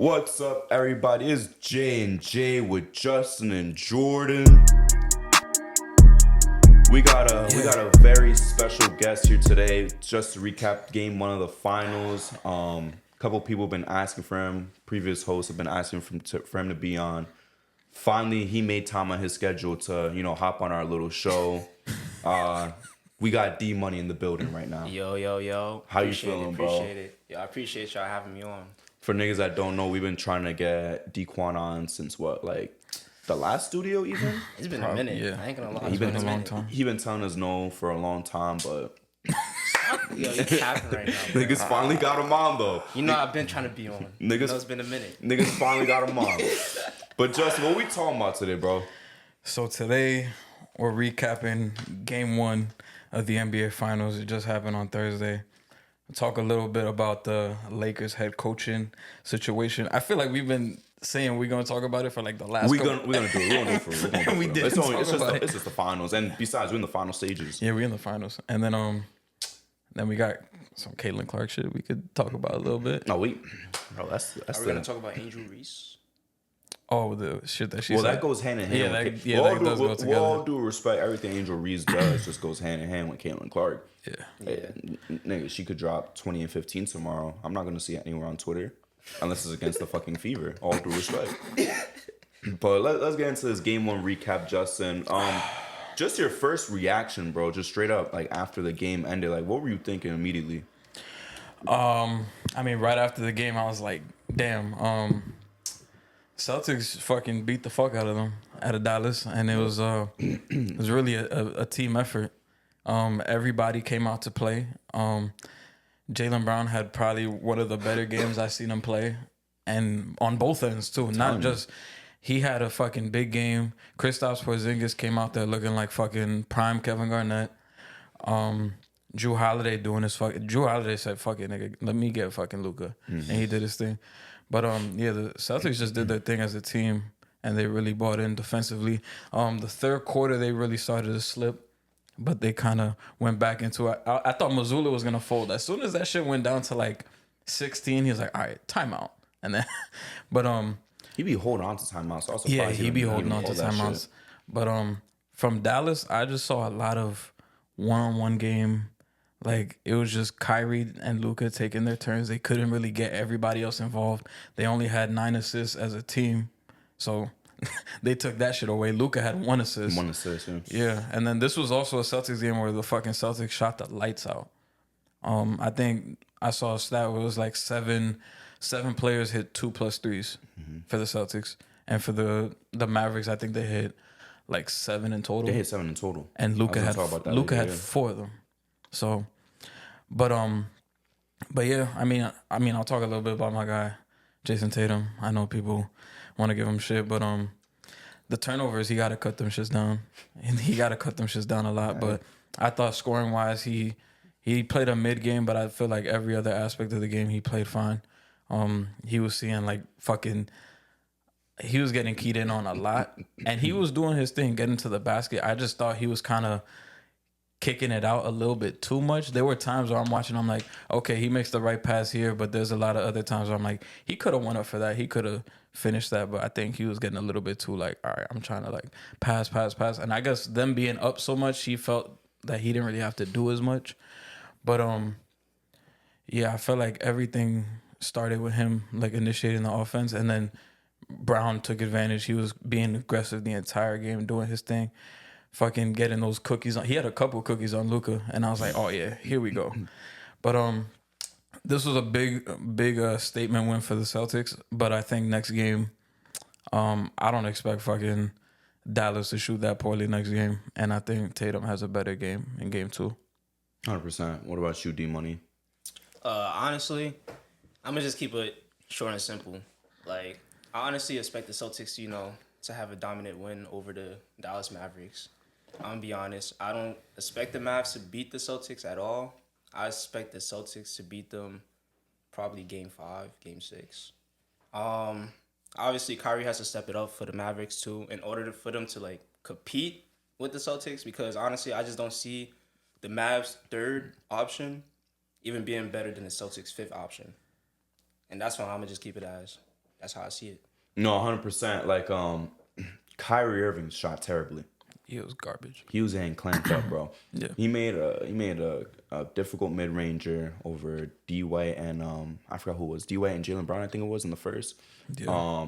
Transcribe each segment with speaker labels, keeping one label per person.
Speaker 1: What's up, everybody? It's J and J with Justin and Jordan. We got a very special guest here today. Just to recap game one of the finals. Couple people have been asking for him. Previous hosts have been asking for him to be on. Finally, he made time on his schedule to hop on our little show. We got D Money in the building right now.
Speaker 2: Yo.
Speaker 1: How you feeling, bro?
Speaker 2: Appreciate it. Yo, I appreciate y'all having me on.
Speaker 1: For niggas that don't know, we've been trying to get Dequan on since what, like the last studio even?
Speaker 2: It's been a minute.
Speaker 3: Yeah.
Speaker 2: I ain't gonna lie.
Speaker 3: It's been a long time.
Speaker 1: He been telling us no for a long time, but
Speaker 2: Yo, you capping right now, bro.
Speaker 1: niggas finally got him on though.
Speaker 2: You know I've been trying to be on.
Speaker 1: Niggas-
Speaker 2: It's been a minute.
Speaker 1: Niggas finally got him on. But Justin, what we talking about today, bro?
Speaker 3: So today we're recapping game one of the NBA Finals. It just happened on Thursday. We'll talk a little bit about the Lakers head coaching situation. I feel like we've been saying we're gonna talk about it for like the last.
Speaker 1: We're gonna do it. We're gonna do it.
Speaker 3: And we didn't
Speaker 1: It's
Speaker 3: talk about it.
Speaker 1: It's just the finals, and besides, we're in the final stages.
Speaker 3: Yeah, we're in the finals, and then we got some Caitlin Clark shit we could talk about a little bit.
Speaker 1: No, wait, bro, that's
Speaker 2: Are we gonna talk about Angel Reese?
Speaker 3: Oh, the shit that she
Speaker 1: well,
Speaker 3: said.
Speaker 1: that goes hand in hand.
Speaker 3: Yeah,
Speaker 1: with
Speaker 3: that does go
Speaker 1: with
Speaker 3: together.
Speaker 1: all due respect, everything Angel Reese does just goes hand in hand with Caitlin Clark.
Speaker 3: Yeah.
Speaker 1: Nigga, she could drop 20 and 15 tomorrow. I'm not gonna see it anywhere on Twitter unless it's against the fucking Fever. All due respect. But let's get into this game one recap, Justin. Just your first reaction, bro. Just straight up, like after the game ended, like what were you thinking immediately?
Speaker 3: I mean, right after the game, I was like, damn, Celtics fucking beat the fuck out of them out of Dallas, and it was really a team effort. Everybody came out to play. Jaylen Brown had probably one of the better games I've seen him play, and on both ends too. Not just he had a fucking big game. Kristaps Porzingis came out there looking like fucking prime Kevin Garnett. Drew Holiday doing his fucking. Drew Holiday said, "Fuck it, nigga, let me get fucking Luka," and he did his thing. But the Celtics just did their thing as a team, and they really bought in defensively. The third quarter they really started to slip, but they kind of went back into it. I thought Mazzulla was gonna fold as soon as that shit went down to like 16. He was like, "All right, timeout," and then, but
Speaker 1: He be holding on to timeouts. So
Speaker 3: yeah, he be holding on to timeouts.
Speaker 1: Shit.
Speaker 3: But from Dallas, I just saw a lot of one-on-one game. Like, it was just Kyrie and Luka taking their turns. They couldn't really get everybody else involved. They only had 9 assists as a team. So they took that shit away. Luka had 1 assist.
Speaker 1: 1 assist, yeah.
Speaker 3: Yeah. And then this was also a Celtics game where the fucking Celtics shot the lights out. I think I saw a stat where it was like seven players hit 2 plus 3s for the Celtics. And for the Mavericks, I think they hit like 7 in total.
Speaker 1: They hit 7 in total.
Speaker 3: And Luka had
Speaker 1: later.
Speaker 3: 4 of them. So, but yeah, I mean, I'll talk a little bit about my guy, Jason Tatum. I know people want to give him shit, but the turnovers, he got to cut them shits down, and he got to cut them shits down a lot. But I thought scoring wise, he played a mid game, but I feel like every other aspect of the game he played fine. He was seeing like fucking. He was getting keyed in on a lot, and he was doing his thing, getting to the basket. I just thought he was kind of kicking it out a little bit too much. There were times where I'm watching, I'm like, okay, he makes the right pass here, but there's a lot of other times where I'm like, he could have went up for that. He could have finished that, but I think he was getting a little bit too like, all right, I'm trying to like pass. And I guess them being up so much, he felt that he didn't really have to do as much. But yeah, I felt like everything started with him like initiating the offense, and then Brown took advantage. He was being aggressive the entire game, doing his thing. Fucking getting those cookies on. He had a couple cookies on Luka, and I was like, oh yeah, here we go. But this was a big statement win for the Celtics. But I think next game, I don't expect fucking Dallas to shoot that poorly next game, and I think Tatum has a better game in game 2.
Speaker 1: 100%. What about you, D Money?
Speaker 2: Honestly, I'm gonna just keep it short and simple. Like, I honestly expect the Celtics, to have a dominant win over the Dallas Mavericks. I'm gonna be honest. I don't expect the Mavs to beat the Celtics at all. I expect the Celtics to beat them probably game 5, game 6. Obviously, Kyrie has to step it up for the Mavericks too in order for them to like compete with the Celtics, because honestly, I just don't see the Mavs' third option even being better than the Celtics' fifth option. And that's why I'm gonna just keep it as That's how I see it.
Speaker 1: No, 100%. Like Kyrie Irving shot terribly.
Speaker 3: He was garbage.
Speaker 1: He was getting clamped up, bro.
Speaker 3: Yeah.
Speaker 1: He made a difficult mid ranger over D White and I forgot who it was, D White and Jalen Brown. I think it was in the first.
Speaker 3: Yeah.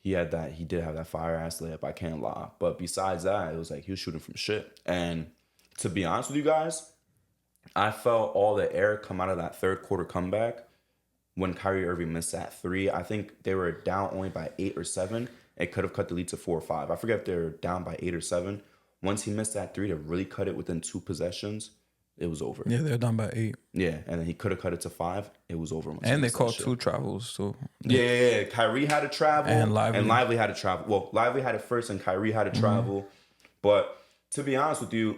Speaker 1: He did have that fire ass layup. I can't lie. But besides that, it was like he was shooting from shit. And to be honest with you guys, I felt all the air come out of that third quarter comeback when Kyrie Irving missed that three. I think they were down only by 8 or 7. It could have cut the lead to 4 or 5. I forget if they were down by 8 or 7. Once he missed that three to really cut it within 2 possessions, it was over.
Speaker 3: Yeah, they're done by 8.
Speaker 1: Yeah, and then he could have cut it to 5. It was over.
Speaker 3: And they called 2 travels, so.
Speaker 1: Yeah. Kyrie had to travel.
Speaker 3: And Lively
Speaker 1: had to travel. Well, Lively had it first and Kyrie had to travel. But to be honest with you,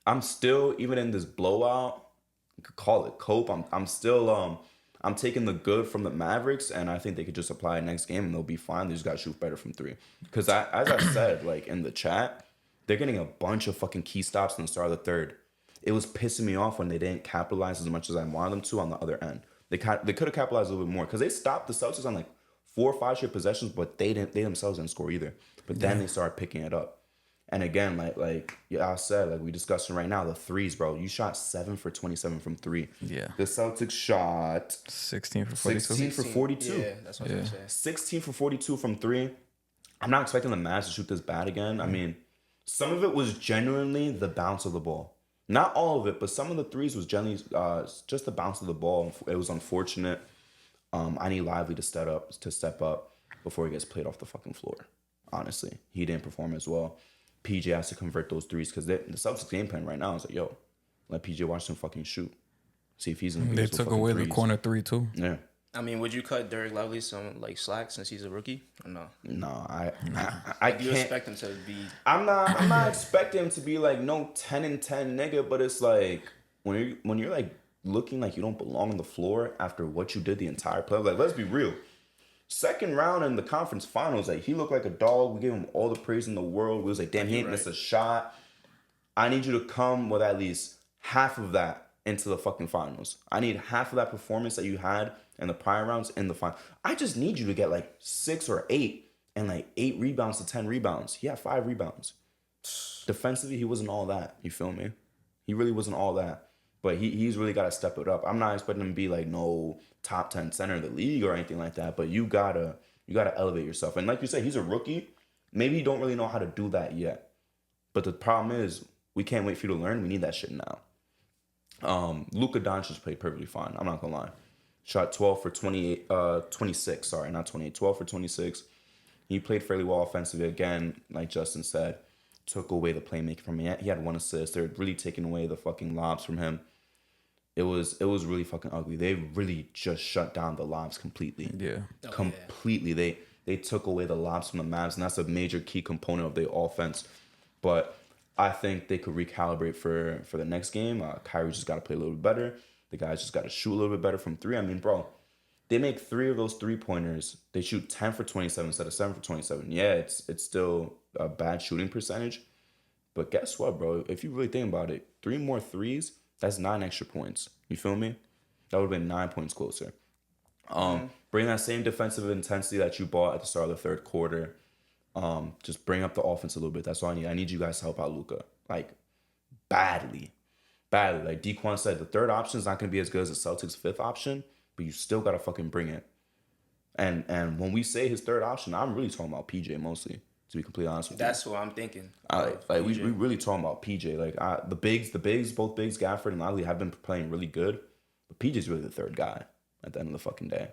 Speaker 1: I'm still, even in this blowout, you could call it cope. I'm still I'm taking the good from the Mavericks, and I think they could just apply it next game and they'll be fine. They just got to shoot better from 3. Because as I said, like in the chat, they're getting a bunch of fucking key stops in the start of the third. It was pissing me off when they didn't capitalize as much as I wanted them to on the other end. They could have capitalized a little bit more because they stopped the Celtics on like 4 or 5 straight possessions, but they themselves didn't score either. But then they started picking it up. And again, like I said, like we discussing right now, the threes, bro. You shot 7 for 27 from 3.
Speaker 3: Yeah.
Speaker 1: The Celtics shot
Speaker 3: 16 for 42.
Speaker 1: 16 for 42.
Speaker 2: Yeah, that's what I was gonna say.
Speaker 1: 16 for 42 from 3. I'm not expecting the Mavs to shoot this bad again. I mean, some of it was genuinely the bounce of the ball. Not all of it, but some of the threes was generally just the bounce of the ball. It was unfortunate. I need Lively to step up before he gets played off the fucking floor. Honestly, he didn't perform as well. PJ has to convert those threes because the Celtics game plan right now is like, yo, let PJ Washington fucking shoot. See if he's in the
Speaker 3: They took away the corner 3 too.
Speaker 1: Yeah.
Speaker 2: I mean, would you cut Derek Lively some like slack since he's a rookie or no?
Speaker 1: No, I
Speaker 2: Do you
Speaker 1: can't.
Speaker 2: expect him to be?
Speaker 1: I'm not expecting him to be like no 10-10 nigga, but it's like when you're like looking like you don't belong on the floor after what you did the entire play. Like, let's be real. Second round in the conference finals, like he looked like a dog. We gave him all the praise in the world. We was like, damn, he ain't missed a shot. I need you to come with at least half of that into the fucking finals. I need half of that performance that you had in the prior rounds in the final. I just need you to get like 6 or 8 and like 8 rebounds to 10 rebounds. He had 5 rebounds. Defensively, he wasn't all that. You feel me? He really wasn't all that. But he's really got to step it up. I'm not expecting him to be like no top 10 center of the league or anything like that. But you gotta elevate yourself. And like you said, he's a rookie. Maybe you don't really know how to do that yet. But the problem is, we can't wait for you to learn. We need that shit now. Luka Doncic played perfectly fine. I'm not gonna lie. Shot 12 for 26. Sorry, not 28. 12 for 26. He played fairly well offensively. Again, like Justin said, took away the playmaking from him. He had 1 assist. They're really taking away the fucking lobs from him. It was really fucking ugly. They really just shut down the lobs completely.
Speaker 3: Yeah.
Speaker 1: Completely. They took away the lobs from the Mavs, and that's a major key component of their offense. But I think they could recalibrate for the next game. Kyrie just got to play a little bit better. The guys just got to shoot a little bit better from 3. I mean, bro, they make 3 of those 3-pointers. They shoot 10 for 27 instead of 7 for 27. Yeah, it's still a bad shooting percentage. But guess what, bro? If you really think about it, 3 more threes, that's 9 extra points. You feel me? That would have been 9 points closer. Bring that same defensive intensity that you bought at the start of the third quarter. Just bring up the offense a little bit. That's all I need. I need you guys to help out Luka. Like, badly. Like Dequan said, the third option is not going to be as good as the Celtics' 5th option, but you still got to fucking bring it. And when we say his third option, I'm really talking about PJ mostly, to be completely honest with you.
Speaker 2: That's what I'm thinking.
Speaker 1: We really talking about PJ. Like the bigs, both bigs, Gafford and Lively have been playing really good, but PJ's really the third guy at the end of the fucking day.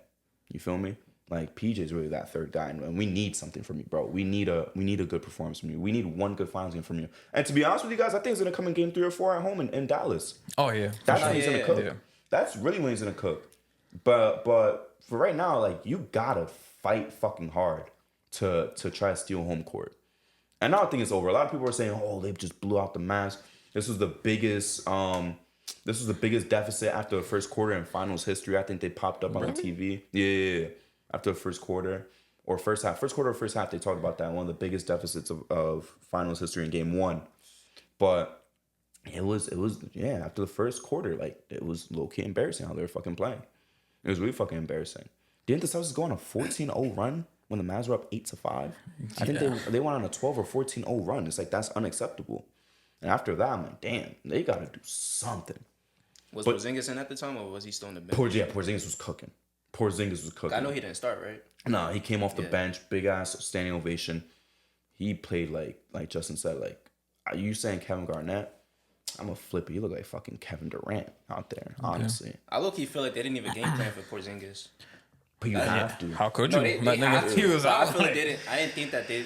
Speaker 1: You feel me? Like PJ's really that third guy, and we need something from you, bro. We need a good performance from you. We need one good finals game from you. And to be honest with you guys, I think it's gonna come in game 3 or 4 at home in Dallas.
Speaker 3: Oh yeah,
Speaker 1: that's when he's gonna cook.
Speaker 3: Yeah.
Speaker 1: That's really when he's gonna cook. But for right now, like you gotta fight fucking hard to try to steal home court. And I don't think it's over. A lot of people are saying, "Oh, they just blew out the Mavs." This was the biggest deficit after the first quarter in finals history. I think they popped up on the TV. Yeah. After the first quarter or first half. First quarter or first half, they talked about that. One of the biggest deficits of finals history in game 1. But it was after the first quarter, like it was low-key embarrassing how they were fucking playing. It was really fucking embarrassing. Didn't the Celtics go on a 14-0 run when the Mavs were up 8-5? I think they went on a 12 or 14-0 run. It's like, that's unacceptable. And after that, I'm like, damn, they got to do something.
Speaker 2: Was Porzingis in at the time, or was he still in the bench?
Speaker 1: Porzingis was cooking.
Speaker 2: I know he didn't start, right?
Speaker 1: No, he came off the bench, big ass standing ovation. He played like Justin said, like, are you saying Kevin Garnett? I'm gonna flip it. He look like fucking Kevin Durant out there, honestly.
Speaker 2: I low-key feel like they didn't even game plan for Porzingis.
Speaker 1: But you have to.
Speaker 3: How could
Speaker 2: No,
Speaker 3: you?
Speaker 2: they have to.
Speaker 3: He was
Speaker 2: I
Speaker 3: out.
Speaker 2: feel like they didn't. I didn't think that they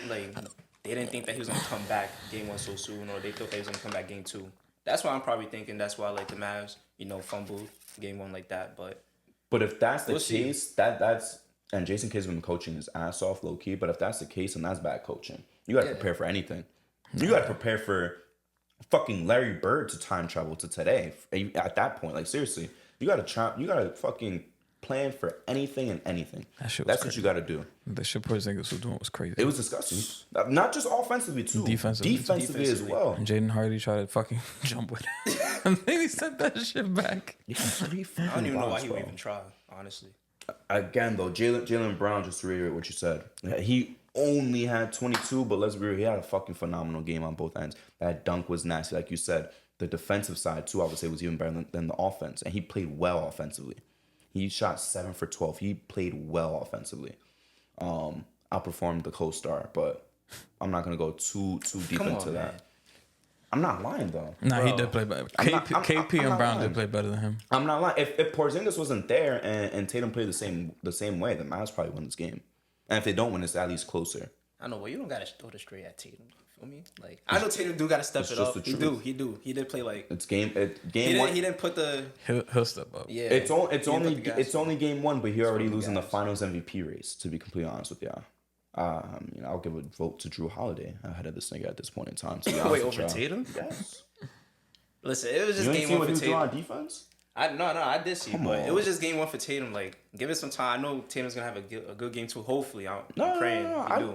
Speaker 2: didn't think that he was gonna come back game 1 so soon, or they thought that he was gonna come back game 2. That's why I'm probably thinking. That's why like the Mavs, fumbled game 1 like that. But
Speaker 1: if that's the
Speaker 2: we'll
Speaker 1: case,
Speaker 2: see.
Speaker 1: that's and Jason Kidd's been coaching his ass off low key. But if that's the case, then that's bad coaching. You gotta prepare for anything. You gotta prepare for fucking Larry Bird to time travel to today. At that point, like seriously, you gotta fucking plan for anything and anything. That's crazy. What you gotta do.
Speaker 3: The shit Porzingis was doing was crazy.
Speaker 1: It was disgusting. Not just offensively too. Defensively as well.
Speaker 3: And Jaden Hardy tried to fucking jump with it. And then he sent that shit back.
Speaker 2: I don't even know why he would even try, honestly.
Speaker 1: Again though, Jaylen Brown, just to reiterate what you said, he only had 22, but let's be real, he had a fucking phenomenal game on both ends. That dunk was nasty, like you said. The defensive side too, I would say, was even better than the offense, and he played well offensively. He shot 7 for 12. He played well offensively. Outperformed the co-star, but I'm not gonna go too deep into that. Man. I'm not lying though.
Speaker 3: Nah, he did play better. KP and Brown did play better than him.
Speaker 1: I'm not lying. If Porzingis wasn't there and Tatum played the same way, the Mavs probably win this game. And if they don't win, it's at least closer.
Speaker 2: I know, but you don't gotta throw the straight at Tatum. You feel me? Like I know Tatum do gotta step it up. He do. He did play like
Speaker 1: it's game
Speaker 2: he
Speaker 1: one.
Speaker 2: He didn't put the.
Speaker 3: He'll step up.
Speaker 2: Yeah.
Speaker 1: It's only game one, but he already losing the Finals MVP race. To be completely honest with y'all. I'll give a vote to Drew Holiday ahead of this nigga at this point in time.
Speaker 2: Wait, over Tatum?
Speaker 1: Yes.
Speaker 2: Listen, it was just game 1 for Tatum.
Speaker 1: On defense?
Speaker 2: I did see, but it was just game 1 for Tatum. Like, give it some time. I know Tatum's gonna have a good game too. Hopefully, I'm praying.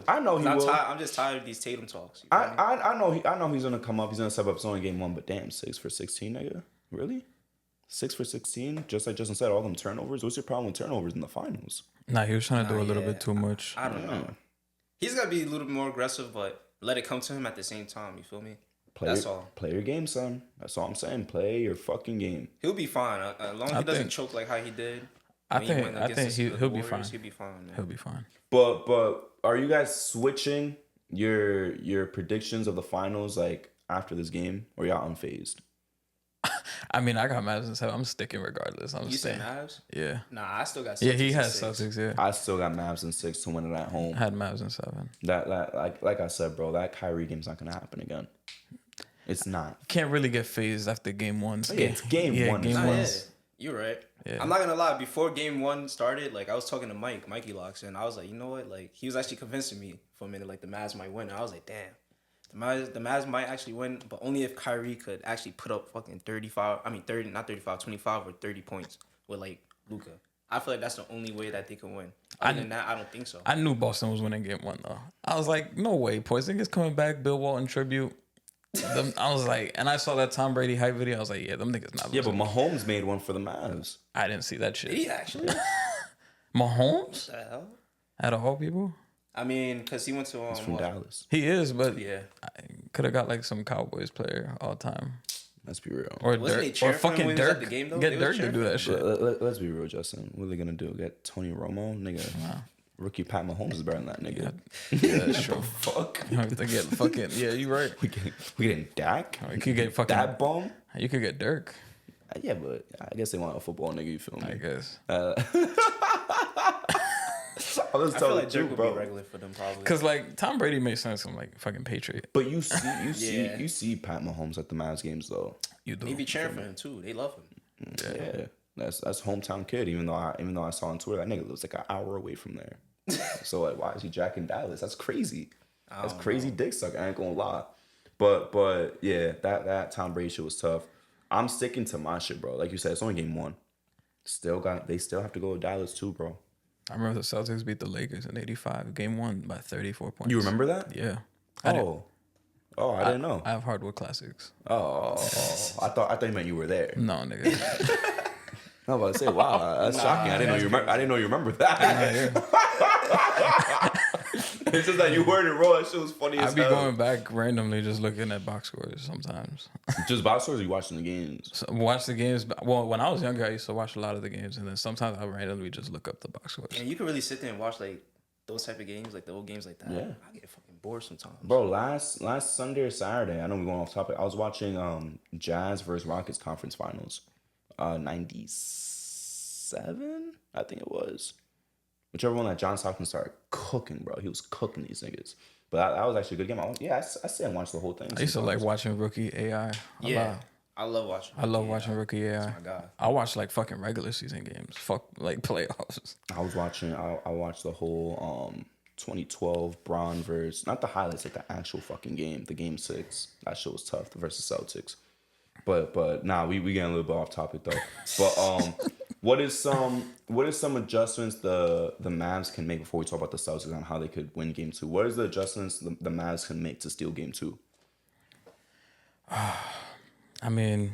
Speaker 1: I know he will.
Speaker 2: I'm just tired of these Tatum talks.
Speaker 1: I know he's gonna come up. He's gonna step up. It's only game 1, but damn, 6 for 16, nigga. Really? 6 for 16? Just like Justin said, all them turnovers. What's your problem with turnovers in the finals?
Speaker 3: Nah, he was trying to do a little bit too much.
Speaker 2: I don't know. He's gotta be a little bit more aggressive, but let it come to him at the same time. You feel me? That's all.
Speaker 1: Play your game, son. That's all I'm saying. Play your fucking game.
Speaker 2: He'll be fine as long as he doesn't choke like how he did.
Speaker 3: I think he'll be fine.
Speaker 2: He'll be fine. Man.
Speaker 3: He'll be fine.
Speaker 1: But are you guys switching your predictions of the finals like after this game, or y'all unfazed?
Speaker 3: I mean, I got Mavs in 7. I'm sticking regardless.
Speaker 2: You said Mavs?
Speaker 3: Yeah.
Speaker 2: Nah, I still got Celtics.
Speaker 3: Yeah, he has
Speaker 2: 6.
Speaker 3: Celtics, yeah.
Speaker 1: I still got Mavs in 6 to win it at home.
Speaker 3: I had Mavs in 7.
Speaker 1: That like I said, bro, that Kyrie game's not gonna happen again. It's not.
Speaker 3: Can't really get phased after game 1.
Speaker 1: Yeah, it's game 1.
Speaker 3: Game 1.
Speaker 2: You're right.
Speaker 3: Yeah.
Speaker 2: I'm not gonna lie. Before game 1 started, like I was talking to Mikey Locks, and I was like, you know what? Like he was actually convincing me for a minute, like the Mavs might win. And I was like, damn. The Mavs might actually win, but only if Kyrie could actually put up fucking 25 or 30 points with like Luka. I feel like that's the only way that they can win. Other than that, I don't think so.
Speaker 3: I knew Boston was winning game 1 though. I was like, no way. Porzingis coming back, Bill Walton tribute. I was like, and I saw that Tom Brady hype video. I was like, yeah, them niggas not losing.
Speaker 1: Yeah, but Mahomes made one for the Mavs.
Speaker 3: I didn't see that shit.
Speaker 2: Did he actually?
Speaker 3: Mahomes?
Speaker 2: What the hell?
Speaker 3: Out of all people?
Speaker 2: I mean, because he went to
Speaker 1: He's from Dallas.
Speaker 3: He is, but
Speaker 2: yeah,
Speaker 3: I could have got like some Cowboys player all time.
Speaker 1: Let's be real.
Speaker 3: Or Dirk, or fucking Dirk.
Speaker 2: The game, though?
Speaker 3: Get Dirk to do that shit.
Speaker 1: Let's be real, Justin. What are they gonna do? Get Tony Romo, nigga? Wow. Rookie Pat Mahomes is better than that nigga.
Speaker 3: Yeah, that's true.
Speaker 1: Fuck.
Speaker 3: You have to get fucking. Yeah, you right.
Speaker 1: We getting Dak.
Speaker 3: You could get fucking
Speaker 1: that bomb.
Speaker 3: You could get Dirk.
Speaker 1: Yeah, but I guess they want a football nigga. You feel me?
Speaker 3: I guess.
Speaker 2: I feel like Dirk would be regular for them probably.
Speaker 3: Cause like Tom Brady makes sense from like fucking Patriot.
Speaker 1: But you see Pat Mahomes at the Mavs games though.
Speaker 3: You do.
Speaker 2: They be cheering for him too. They love him.
Speaker 1: Yeah. That's hometown kid. Even though I saw on Twitter that nigga lives like an hour away from there. So like, why is he jacking Dallas? That's crazy. That's crazy dick suck. I ain't gonna lie. But yeah, that Tom Brady shit was tough. I'm sticking to my shit, bro. Like you said, it's only game 1. They still have to go to Dallas too, bro.
Speaker 3: I remember the Celtics beat the Lakers in '85, game 1 by 34 points.
Speaker 1: You remember that?
Speaker 3: Yeah.
Speaker 1: I didn't know.
Speaker 3: I have hardwood classics.
Speaker 1: I thought you meant you were there.
Speaker 3: No, nigga.
Speaker 1: I was about to say, wow, that's shocking. I didn't know you remember. I didn't know you remember that. It's just that you heard it roll. That shit was funny as
Speaker 3: I be
Speaker 1: hell.
Speaker 3: going back randomly, just looking at box scores sometimes.
Speaker 1: Just box scores, or you watching the games?
Speaker 3: So watch the games. Well, when I was younger, I used to watch a lot of the games, and then sometimes I randomly just look up the box scores.
Speaker 2: And you can really sit there and watch like those type of games, like the old games like that.
Speaker 1: Yeah.
Speaker 2: I get fucking bored sometimes.
Speaker 1: Bro, last Sunday or Saturday, I know we're going off topic. I was watching Jazz versus Rockets conference finals. 97, I think it was. Whichever one that John Stockton started cooking, bro. He was cooking these niggas. But that was actually a good game. I sit and watch the whole thing.
Speaker 3: I used to like watching rookie AI.
Speaker 2: I love watching.
Speaker 3: I love watching rookie AI.
Speaker 2: Oh my god.
Speaker 3: I watch like fucking regular season games. Fuck like playoffs.
Speaker 1: I watched the whole 2012 Bron versus, not the highlights, like the actual fucking game, the game 6. That shit was tough versus Celtics. But nah, we getting a little bit off topic though. But what is some adjustments the Mavs can make before we talk about the Celtics on how they could win game 2? What is the adjustments the Mavs can make to steal game 2?
Speaker 3: I mean,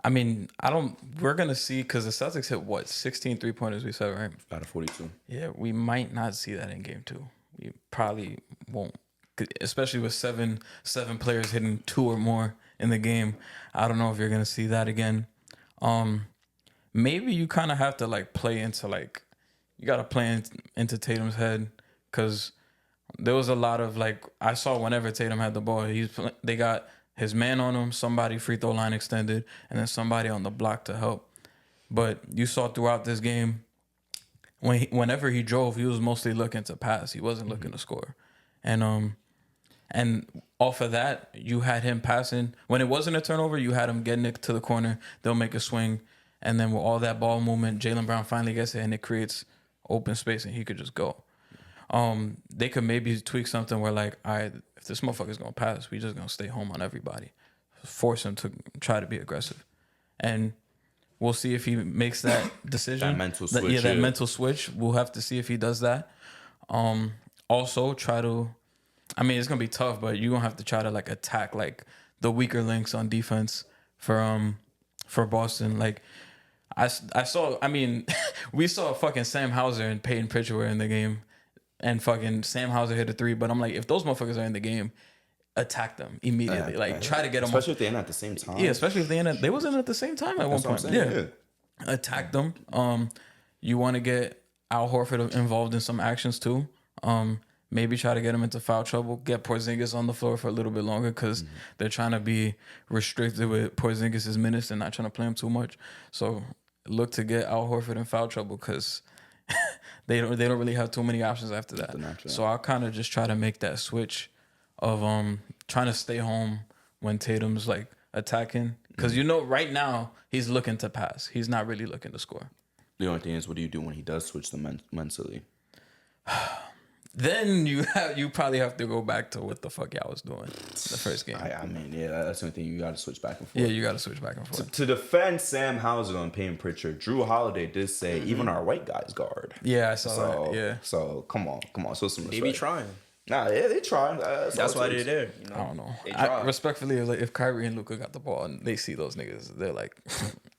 Speaker 3: we're going to see, because the Celtics hit, 16 3-pointers, we said, right?
Speaker 1: Out of 42.
Speaker 3: Yeah, we might not see that in game 2. We probably won't, especially with seven players hitting 2 or more in the game. I don't know if you're going to see that again. Maybe you kind of have to, like, play into, like, you got to play into Tatum's head, because there was a lot of, like, I saw whenever Tatum had the ball, they got his man on him, somebody free throw line extended, and then somebody on the block to help. But you saw throughout this game, whenever he drove, he was mostly looking to pass. He wasn't looking to score. And off of that, you had him passing. When it wasn't a turnover, you had him getting it to the corner. They'll make a swing. And then with all that ball movement, Jaylen Brown finally gets it, and it creates open space, and he could just go. They could maybe tweak something where, like, all right, if this motherfucker's going to pass, we just going to stay home on everybody. Force him to try to be aggressive. And we'll see if he makes that decision.
Speaker 1: That mental switch.
Speaker 3: That mental switch. We'll have to see if he does that. Also, try to... I mean, it's going to be tough, but you're going to have to try to, like, attack, like, the weaker links on defense for Boston. Like, I saw... I mean, we saw fucking Sam Hauser and Peyton Pritchard were in the game. And fucking Sam Hauser hit a 3, but I'm like, if those motherfuckers are in the game, attack them immediately. Try to get them.
Speaker 1: Especially if they're in at the same time.
Speaker 3: Yeah, especially if they wasn't at the same time at one point. Yeah. Attack them. You want to get Al Horford involved in some actions too. Maybe try to get him into foul trouble. Get Porzingis on the floor for a little bit longer, because they're trying to be restricted with Porzingis' minutes and not trying to play him too much. So look to get Al Horford in foul trouble, because they don't really have too many options after that. So I'll kind of just try to make that switch of trying to stay home when Tatum's like attacking, because right now he's looking to pass. He's not really looking to score.
Speaker 1: The only thing is, what do you do when he does switch them mentally?
Speaker 3: Then you probably have to go back to what the fuck y'all was doing the first game.
Speaker 1: I mean, yeah, that's the only thing. You got to switch back and forth.
Speaker 3: Yeah, you got to switch back and forth.
Speaker 1: To defend Sam Hauser and Payne Pritchard, Drew Holiday did say even our white guys guard.
Speaker 3: Yeah, I saw that. Yeah.
Speaker 1: So come on. So some respect.
Speaker 2: They be trying.
Speaker 1: Nah, yeah, they trying.
Speaker 2: That's why they're there.
Speaker 3: I don't know.
Speaker 2: They try.
Speaker 3: Respectfully, if Kyrie and Luka got the ball and they see those niggas, they're like,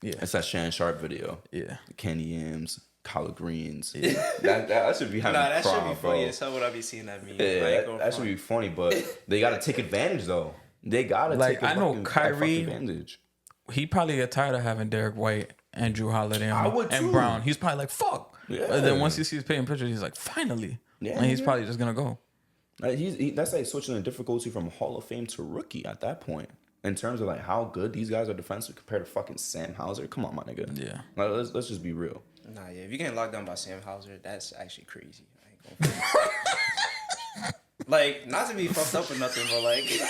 Speaker 3: yeah.
Speaker 1: It's that Shannon Sharp video.
Speaker 3: Yeah.
Speaker 1: Kenny Yams, collard greens. Yeah. that should be having
Speaker 2: that
Speaker 1: prom,
Speaker 2: should be funny as hell when I be seeing that meme.
Speaker 1: Yeah, that should be funny, but they got to take advantage though. They got to take
Speaker 3: Kyrie,
Speaker 1: advantage.
Speaker 3: He probably get tired of having Derek White and Drew Holiday and Brown. He's probably like, fuck.
Speaker 1: Yeah.
Speaker 3: And then once he sees Peyton Pritchard, he's like, finally. Yeah, and he's probably just going to go.
Speaker 1: That's like switching the difficulty from Hall of Fame to rookie at that point. In terms of like how good these guys are defensive compared to fucking Sam Hauser. Come on, my nigga.
Speaker 3: Yeah.
Speaker 1: Like, let's just be real.
Speaker 2: Nah, yeah. If you're getting locked down by Sam Hauser, that's actually crazy. I ain't gonna like, not to be fucked up or nothing, but like,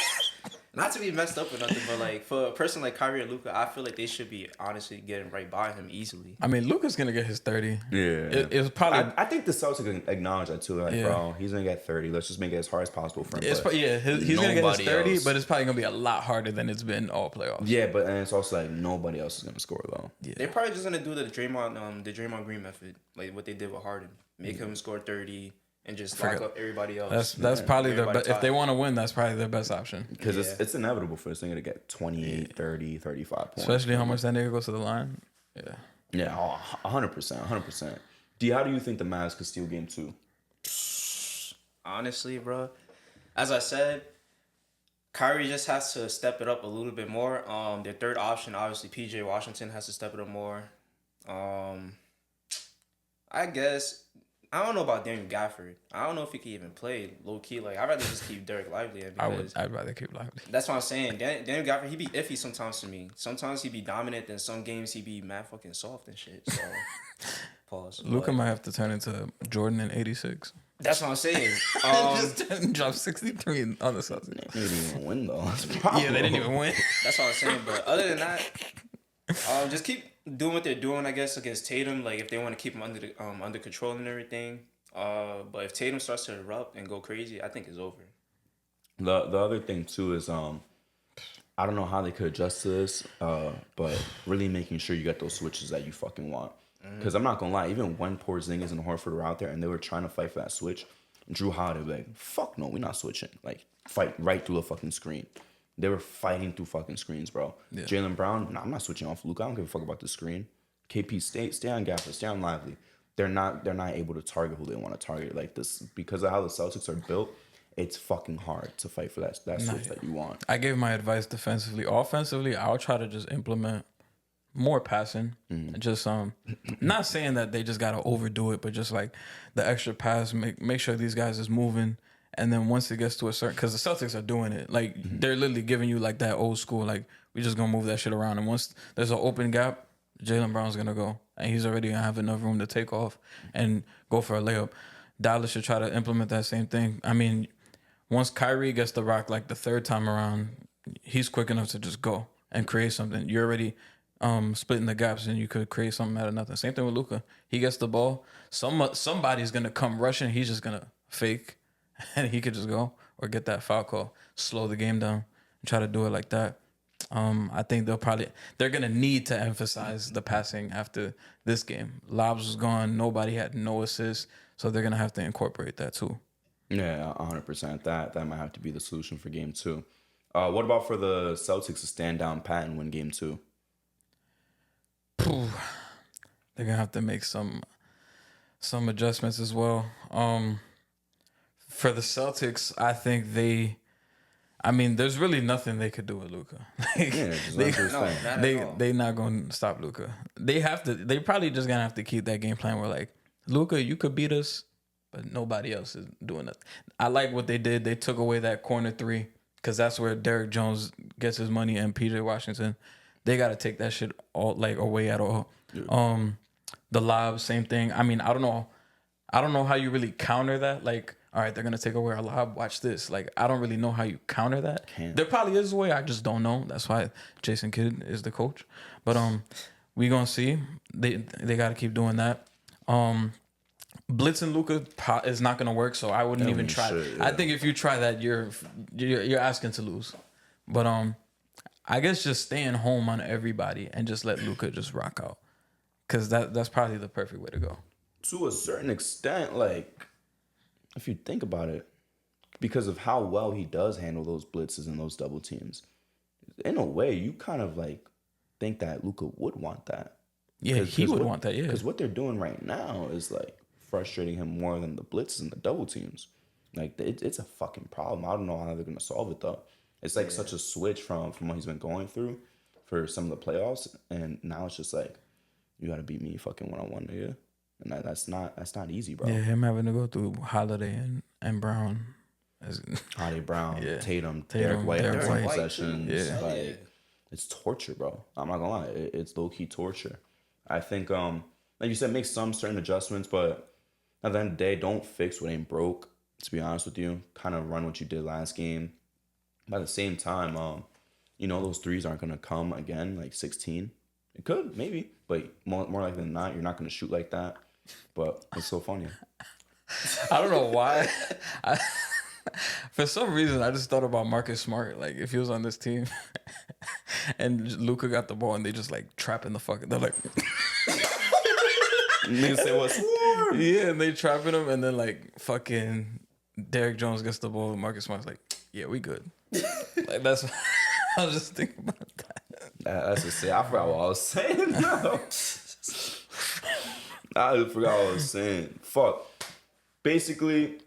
Speaker 2: not to be messed up or nothing, but like, for a person like Kyrie and Luka, I feel like they should be honestly getting right by him easily.
Speaker 3: I mean, Luka's gonna get his 30.
Speaker 1: Yeah.
Speaker 3: It was probably.
Speaker 1: I think the Celtics can acknowledge that too. Like, bro, he's gonna get 30. Let's just make it as hard as possible for him.
Speaker 3: He's gonna get his 30, but it's probably gonna be a lot harder than it's been all playoffs.
Speaker 1: Yeah, but and it's also like nobody else is gonna score though.
Speaker 3: Yeah.
Speaker 2: They're probably just gonna do the Draymond Green method, like what they did with Harden, make him score 30. And just lock up everybody else.
Speaker 3: That's probably their best. If they want to win, that's probably their best option.
Speaker 1: Because it's inevitable for this nigga to get 28, 30, 35 points.
Speaker 3: Especially how much that nigga goes to the line.
Speaker 1: Yeah, 100%, 100%. D, how do you think the Mavs could steal game 2?
Speaker 2: Honestly, bro, as I said, Kyrie just has to step it up a little bit more. Their third option, obviously, PJ Washington has to step it up more. I guess I don't know about Daniel Gafford. I don't know if he can even play low key. Like I'd rather just keep Derek Lively in because
Speaker 3: I'd rather keep Lively.
Speaker 2: that's what I'm saying. Daniel Gafford, he be iffy sometimes to me. Sometimes he be dominant, then some games he be mad fucking soft and shit. So pause.
Speaker 3: Luka might have to turn into Jordan in '86.
Speaker 2: That's what I'm saying.
Speaker 3: Just drop 63 on the Celtics.
Speaker 1: They didn't even win though. That's the problem.
Speaker 3: Yeah, they didn't even win.
Speaker 2: That's what I'm saying. But other than that, just keep doing what they're doing, I guess, against Tatum. Like if they want to keep him under control and everything. But if Tatum starts to erupt and go crazy, I think it's over.
Speaker 1: The other thing too is I don't know how they could adjust to this, but really making sure you get those switches that you fucking want. Because I'm not gonna lie, even when Porzingis and Horford were out there and they were trying to fight for that switch, Drew Holiday was like, "Fuck no, we're not switching." Like fight right through the fucking screen. They were fighting through fucking screens, bro. Yeah. Jaylen Brown, nah, I'm not switching off Luka. I don't give a fuck about the screen. KP, stay on Gafford, stay on Lively. They're not able to target who they want to target like this because of how the Celtics are built. It's fucking hard to fight for that switch that you want.
Speaker 3: I gave my advice defensively. Offensively, I'll try to just implement more passing. Just not saying that they just gotta overdo it, but just like the extra pass, make sure these guys is moving. And then once it gets to a certain, because the Celtics are doing it, like they're literally giving you like that old school, like we just gonna move that shit around. And once there's an open gap, Jaylen Brown's gonna go, and he's already gonna have enough room to take off and go for a layup. Dallas should try to implement that same thing. I mean, once Kyrie gets the rock like the third time around, he's quick enough to just go and create something. You're already splitting the gaps, and you could create something out of nothing. Same thing with Luka. He gets the ball. Somebody's gonna come rushing. He's just gonna fake, and he could just go or get that foul call, slow the game down, and try to do it like that. I think they're gonna need to emphasize the passing after this game. Lobs was gone. Nobody had no assists, so they're gonna have to incorporate that too.
Speaker 1: Yeah, 100%. That might have to be the solution for game 2. What about for the Celtics to stand down pat and win game 2?
Speaker 3: They're gonna have to make some adjustments as well. For the Celtics, I think there's really nothing they could do with Luka. They're not gonna stop Luka. They probably just gonna have to keep that game plan where like, Luka, you could beat us, but nobody else is doing nothing. I like what they did. They took away that corner 3 because that's where Derrick Jones gets his money and PJ Washington. They got to take that shit all like away at all. Yeah. The lob, same thing. I mean, I don't know how you really counter that. Like, all right, they're gonna take away our lob. Watch this. Like, I don't really know how you counter that. There probably is a way. I just don't know. That's why Jason Kidd is the coach. But we gonna see. They got to keep doing that. Blitzing Luka is not gonna work. So I wouldn't even try. Yeah. I think if you try that, you're asking to lose. But I guess just staying home on everybody and just let Luka just rock out, because that's probably the perfect way to go.
Speaker 1: To a certain extent, like if you think about it, because of how well he does handle those blitzes and those double teams, in a way, you kind of like think that Luka would want that.
Speaker 3: Yeah, he would want that. Yeah,
Speaker 1: because what they're doing right now is like frustrating him more than the blitzes and the double teams. Like it's a fucking problem. I don't know how they're gonna solve it though. It's like such a switch from what he's been going through for some of the playoffs, and now it's just like, you gotta beat me fucking 1-on-1, nigga. And that's not easy, bro.
Speaker 3: Yeah, him having to go through Holiday and Brown.
Speaker 1: Holiday, Brown, Tatum, Derek White, possessions. Yeah. Like, it's torture, bro. I'm not gonna lie, it's low key torture. I think, like you said, make some certain adjustments, but at the end of the day, don't fix what ain't broke. To be honest with you, kind of run what you did last game. But at the same time, those threes aren't going to come again, like 16. It could, maybe, but more likely than not, you're not going to shoot like that. But it's so funny.
Speaker 3: I don't know why. For some reason, I just thought about Marcus Smart. Like, if he was on this team and Luka got the ball and they just, like, trapping the fucking... They're like...
Speaker 1: Niggas say, what's warm?
Speaker 3: Yeah, and they trapping him, and then, like, fucking Derrick Jones gets the ball and Marcus Smart's like, yeah, we good. Like, that's... I was just thinking about that.
Speaker 1: That's just it. I forgot what I was saying. No. I forgot what I was saying. Fuck. Basically,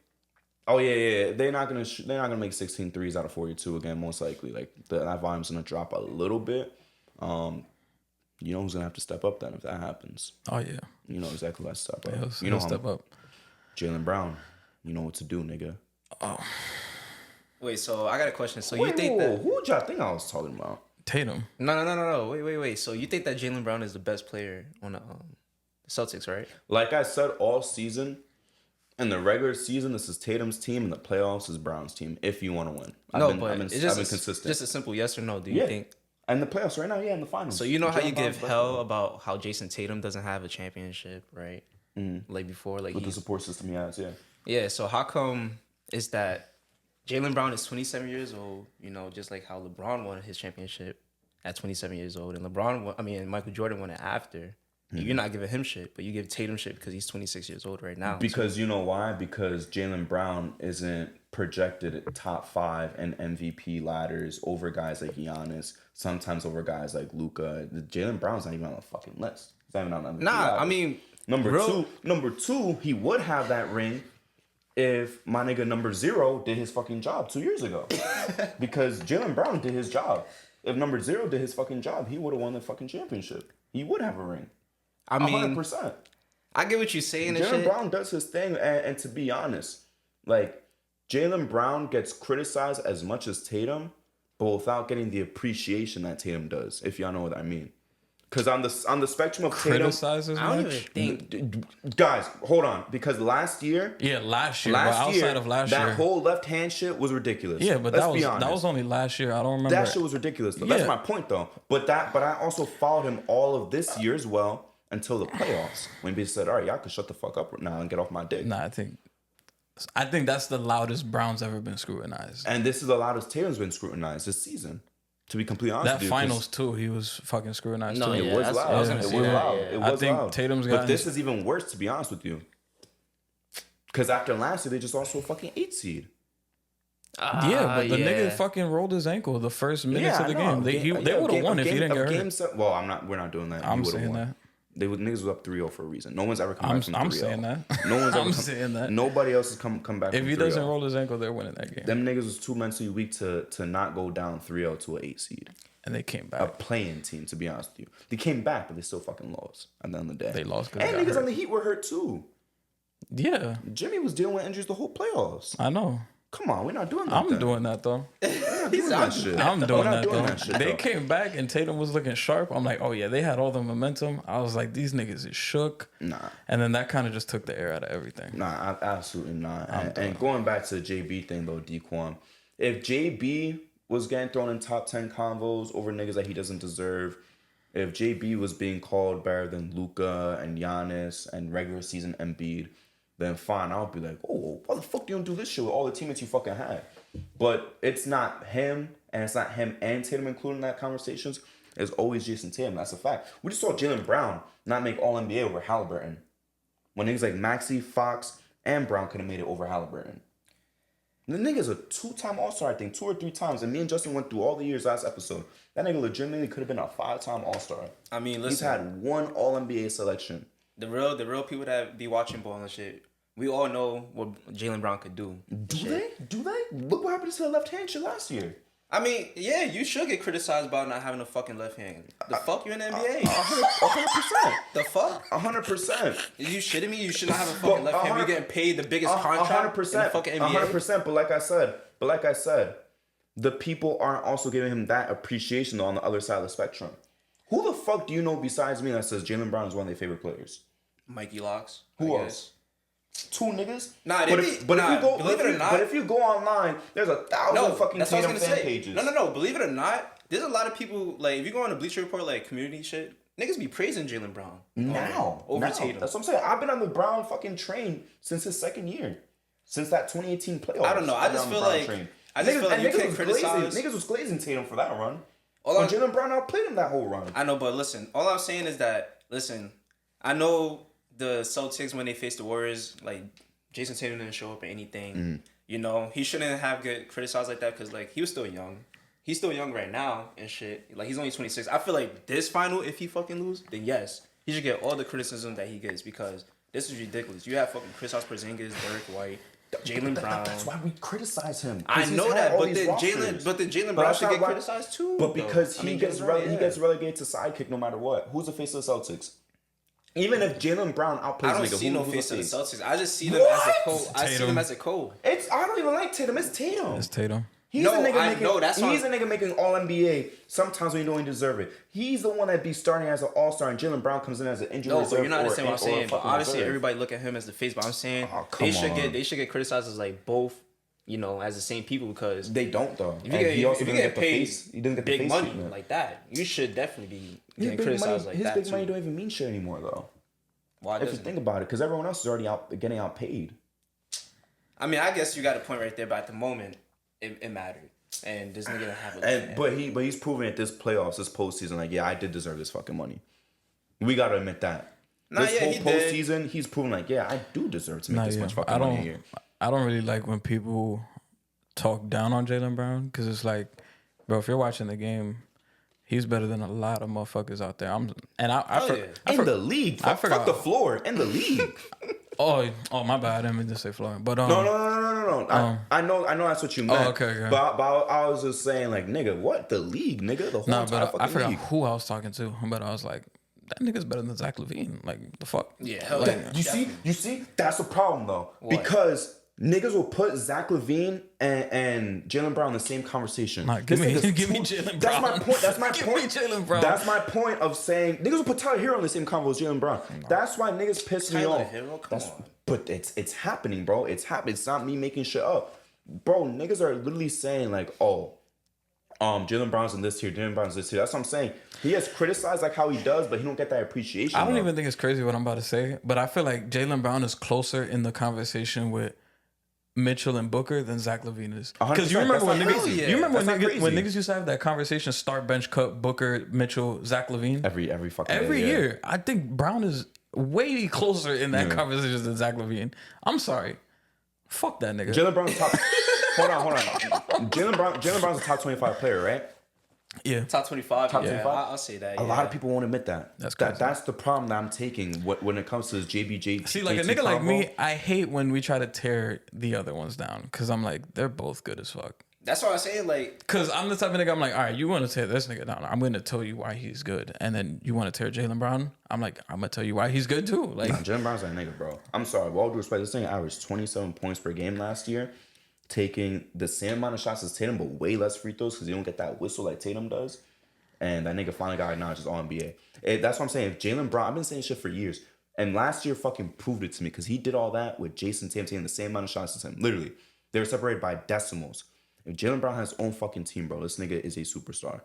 Speaker 1: oh yeah. They're not gonna make 16 threes out of 42 again. Most likely, like that volume's gonna drop a little bit. You know who's gonna have to step up then if that happens.
Speaker 3: Oh yeah.
Speaker 1: You know exactly what to step up.
Speaker 3: Yeah,
Speaker 1: you know
Speaker 3: step up.
Speaker 1: Jaylen Brown. You know what to do, nigga.
Speaker 3: Oh.
Speaker 2: Wait, so I got a question. So
Speaker 1: Wait,
Speaker 2: you think
Speaker 1: whoa,
Speaker 2: that
Speaker 1: who y'all think I was talking about?
Speaker 3: Tatum.
Speaker 2: No. Wait. So you think that Jaylen Brown is the best player on the Celtics, right?
Speaker 1: Like I said all season, in the regular season, this is Tatum's team. In the playoffs, is Brown's team. If you want to win, I've been consistent.
Speaker 2: Just a simple yes or no. Do you think?
Speaker 1: And the playoffs right now, in the finals.
Speaker 2: So you know how you
Speaker 1: Jaylen
Speaker 2: give
Speaker 1: Brown's
Speaker 2: hell
Speaker 1: best
Speaker 2: about how Jason Tatum doesn't have a championship, right?
Speaker 1: Mm-hmm.
Speaker 2: Like before, like
Speaker 1: with the support system he has, yeah.
Speaker 2: Yeah. So how come is that Jaylen Brown is 27 years old? You know, just like how LeBron won his championship at 27 years old, and Michael Jordan won it after. Mm-hmm. You're not giving him shit, but you give Tatum shit because he's 26 years old right now.
Speaker 1: Because you know why? Because Jaylen Brown isn't projected at top 5 in MVP ladders over guys like Giannis, sometimes over guys like Luka. Jaylen Brown's not even on the fucking list. He's not even on the MVP ladder.
Speaker 2: I mean,
Speaker 1: number two, he would have that ring if my nigga number 0 did his fucking job 2 years ago. Because Jaylen Brown did his job. If number 0 did his fucking job, he would have won the fucking championship. He would have a ring.
Speaker 2: I mean,
Speaker 1: 100%.
Speaker 2: I get what you're saying.
Speaker 1: Jaylen Brown does his thing, and to be honest, like Jaylen Brown gets criticized as much as Tatum, but without getting the appreciation that Tatum does. If y'all know what I mean. Because on the spectrum of Tatum,
Speaker 3: criticizes
Speaker 2: I don't
Speaker 3: much.
Speaker 2: even think.
Speaker 1: Guys, hold on. Because last year,
Speaker 3: But outside of last year,
Speaker 1: that whole left hand shit was ridiculous.
Speaker 3: Yeah, but
Speaker 1: Let's be honest.
Speaker 3: that was only last year. I don't remember.
Speaker 1: That shit was ridiculous. Though.
Speaker 3: Yeah.
Speaker 1: That's my point, though. But I also followed him all of this year as well until the playoffs when he said, "All right, y'all can shut the fuck up now and get off my dick."
Speaker 3: Nah, I think that's the loudest Brown's ever been scrutinized.
Speaker 1: And this is the loudest Tatum's been scrutinized this season. To be completely honest
Speaker 3: That
Speaker 1: with you,
Speaker 3: finals too, he was fucking scrutinized too.
Speaker 1: it was
Speaker 2: that's what
Speaker 1: loud.
Speaker 2: I was gonna
Speaker 1: It was
Speaker 2: say.
Speaker 1: loud.
Speaker 2: Yeah.
Speaker 1: It
Speaker 3: I
Speaker 1: was
Speaker 3: think
Speaker 1: loud.
Speaker 3: Tatum's
Speaker 1: But
Speaker 3: gotten
Speaker 1: this is even worse, to be honest with you. Because after last year, they just lost to a fucking 8 seed.
Speaker 3: but the nigga fucking rolled his ankle the first minutes of the game. They would have won if he didn't get hurt.
Speaker 1: Well, we're not doing that.
Speaker 3: I'm saying that.
Speaker 1: Niggas was up 3-0 for a reason. No one's ever come back from 3-0.
Speaker 3: I'm saying that.
Speaker 1: No one's ever
Speaker 3: I'm saying that.
Speaker 1: Nobody else has come back
Speaker 3: If
Speaker 1: from
Speaker 3: he
Speaker 1: 3-0.
Speaker 3: doesn't roll his ankle, they're winning that game.
Speaker 1: Them niggas was too mentally weak to not go down 3-0 to an 8 seed.
Speaker 3: And they came
Speaker 1: A
Speaker 3: back.
Speaker 1: playing team, to be honest with you. They came back, but they still fucking lost at the end of the day.
Speaker 3: They lost because
Speaker 1: And
Speaker 3: they got
Speaker 1: niggas on
Speaker 3: hurt.
Speaker 1: the Heat were hurt too.
Speaker 3: Yeah,
Speaker 1: Jimmy was dealing with injuries the whole playoffs.
Speaker 3: I know.
Speaker 1: Come on, we're not doing that.
Speaker 3: I'm doing that though.
Speaker 1: We're not doing that shit.
Speaker 3: I'm
Speaker 1: We're
Speaker 3: doing
Speaker 1: not
Speaker 3: that
Speaker 1: doing
Speaker 3: though.
Speaker 1: that shit,
Speaker 3: They
Speaker 1: though.
Speaker 3: came back and Tatum was looking sharp. I'm like, oh yeah, they had all the momentum. I was like, these niggas is shook.
Speaker 1: Nah.
Speaker 3: And then that kind of just took the air out of everything.
Speaker 1: Nah, absolutely not. And going back to the JB thing though, Dequan, if JB was getting thrown in top 10 convos over niggas that he doesn't deserve, if JB was being called better than Luka and Giannis and regular season Embiid, then fine, I'll be like, oh, why the fuck do you don't do this shit with all the teammates you fucking had? But it's not him, and it's not him and Tatum included in that conversations. It's always Jason Tatum. That's a fact. We just saw Jaylen Brown not make All NBA over Halliburton. When niggas like Maxey, Fox, and Brown could have made it over Halliburton. The nigga's a 2-time All-Star, I think, 2 or 3 times. And me and Justin went through all the years last episode. That nigga legitimately could have been a 5-time All-Star.
Speaker 2: I mean, listen.
Speaker 1: He's had 1 All-NBA selection.
Speaker 2: The real people that be watching ball and shit, we all know what Jaylen Brown could do.
Speaker 1: Do they? Look what happened to the left hand shit last year.
Speaker 2: I mean, yeah, you should get criticized about not having a fucking left hand. The fuck you in the NBA?
Speaker 1: 100%.
Speaker 2: The fuck?
Speaker 1: 100%.
Speaker 2: You shitting me? You should not have a fucking left hand. You're getting paid the biggest contract in the fucking NBA.
Speaker 1: 100%. But like I said, the people aren't also giving him that appreciation though on the other side of the spectrum. Who the fuck do you know besides me that says Jaylen Brown is one of their favorite players?
Speaker 2: Mikey Locks.
Speaker 1: Who
Speaker 2: I
Speaker 1: else?
Speaker 2: guess.
Speaker 1: 2 niggas?
Speaker 2: Nah,
Speaker 1: But if you go online, there's 1,000 fucking
Speaker 2: that's what I
Speaker 1: Tatum
Speaker 2: was gonna
Speaker 1: fan
Speaker 2: say.
Speaker 1: pages.
Speaker 2: No. Believe it or not, there's a lot of people, like, if you go on the Bleacher Report, like, community shit, niggas be praising Jaylen Brown. Over Tatum.
Speaker 1: That's what I'm saying. I've been on the Brown fucking train since his second year. Since that 2018 playoffs.
Speaker 2: I don't know. I just feel like you can't criticize.
Speaker 1: Niggas was glazing Tatum for that run.
Speaker 2: All
Speaker 1: But Jaylen Brown outplayed him that whole run.
Speaker 2: I know, but listen, all I'm saying is that, I know the Celtics, when they faced the Warriors, like, Jason Tatum didn't show up or anything. You know, he shouldn't have get criticized like that because, like, he was still young. he's still young right now and shit. Like, he's only 26. I feel like this final, if he fucking lose, then yes, he should get all the criticism that he gets because this is ridiculous. You have fucking Kristaps Porzingis, Derek White, Jaylen Brown.
Speaker 1: That's why we criticize him.
Speaker 2: I know that, but then Jaylen Brown should get criticized too.
Speaker 1: But because he gets relegated to sidekick no matter what. Who's the face of the Celtics? Even if Jaylen Brown outplays
Speaker 2: I don't
Speaker 1: nigga,
Speaker 2: see no
Speaker 1: who's
Speaker 2: face
Speaker 1: the
Speaker 2: of the
Speaker 1: face?
Speaker 2: Celtics. I just see them as a co. I see
Speaker 3: Tatum.
Speaker 2: them as a co.
Speaker 1: I don't even like Tatum. It's Tatum.
Speaker 3: It's Tatum.
Speaker 1: He's
Speaker 2: No,
Speaker 1: a nigga
Speaker 2: I
Speaker 1: making,
Speaker 2: know, that's why
Speaker 1: he's a nigga making All NBA sometimes when you don't even deserve it. He's the one that be starting as an All Star, and Jaylen Brown comes in as an injury
Speaker 2: No,
Speaker 1: reserve.
Speaker 2: but you're not understanding what I'm
Speaker 1: or
Speaker 2: saying. But
Speaker 1: fucking
Speaker 2: obviously,
Speaker 1: reserve.
Speaker 2: everybody look at him as the face. But I'm saying
Speaker 1: Oh, come on.
Speaker 2: they should get criticized as like both, you know, as the same people because
Speaker 1: They don't though.
Speaker 2: if you get,
Speaker 1: he also
Speaker 2: if you
Speaker 1: doesn't
Speaker 2: get
Speaker 1: the
Speaker 2: paid
Speaker 1: face. He doesn't get the
Speaker 2: big
Speaker 1: face
Speaker 2: money
Speaker 1: treatment.
Speaker 2: like that, you should definitely be
Speaker 1: His
Speaker 2: getting
Speaker 1: big
Speaker 2: criticized
Speaker 1: money,
Speaker 2: like
Speaker 1: his
Speaker 2: that
Speaker 1: big
Speaker 2: too.
Speaker 1: money don't even mean shit anymore though.
Speaker 2: Why
Speaker 1: If you
Speaker 2: doesn't
Speaker 1: think
Speaker 2: it?
Speaker 1: about it, because everyone else is already getting outpaid.
Speaker 2: I mean, I guess you got a point right there, but at the moment, it mattered, and this nigga didn't have it.
Speaker 1: But he's proving at this playoffs, this postseason, like, yeah, I did deserve this fucking money. We gotta admit that. This whole
Speaker 2: he did.
Speaker 1: postseason, he's proven like, yeah, I do deserve to make this much fucking money here.
Speaker 3: I don't really like when people talk down on Jaylen Brown because it's like, bro, if you're watching the game, he's better than a lot of motherfuckers out there.
Speaker 1: In the league, fuck the floor. In the league.
Speaker 3: Oh, my bad. I didn't mean to say floor. But
Speaker 1: No. I know that's what you meant.
Speaker 3: Okay.
Speaker 1: But I was just saying, like, nigga, what the league, nigga, the whole
Speaker 3: no,
Speaker 1: entire
Speaker 3: but
Speaker 1: fucking
Speaker 3: I forgot
Speaker 1: league.
Speaker 3: who I was talking to. But I was like, that nigga's better than Zach LaVine. Like, the fuck.
Speaker 2: Yeah, hell
Speaker 3: Like,
Speaker 2: yeah.
Speaker 1: You see, that's the problem though,
Speaker 2: What?
Speaker 1: because niggas will put Zach LaVine and Jaylen Brown in the same conversation.
Speaker 3: Nah, give me
Speaker 1: This nigga's
Speaker 3: Jaylen
Speaker 1: That's
Speaker 3: Brown.
Speaker 1: my point. That's my
Speaker 3: Give
Speaker 1: point.
Speaker 3: me Jaylen Brown.
Speaker 1: That's my point of saying niggas will put Tyler Hero in the same convo as Jaylen Brown. That's why niggas piss me
Speaker 2: Tyler
Speaker 1: off.
Speaker 2: Hero? Come on.
Speaker 1: But it's happening, bro. It's happening. It's not me making shit up, bro. Niggas are literally saying like, oh, Jaylen Brown's in this here, Jaylen Brown's this here. That's what I'm saying. He has criticized like how he does, but he don't get that appreciation.
Speaker 3: I don't
Speaker 1: though.
Speaker 3: even think it's crazy what I'm about to say, but I feel like Jaylen Brown is closer in the conversation with Mitchell and Booker than Zach LaVine is.
Speaker 1: 100%.
Speaker 3: Because you remember when
Speaker 1: That's not
Speaker 3: niggas,
Speaker 1: crazy.
Speaker 3: you remember
Speaker 1: That's not
Speaker 3: when
Speaker 1: crazy.
Speaker 3: niggas used to have that conversation: start, bench, cut, Booker, Mitchell, Zach LaVine.
Speaker 1: every fucking
Speaker 3: Every
Speaker 1: day, yeah.
Speaker 3: year, I think Brown is way closer in that conversation than Zach LaVine. I'm sorry, fuck that nigga.
Speaker 1: Jaylen Brown's top. hold on. Jaylen Brown's a top 25 player, right?
Speaker 3: Yeah,
Speaker 2: Top 25.
Speaker 1: Top
Speaker 2: yeah,
Speaker 1: 25?
Speaker 2: I'll say that.
Speaker 1: A lot of people won't admit that.
Speaker 3: That's crazy.
Speaker 1: That's the problem that I'm taking when it comes to this JBJ.
Speaker 3: see, like a
Speaker 1: JT
Speaker 3: nigga like
Speaker 1: combo.
Speaker 3: me, I hate when we try to tear the other ones down because I'm like, they're both good as fuck.
Speaker 2: That's what I'm saying. Like,
Speaker 3: Cause I'm the type of nigga. I'm like, all right, you want to tear this nigga down? I'm going to tell you why he's good, and then you want to tear Jaylen Brown? I'm like, I'm gonna tell you why he's good too. Like,
Speaker 1: Jaylen Brown's that nigga, bro. I'm sorry. With all due respect, this thing averaged 27 points per game last year, taking the same amount of shots as Tatum, but way less free throws because you don't get that whistle like Tatum does. And that nigga finally got acknowledged as All NBA. That's what I'm saying. If Jaylen Brown, I've been saying shit for years, and last year fucking proved it to me because he did all that with Jason Tatum taking the same amount of shots as him. Literally, they were separated by decimals. If Jaylen Brown has his own fucking team, bro, this nigga is a superstar.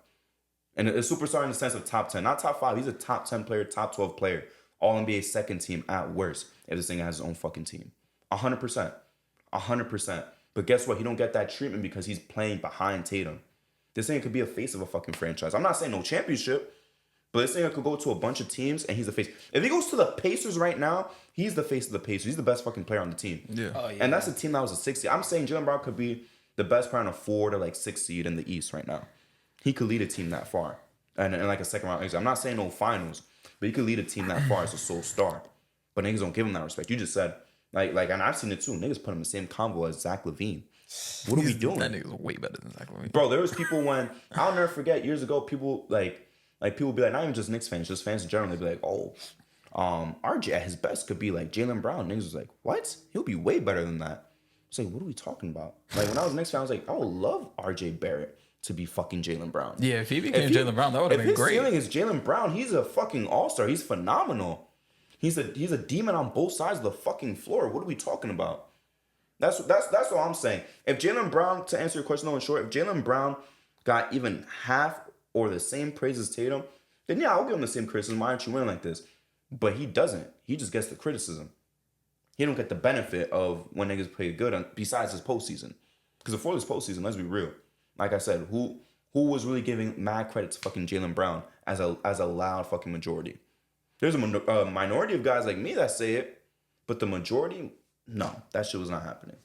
Speaker 1: And a superstar in the sense of top 10, not top 5. He's a top 10 player, top 12 player. All NBA second team at worst if this nigga has his own fucking team. 100%. 100%. But guess what? He don't get that treatment because he's playing behind Tatum. This nigga could be a face of a fucking franchise. I'm not saying no championship, but this nigga could go to a bunch of teams and he's the face. If he goes to the Pacers right now, he's the face of the Pacers. He's the best fucking player on the team.
Speaker 3: yeah.
Speaker 2: oh yeah.
Speaker 1: And that's a team that was a 6 seed. I'm saying Jaylen Brown could be the best player on a 4 to like 6 seed in the East right now. He could lead a team that far. And like a second round exit. I'm not saying no finals, but he could lead a team that far as a sole star. But niggas don't give him that respect. You just said, like, and I've seen it too. Niggas put him in the same convo as Zach LaVine. What are we doing?
Speaker 3: That nigga's way better than Zach LaVine.
Speaker 1: Bro, there was people when I'll never forget years ago. People like people be like, not even just Knicks fans, just fans in general. They'd be like, oh, RJ at his best could be like Jaylen Brown. Niggas was like, what? He'll be way better than that. It's like, what are we talking about? Like when I was a Knicks fan, I was like, I would love RJ Barrett to be fucking Jaylen Brown.
Speaker 3: Yeah, if he became Jaylen Brown, that would have been great.
Speaker 1: If his ceiling is Jaylen Brown, he's a fucking all-star. He's phenomenal. He's a demon on both sides of the fucking floor. What are we talking about? That's what I'm saying. If Jaylen Brown, to answer your question though in short, if Jaylen Brown got even half or the same praise as Tatum, then yeah, I'll give him the same criticism. Why aren't you winning like this? But he doesn't. He just gets the criticism. He don't get the benefit of when niggas play good besides his postseason. Because before this postseason, let's be real. Like I said, who was really giving mad credit to fucking Jaylen Brown as a loud fucking majority? There's a minority of guys like me that say it, but the majority, no, that shit was not happening.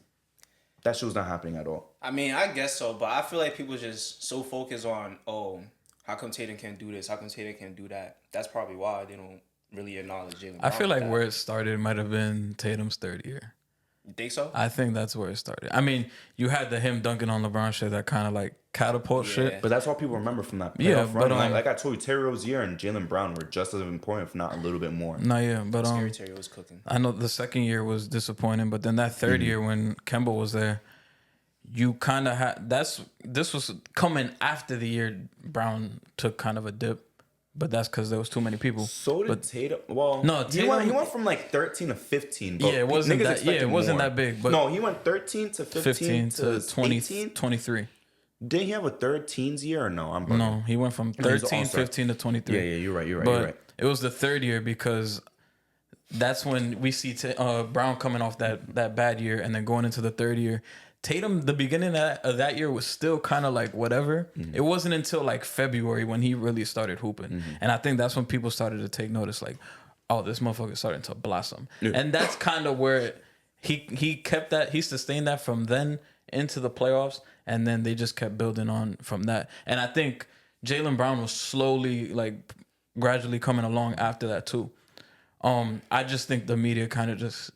Speaker 1: That shit was not happening at all.
Speaker 2: I mean, I guess so, but I feel like people just so focused on, oh, how come Tatum can't do this? How come Tatum can't do that? That's probably why they don't really acknowledge Jaylen Brown.
Speaker 3: I feel like
Speaker 2: that.
Speaker 3: where it started might have been Tatum's third year.
Speaker 2: You think so?
Speaker 3: I think that's where it started. I mean, you had the him dunking on LeBron shit that kind of like catapult shit.
Speaker 1: But that's all people remember from that playoff
Speaker 3: Yeah,
Speaker 1: run.
Speaker 3: but,
Speaker 1: Like I told you, Terry Rozier and Jaylen Brown were just as important, if not a little bit more.
Speaker 3: No, yeah, but
Speaker 2: Scary Terry was cooking.
Speaker 3: I know the second year was disappointing, but then that third year when Kemba was there, you kind of had this was coming after the year Brown took kind of a dip, but that's because there was too many people.
Speaker 1: So did Tatum. Well,
Speaker 3: No,
Speaker 1: he went from like 13 to 15. But
Speaker 3: Yeah, it wasn't
Speaker 1: niggas
Speaker 3: that. Yeah,
Speaker 1: expected
Speaker 3: it wasn't
Speaker 1: more.
Speaker 3: that big. But
Speaker 1: No, he went 13 to
Speaker 3: 15 to 20,
Speaker 1: 18.
Speaker 3: 23.
Speaker 1: Didn't he have a third teens year or no? I'm bugging.
Speaker 3: No, he went from
Speaker 1: He was
Speaker 3: 13,
Speaker 1: all-star.
Speaker 3: 15 to 23.
Speaker 1: Yeah, you're right.
Speaker 3: But it was the third year because that's when we see Brown coming off that bad year and then going into the third year. Tatum, the beginning of that year was still kind of like whatever. It wasn't until like February when he really started hooping. And I think that's when people started to take notice like, oh, this motherfucker's starting to blossom.
Speaker 1: Yeah.
Speaker 3: And that's kind of where he kept that, he sustained that from then into the playoffs. And then they just kept building on from that. And I think Jaylen Brown was slowly, like, gradually coming along after that too. I just think the media kind of just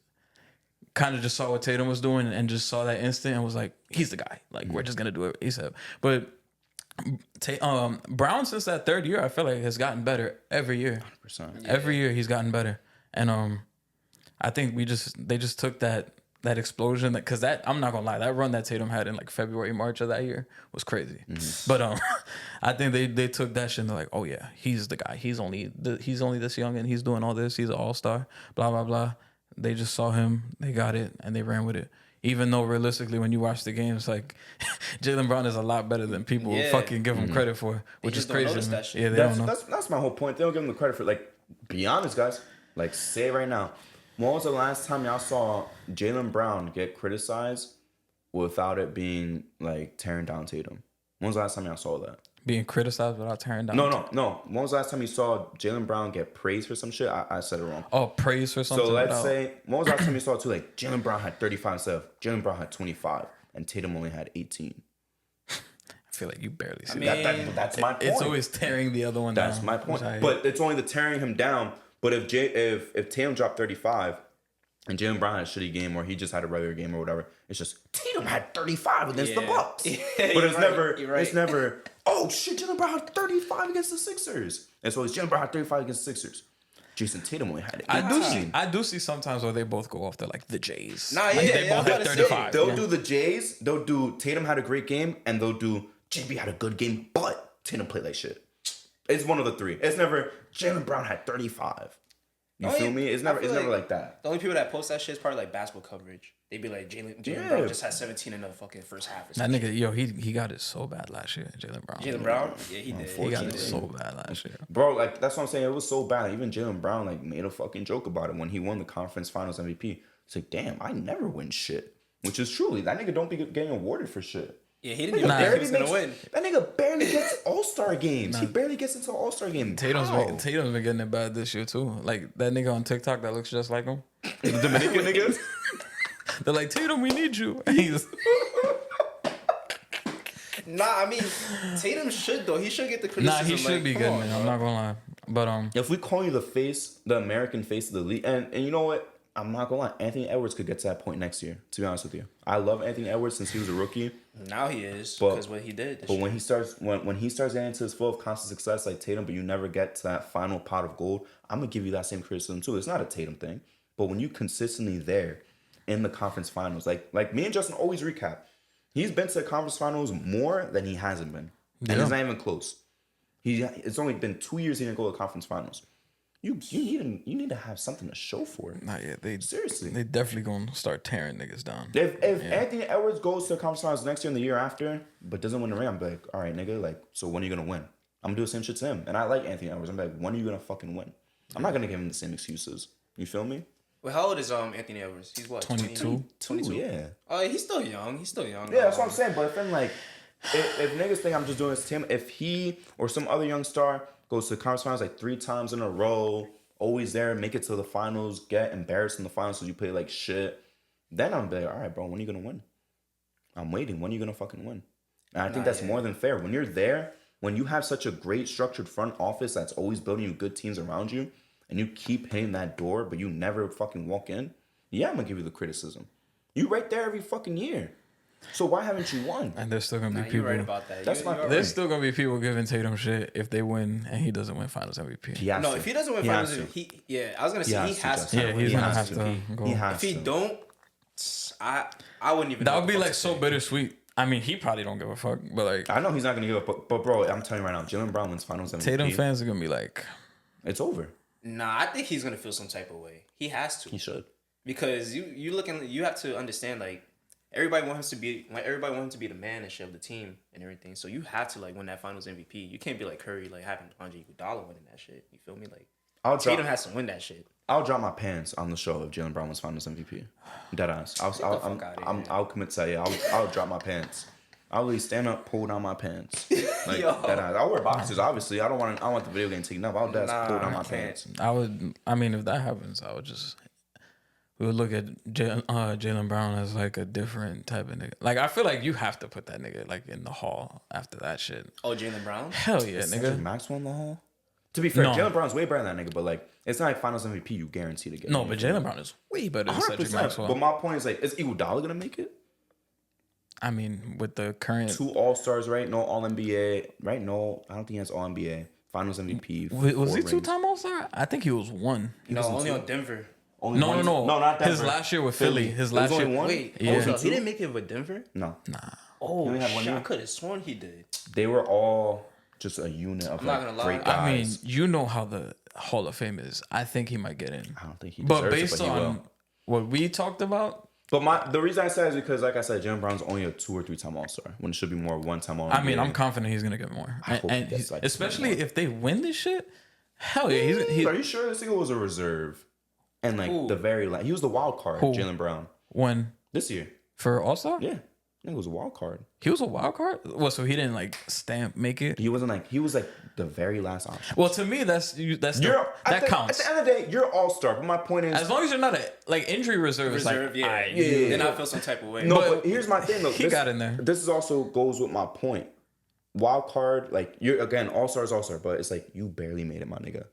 Speaker 3: saw what Tatum was doing and just saw that instant and was like, he's the guy. Like, we're just gonna do it ASAP. But Brown, since that third year, I feel like has gotten better every year.
Speaker 1: 100%.
Speaker 3: Every year he's gotten better. And I think they just took that explosion because I'm not gonna lie, that run that Tatum had in like February, March of that year was crazy. But I think they took that shit and they're like, oh yeah, he's the guy. He's only this young and he's doing all this. He's an all-star. Blah blah blah. They just saw him, they got it, and they ran with it. Even though realistically, when you watch the games, like Jaylen Brown is a lot better than people fucking give him credit for, which is
Speaker 2: just don't
Speaker 3: crazy.
Speaker 2: notice that shit.
Speaker 3: Yeah, they don't know.
Speaker 1: That's my whole point. They don't give him the credit for, like, be honest, guys. Like, say it right now. When was the last time y'all saw Jaylen Brown get criticized without it being, like, tearing down Tatum? When was the last time y'all saw that?
Speaker 3: Being criticized without tearing down.
Speaker 1: No. When was the last time you saw Jaylen Brown get praised for some shit? I said it wrong.
Speaker 3: Oh, praise for something.
Speaker 1: So let's
Speaker 3: without-
Speaker 1: say, when was the last time you saw too, like, Jaylen Brown had 35 instead of Jaylen Brown had 25 and Tatum only had 18?
Speaker 3: I feel like you barely see
Speaker 2: mean,
Speaker 3: that.
Speaker 1: That's my point.
Speaker 3: It's always tearing the other one down.
Speaker 1: That's my point.
Speaker 3: which I hate.
Speaker 1: But it's only the tearing him down. But if Tatum dropped 35 and Jaylen Brown had a shitty game or he just had a regular game or whatever, it's just Tatum had 35 against the Bucks. But it's never, oh shit, Jaylen Brown had 35 against the Sixers. And so it's Jaylen Brown had 35 against the Sixers. Jason Tatum only had 18.
Speaker 3: I do see sometimes where they both go off. They're like the Jays.
Speaker 2: Nah,
Speaker 3: Like,
Speaker 2: yeah,
Speaker 3: they
Speaker 2: yeah,
Speaker 3: both
Speaker 2: I'm
Speaker 3: had
Speaker 2: about to say,
Speaker 3: 35.
Speaker 1: They'll do the Jays. They'll do Tatum had a great game, and they'll do JB had a good game, but Tatum played like shit. It's one of the three. It's never Jaylen Brown had 35. You feel me? It's never like that.
Speaker 2: The only people that post that shit is probably like basketball coverage. They'd be like, Jaylen Brown just had 17 in the fucking first half. Or
Speaker 3: That
Speaker 2: something.
Speaker 3: nigga, yo, he got it so bad last year, Jaylen Brown.
Speaker 2: Jaylen Brown? Yeah, he did.
Speaker 3: He got
Speaker 2: He
Speaker 3: it
Speaker 2: did.
Speaker 3: so bad last year.
Speaker 1: Bro, like, that's what I'm saying. It was so bad. Even Jaylen Brown, like, made a fucking joke about it when he won the conference finals MVP. It's like, damn, I never win shit. Which is truly, that nigga don't be getting awarded for shit.
Speaker 2: Yeah, he didn't even think he was gonna win.
Speaker 1: That nigga barely gets All-Star games. He barely gets into All-Star games.
Speaker 3: Tatum's been getting it bad this year too. Like that nigga on TikTok that looks just like him.
Speaker 1: The Dominican niggas.
Speaker 3: They're like, Tatum, we need you. He's
Speaker 2: Nah, I mean, Tatum should though. He should get the criticism.
Speaker 3: he should
Speaker 2: like,
Speaker 3: be
Speaker 2: come
Speaker 3: good,
Speaker 2: on,
Speaker 3: man.
Speaker 2: bro.
Speaker 3: I'm not gonna lie. But
Speaker 1: If we call you the American face of the league, and you know what? I'm not gonna lie, Anthony Edwards could get to that point next year, to be honest with you. I love Anthony Edwards since he was a rookie.
Speaker 2: Now he is,
Speaker 1: But-
Speaker 2: because what he did. this
Speaker 1: But
Speaker 2: year.
Speaker 1: when he starts getting into his flow of constant success like Tatum, but you never get to that final pot of gold, I'm gonna give you that same criticism too. It's not a Tatum thing. But when you consistently there in the conference finals, like me and Justin always recap, he's been to the conference finals more than he hasn't been. And
Speaker 3: Yeah.
Speaker 1: he's not even close. It's only been 2 years he didn't go to the conference finals. You need to have something to show for it.
Speaker 3: not yet. They
Speaker 1: Seriously.
Speaker 3: They definitely gonna start tearing niggas down.
Speaker 1: If Anthony Edwards goes to the conference finals next year and the year after, but doesn't win the ring, I'm like, all right, nigga, like, so when are you gonna win? I'm gonna do the same shit to him. And I like Anthony Edwards. I'm like, when are you gonna fucking win? I'm not gonna give him the same excuses. You feel me?
Speaker 2: Well, how old is Anthony Edwards? He's what?
Speaker 3: 22?
Speaker 2: 22.
Speaker 1: Yeah.
Speaker 2: Oh, yeah, he's still young. He's still young.
Speaker 1: Yeah, that's what I'm saying. But if I'm like, if niggas think I'm just doing this to him, if he or some other young star goes to the conference finals like 3 times in a row, always there, make it to the finals, get embarrassed in the finals because you play like shit, then I'm like, all right, bro, when are you gonna win? I'm waiting. When are you gonna fucking win? And I think
Speaker 2: Not
Speaker 1: that's
Speaker 2: yet.
Speaker 1: more than fair. When you're there, when you have such a great structured front office that's always building you good teams around you, and you keep hitting that door, but you never fucking walk in, yeah, I'm gonna give you the criticism. You right there every fucking year. So why haven't you won?
Speaker 3: And there's still gonna be
Speaker 2: Nah,
Speaker 3: people.
Speaker 2: you're right about that.
Speaker 1: That's my-
Speaker 2: you're
Speaker 3: There's
Speaker 2: right.
Speaker 3: still gonna be people giving Tatum shit if they win and he doesn't win Finals MVP.
Speaker 1: He has
Speaker 2: No,
Speaker 1: to.
Speaker 2: if he doesn't win
Speaker 1: He
Speaker 2: Finals,
Speaker 1: has to.
Speaker 2: I was gonna say he has to.
Speaker 3: Yeah, he's
Speaker 1: He
Speaker 3: gonna
Speaker 1: has
Speaker 3: have
Speaker 1: to.
Speaker 3: to go.
Speaker 1: He has
Speaker 2: If he
Speaker 1: to.
Speaker 2: don't, I wouldn't even.
Speaker 3: That
Speaker 2: know
Speaker 3: would be
Speaker 2: what
Speaker 3: like
Speaker 2: to
Speaker 3: so
Speaker 2: say.
Speaker 3: bittersweet. I mean, he probably don't give a fuck, but like
Speaker 1: I know he's not gonna give up, but bro, I'm telling you right now, Jaylen Brown wins Finals MVP.
Speaker 3: Tatum fans are gonna be like,
Speaker 1: It's over.
Speaker 2: Nah, I think he's gonna feel some type of way. He has to.
Speaker 1: He should.
Speaker 2: Because you have to understand, like, everybody wants him to be the man and shit of the team and everything. So you have to like win that Finals MVP. You can't be like Curry, like having Andre Iguodala winning that shit. You feel me? Like Tatum has to win that shit.
Speaker 1: I'll drop my pants on the show if Jaylen Brown was Finals MVP. Dead ass. I'll commit to say, yeah, I'll drop my pants. I'll really stand up, pull down my pants. Like
Speaker 2: Yo.
Speaker 1: dead ass. I'll wear boxers, obviously. I want the video game taken up. I'll pull down my pants.
Speaker 3: I mean, if that happens, we would look at Jaylen Brown as like a different type of nigga. Like I feel like you have to put that nigga like in the hall after that shit.
Speaker 2: Oh, Jaylen Brown?
Speaker 3: Hell yeah,
Speaker 1: Cedric
Speaker 3: nigga.
Speaker 1: Maxwell in the hall? To be fair,
Speaker 3: No.
Speaker 1: Jaylen Brown's way better than that nigga, but like it's not like Finals MVP you guarantee to get.
Speaker 3: No, but Jaylen Brown is way better than Cedric
Speaker 1: 100%.
Speaker 3: Maxwell.
Speaker 1: But my point is like, is Iguodala gonna make it?
Speaker 3: I mean, with the current
Speaker 1: 2 All-Stars, right? No All-NBA, right? No, I don't think he has All-NBA. Finals MVP.
Speaker 3: was
Speaker 1: 4
Speaker 3: he
Speaker 1: rings.
Speaker 3: 2-time All-Star? I think he was one.
Speaker 2: No, only on Denver.
Speaker 1: Only
Speaker 3: No,
Speaker 1: one-
Speaker 3: no,
Speaker 1: not Denver.
Speaker 3: His last year with Philly. His
Speaker 1: There was
Speaker 3: last
Speaker 1: only
Speaker 3: year.
Speaker 1: one?
Speaker 2: Wait,
Speaker 3: Yeah.
Speaker 2: hold up. He didn't make it with Denver?
Speaker 1: No.
Speaker 2: Oh,
Speaker 1: only had one
Speaker 2: shit. I
Speaker 1: year?
Speaker 2: could have sworn he did.
Speaker 1: They were all just a unit of
Speaker 2: I'm not
Speaker 1: like
Speaker 2: gonna lie.
Speaker 1: great
Speaker 3: I mean,
Speaker 1: guys.
Speaker 3: you know how the Hall of Fame is. I think he might get in.
Speaker 1: I don't think he
Speaker 3: But
Speaker 1: deserves
Speaker 3: based
Speaker 1: it, but he
Speaker 3: on
Speaker 1: will.
Speaker 3: what we talked about,
Speaker 1: But the reason I say is because, like I said, Jaylen Brown's only a 2 or 3-time All-Star when it should be more 1-time All-NBA.
Speaker 3: I mean, I'm confident he's gonna get more.
Speaker 1: I hope he
Speaker 3: And
Speaker 1: gets,
Speaker 3: he's-
Speaker 1: like,
Speaker 3: especially
Speaker 1: more.
Speaker 3: if they win this shit. Hell yeah, he's
Speaker 1: Are you sure this nigga was a reserve? And like
Speaker 2: Who?
Speaker 1: the very last, he was the wild card,
Speaker 3: Who?
Speaker 1: Jaylen Brown,
Speaker 3: when
Speaker 1: this year.
Speaker 3: for All Star.
Speaker 1: Yeah, nigga was a wild card.
Speaker 3: He was a wild card. Well, so he didn't like make it.
Speaker 1: He wasn't like, he was like the very last option.
Speaker 3: Well, to me, that's
Speaker 1: You're,
Speaker 3: that counts.
Speaker 1: At the end of the day, you're All-Star. But my point is,
Speaker 3: As long as you're not a like injury reserve, it's
Speaker 2: Reserve,
Speaker 3: like,
Speaker 2: yeah.
Speaker 3: aight.
Speaker 1: yeah.
Speaker 2: Then I feel some type of way.
Speaker 1: no,
Speaker 3: but
Speaker 1: but here's my thing though.
Speaker 3: he got in there.
Speaker 1: This is also goes with my point. Wild card, like you're again, All-Star is All-Star, but it's like you barely made it, my nigga.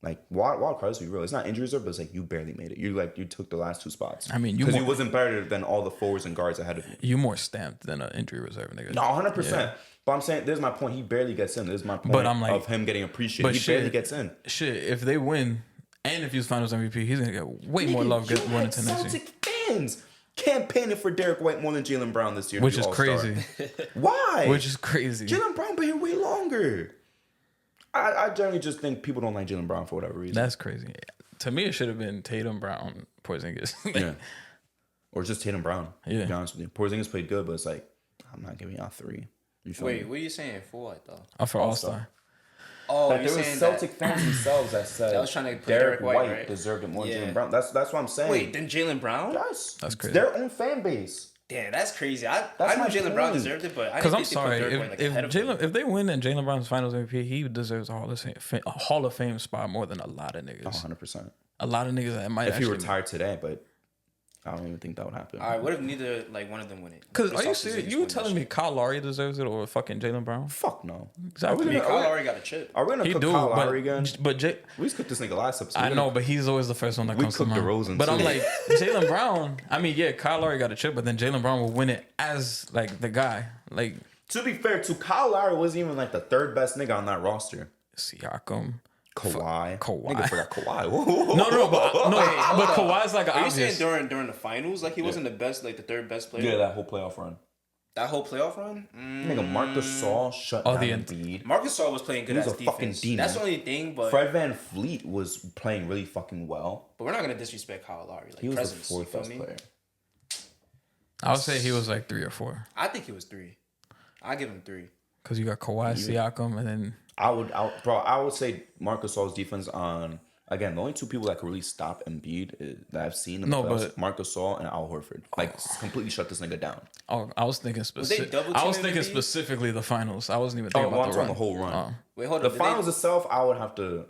Speaker 1: Like wild card, let's be real. It's not injury reserve, but it's like you barely made it. You took the last 2 spots.
Speaker 3: I mean, you
Speaker 1: because you
Speaker 3: more-
Speaker 1: wasn't better than all the forwards and guards ahead of you.
Speaker 3: You more stamped than an injury reserve nigga.
Speaker 1: No, 100%. But I'm saying, this is my point. He barely gets in. This is my point
Speaker 3: But I'm like-
Speaker 1: of him getting appreciated.
Speaker 3: but
Speaker 1: He
Speaker 3: shit.
Speaker 1: barely gets in.
Speaker 3: Shit, if they win, and if he's Finals MVP, he's gonna get way more love
Speaker 1: You
Speaker 3: going
Speaker 1: had
Speaker 3: into next year,
Speaker 1: Celtic fans campaigning for Derek White more than Jaylen Brown this year. to
Speaker 3: which
Speaker 1: be
Speaker 3: is
Speaker 1: All-Star.
Speaker 3: crazy.
Speaker 1: Why?
Speaker 3: Which is crazy.
Speaker 1: Jaylen Brown been here way longer. I generally just think people don't like Jaylen Brown for whatever reason.
Speaker 3: That's crazy. To me, it should have been Tatum, Brown, Porzingis.
Speaker 1: Yeah. Or just Tatum Brown.
Speaker 3: Yeah.
Speaker 1: To be honest with you. Porzingis played good, but it's like, I'm not giving y'all 3. You feel
Speaker 2: Wait,
Speaker 1: me?
Speaker 2: what are you saying for what though?
Speaker 3: For All
Speaker 1: All-Star.
Speaker 3: Star.
Speaker 2: Oh,
Speaker 1: Like,
Speaker 2: you're
Speaker 1: there was
Speaker 2: saying
Speaker 1: Celtic
Speaker 2: that.
Speaker 1: fans themselves that said
Speaker 2: That was trying to put
Speaker 1: Derek
Speaker 2: Derek White,
Speaker 1: White
Speaker 2: right?
Speaker 1: deserved it more than
Speaker 2: Yeah.
Speaker 1: Jaylen Brown. That's what I'm saying.
Speaker 2: Wait, then Jaylen Brown?
Speaker 1: Yes.
Speaker 3: That's crazy.
Speaker 1: Their own fan base.
Speaker 2: Damn, that's crazy. I
Speaker 1: That's
Speaker 2: knew
Speaker 1: my
Speaker 2: Jaylen Brown
Speaker 1: point.
Speaker 2: deserved it, but I
Speaker 3: Because
Speaker 2: didn't
Speaker 3: I'm
Speaker 2: think they
Speaker 3: sorry,
Speaker 2: put Derek White, like,
Speaker 3: if
Speaker 2: ahead of him.
Speaker 3: Jaylen, if they win and Jaylen Brown's Finals MVP, he deserves a Hall of Fame spot more than a lot of niggas.
Speaker 1: 100%.
Speaker 3: A lot of niggas that might
Speaker 1: If he
Speaker 3: actually.
Speaker 1: retired today, but I don't even think that would happen.
Speaker 2: All right, what if neither like one of them win it?
Speaker 3: Because
Speaker 2: Based
Speaker 3: are you
Speaker 2: off
Speaker 3: serious?
Speaker 2: Porzingis
Speaker 3: You
Speaker 2: winning
Speaker 3: telling
Speaker 2: that
Speaker 3: me Kyle Lowry deserves it or fucking Jaylen Brown?
Speaker 1: Fuck no.
Speaker 3: Exactly.
Speaker 2: shit? I mean,
Speaker 1: Are
Speaker 2: Kyle
Speaker 1: we-
Speaker 2: Lowry got a chip.
Speaker 1: Are we gonna
Speaker 3: He
Speaker 1: cook
Speaker 3: do,
Speaker 1: Kyle Lowry again?
Speaker 3: but
Speaker 1: We just cooked this nigga last episode.
Speaker 3: I know, but he's always the first one that
Speaker 1: We
Speaker 3: comes to
Speaker 1: cooked
Speaker 3: mind.
Speaker 1: DeRozan,
Speaker 3: But I'm
Speaker 1: too.
Speaker 3: like Jaylen Brown. I mean, yeah, Kyle Lowry got a chip, but then Jaylen Brown will win it as like the guy, like
Speaker 1: To be fair, Kyle Lowry wasn't even like the 3rd best nigga on that roster.
Speaker 3: Siakam.
Speaker 1: Kawhi.
Speaker 3: Kawhi.
Speaker 1: Nigga forgot Kawhi.
Speaker 3: No, but
Speaker 2: hold
Speaker 3: Kawhi's like
Speaker 2: Are you
Speaker 3: obvious.
Speaker 2: saying during the finals, like he wasn't the best, like the 3rd best player?
Speaker 1: Yeah, that whole playoff run.
Speaker 2: That whole playoff run.
Speaker 1: Nigga, Marc Gasol shut down
Speaker 3: the
Speaker 1: Embiid.
Speaker 2: Marcus Gasol was playing good
Speaker 1: He was
Speaker 2: as
Speaker 1: a fucking
Speaker 2: defense.
Speaker 1: demon.
Speaker 2: That's the only thing, but
Speaker 1: Fred Van Fleet was playing really fucking well.
Speaker 2: we're not gonna disrespect Kyle Lowry. Like
Speaker 1: He was
Speaker 2: presence,
Speaker 1: the 4th
Speaker 2: you feel
Speaker 1: best
Speaker 2: me?
Speaker 1: player.
Speaker 3: I would say he was like 3 or 4
Speaker 2: I think he was 3. I give him 3.
Speaker 3: because you got Kawhi, Siakam, and then
Speaker 1: I would say Marc Gasol's defense on, again, the only 2 people that could really stop Embiid that I've seen in the
Speaker 3: No,
Speaker 1: playoffs,
Speaker 3: but-
Speaker 1: Marc Gasol and Al Horford. Like, completely shut this nigga down.
Speaker 3: oh, I was thinking
Speaker 2: double
Speaker 3: I was
Speaker 2: teaming
Speaker 3: thinking
Speaker 2: Embiid?
Speaker 3: specifically the finals. I wasn't even
Speaker 1: Oh,
Speaker 3: thinking
Speaker 1: well, I'm
Speaker 3: about
Speaker 1: talking
Speaker 3: the
Speaker 1: the whole run.
Speaker 3: Oh.
Speaker 2: Wait, hold
Speaker 1: The
Speaker 2: up.
Speaker 1: finals itself, I would have to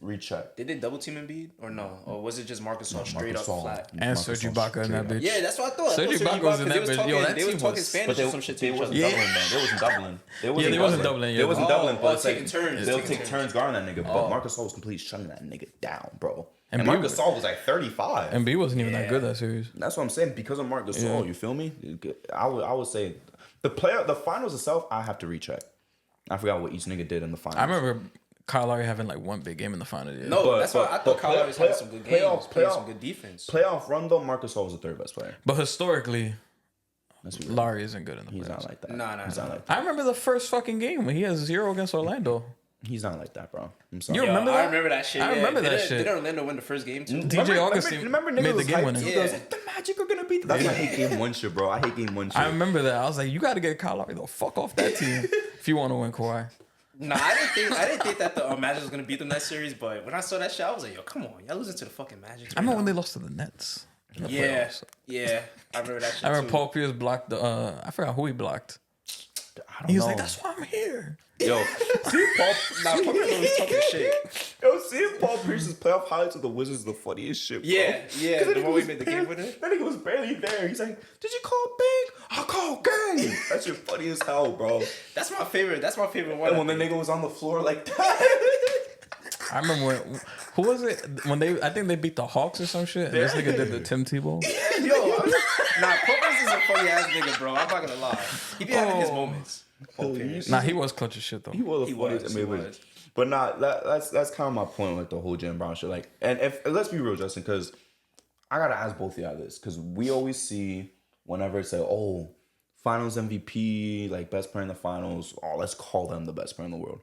Speaker 1: recheck.
Speaker 2: Did they double team Embiid or no? Or was it just Marcus Gasol straight
Speaker 1: Marcus
Speaker 2: up
Speaker 1: Gasol.
Speaker 2: flat?
Speaker 3: And Serge Ibaka in that bitch.
Speaker 2: Yeah, that's what I thought.
Speaker 3: Serge Ibaka was in that bitch. Yo, that
Speaker 2: They was
Speaker 3: team
Speaker 2: talking
Speaker 3: was-
Speaker 2: Spanish or some shit to
Speaker 1: They
Speaker 2: each
Speaker 1: wasn't
Speaker 2: other.
Speaker 1: doubling though. They wasn't doubling.
Speaker 3: They wasn't doubling, yeah.
Speaker 1: They wasn't doubling, but it's
Speaker 2: taking
Speaker 1: like
Speaker 2: turns.
Speaker 1: they'll
Speaker 2: Taking
Speaker 1: take turns guarding that nigga. But Marcus Gasol was completely shutting that nigga down, bro. And
Speaker 3: Embiid-
Speaker 1: Marcus Gasol was like 35.
Speaker 3: Embiid wasn't even that
Speaker 2: Yeah.
Speaker 3: good that series.
Speaker 1: That's what I'm saying. Because of Marcus Gasol,
Speaker 3: Yeah.
Speaker 1: you feel me? I would say the finals itself, I have to recheck. I forgot what each nigga did in the finals.
Speaker 3: I remember Kyle Lowry having like one big game in the final. Yeah.
Speaker 2: No, that's why I thought Kyle Lowry was having some good games, playing some
Speaker 1: playoff-
Speaker 2: good defense.
Speaker 1: Playoff run though, Marcus Gasol was the third best player.
Speaker 3: But historically,
Speaker 1: Let's be real.
Speaker 3: Lowry isn't good in the
Speaker 1: He's
Speaker 3: playoffs.
Speaker 1: not like that.
Speaker 2: Nah.
Speaker 1: He's not like that.
Speaker 3: I remember the first fucking game when he has 0 against Orlando.
Speaker 1: He's not like that, bro. I'm sorry.
Speaker 3: You remember
Speaker 2: I
Speaker 3: that?
Speaker 2: remember that shit.
Speaker 3: I
Speaker 2: yeah.
Speaker 3: remember that
Speaker 2: Didn't-
Speaker 3: shit.
Speaker 2: Didn't Orlando win the first game too?
Speaker 3: DJ Augustine
Speaker 1: remember
Speaker 3: made the
Speaker 1: was
Speaker 3: game
Speaker 1: hyped
Speaker 3: winner.
Speaker 1: too.
Speaker 2: Yeah.
Speaker 1: They was like, the Magic are gonna beat them. That's why I hate game one shit, bro. I hate game one shit.
Speaker 3: I remember that. I was like, you got to get Kyle Lowry the fuck off that team if you want to win Kawhi.
Speaker 2: Nah, I didn't think that the Magic was gonna beat them that series. But when I saw that shit, I was like, yo, come on, y'all losing to the fucking Magic.
Speaker 3: I remember when they lost to the Nets. in the
Speaker 2: Yeah,
Speaker 3: playoffs.
Speaker 2: yeah, I remember that shit.
Speaker 3: I remember
Speaker 2: too.
Speaker 3: Paul Pierce blocked the. I forgot who he blocked.
Speaker 1: I don't
Speaker 3: He was
Speaker 1: know.
Speaker 3: like, "That's why I'm here."
Speaker 1: Yo, see Paul.
Speaker 2: Nah, Paul Pierce was talking shit.
Speaker 1: Yo, seeing Paul Pierce's playoff highlights of the Wizards is the funniest shit, bro.
Speaker 2: Yeah,
Speaker 1: 'Cause
Speaker 2: yeah,
Speaker 1: that
Speaker 2: the
Speaker 1: nigga
Speaker 2: one we
Speaker 1: was
Speaker 2: made the
Speaker 1: barely-
Speaker 2: game winner.
Speaker 1: That nigga was barely there. He's like, "Did you call big? I call gang." That shit funny as hell, bro.
Speaker 2: That's my favorite. That's my favorite one.
Speaker 1: And when the nigga was on the floor like that.
Speaker 3: I remember when. Who was it when they? I think they beat the Hawks or some shit. And this nigga did the Tim Tebow.
Speaker 2: Nah, Paul Pierce is a funny ass nigga, bro. I'm not gonna lie. He be having his moments. Paul Pierce.
Speaker 3: Nah, he was clutch as shit though.
Speaker 1: He was.
Speaker 2: He was.
Speaker 1: But nah, that's kind of my point with the whole Jalen Brown shit. Like, and if let's be real, Justin, because I gotta ask both of y'all this, because we always see whenever it's like, oh, Finals MVP, like best player in the finals. Oh, let's call them the best player in the world.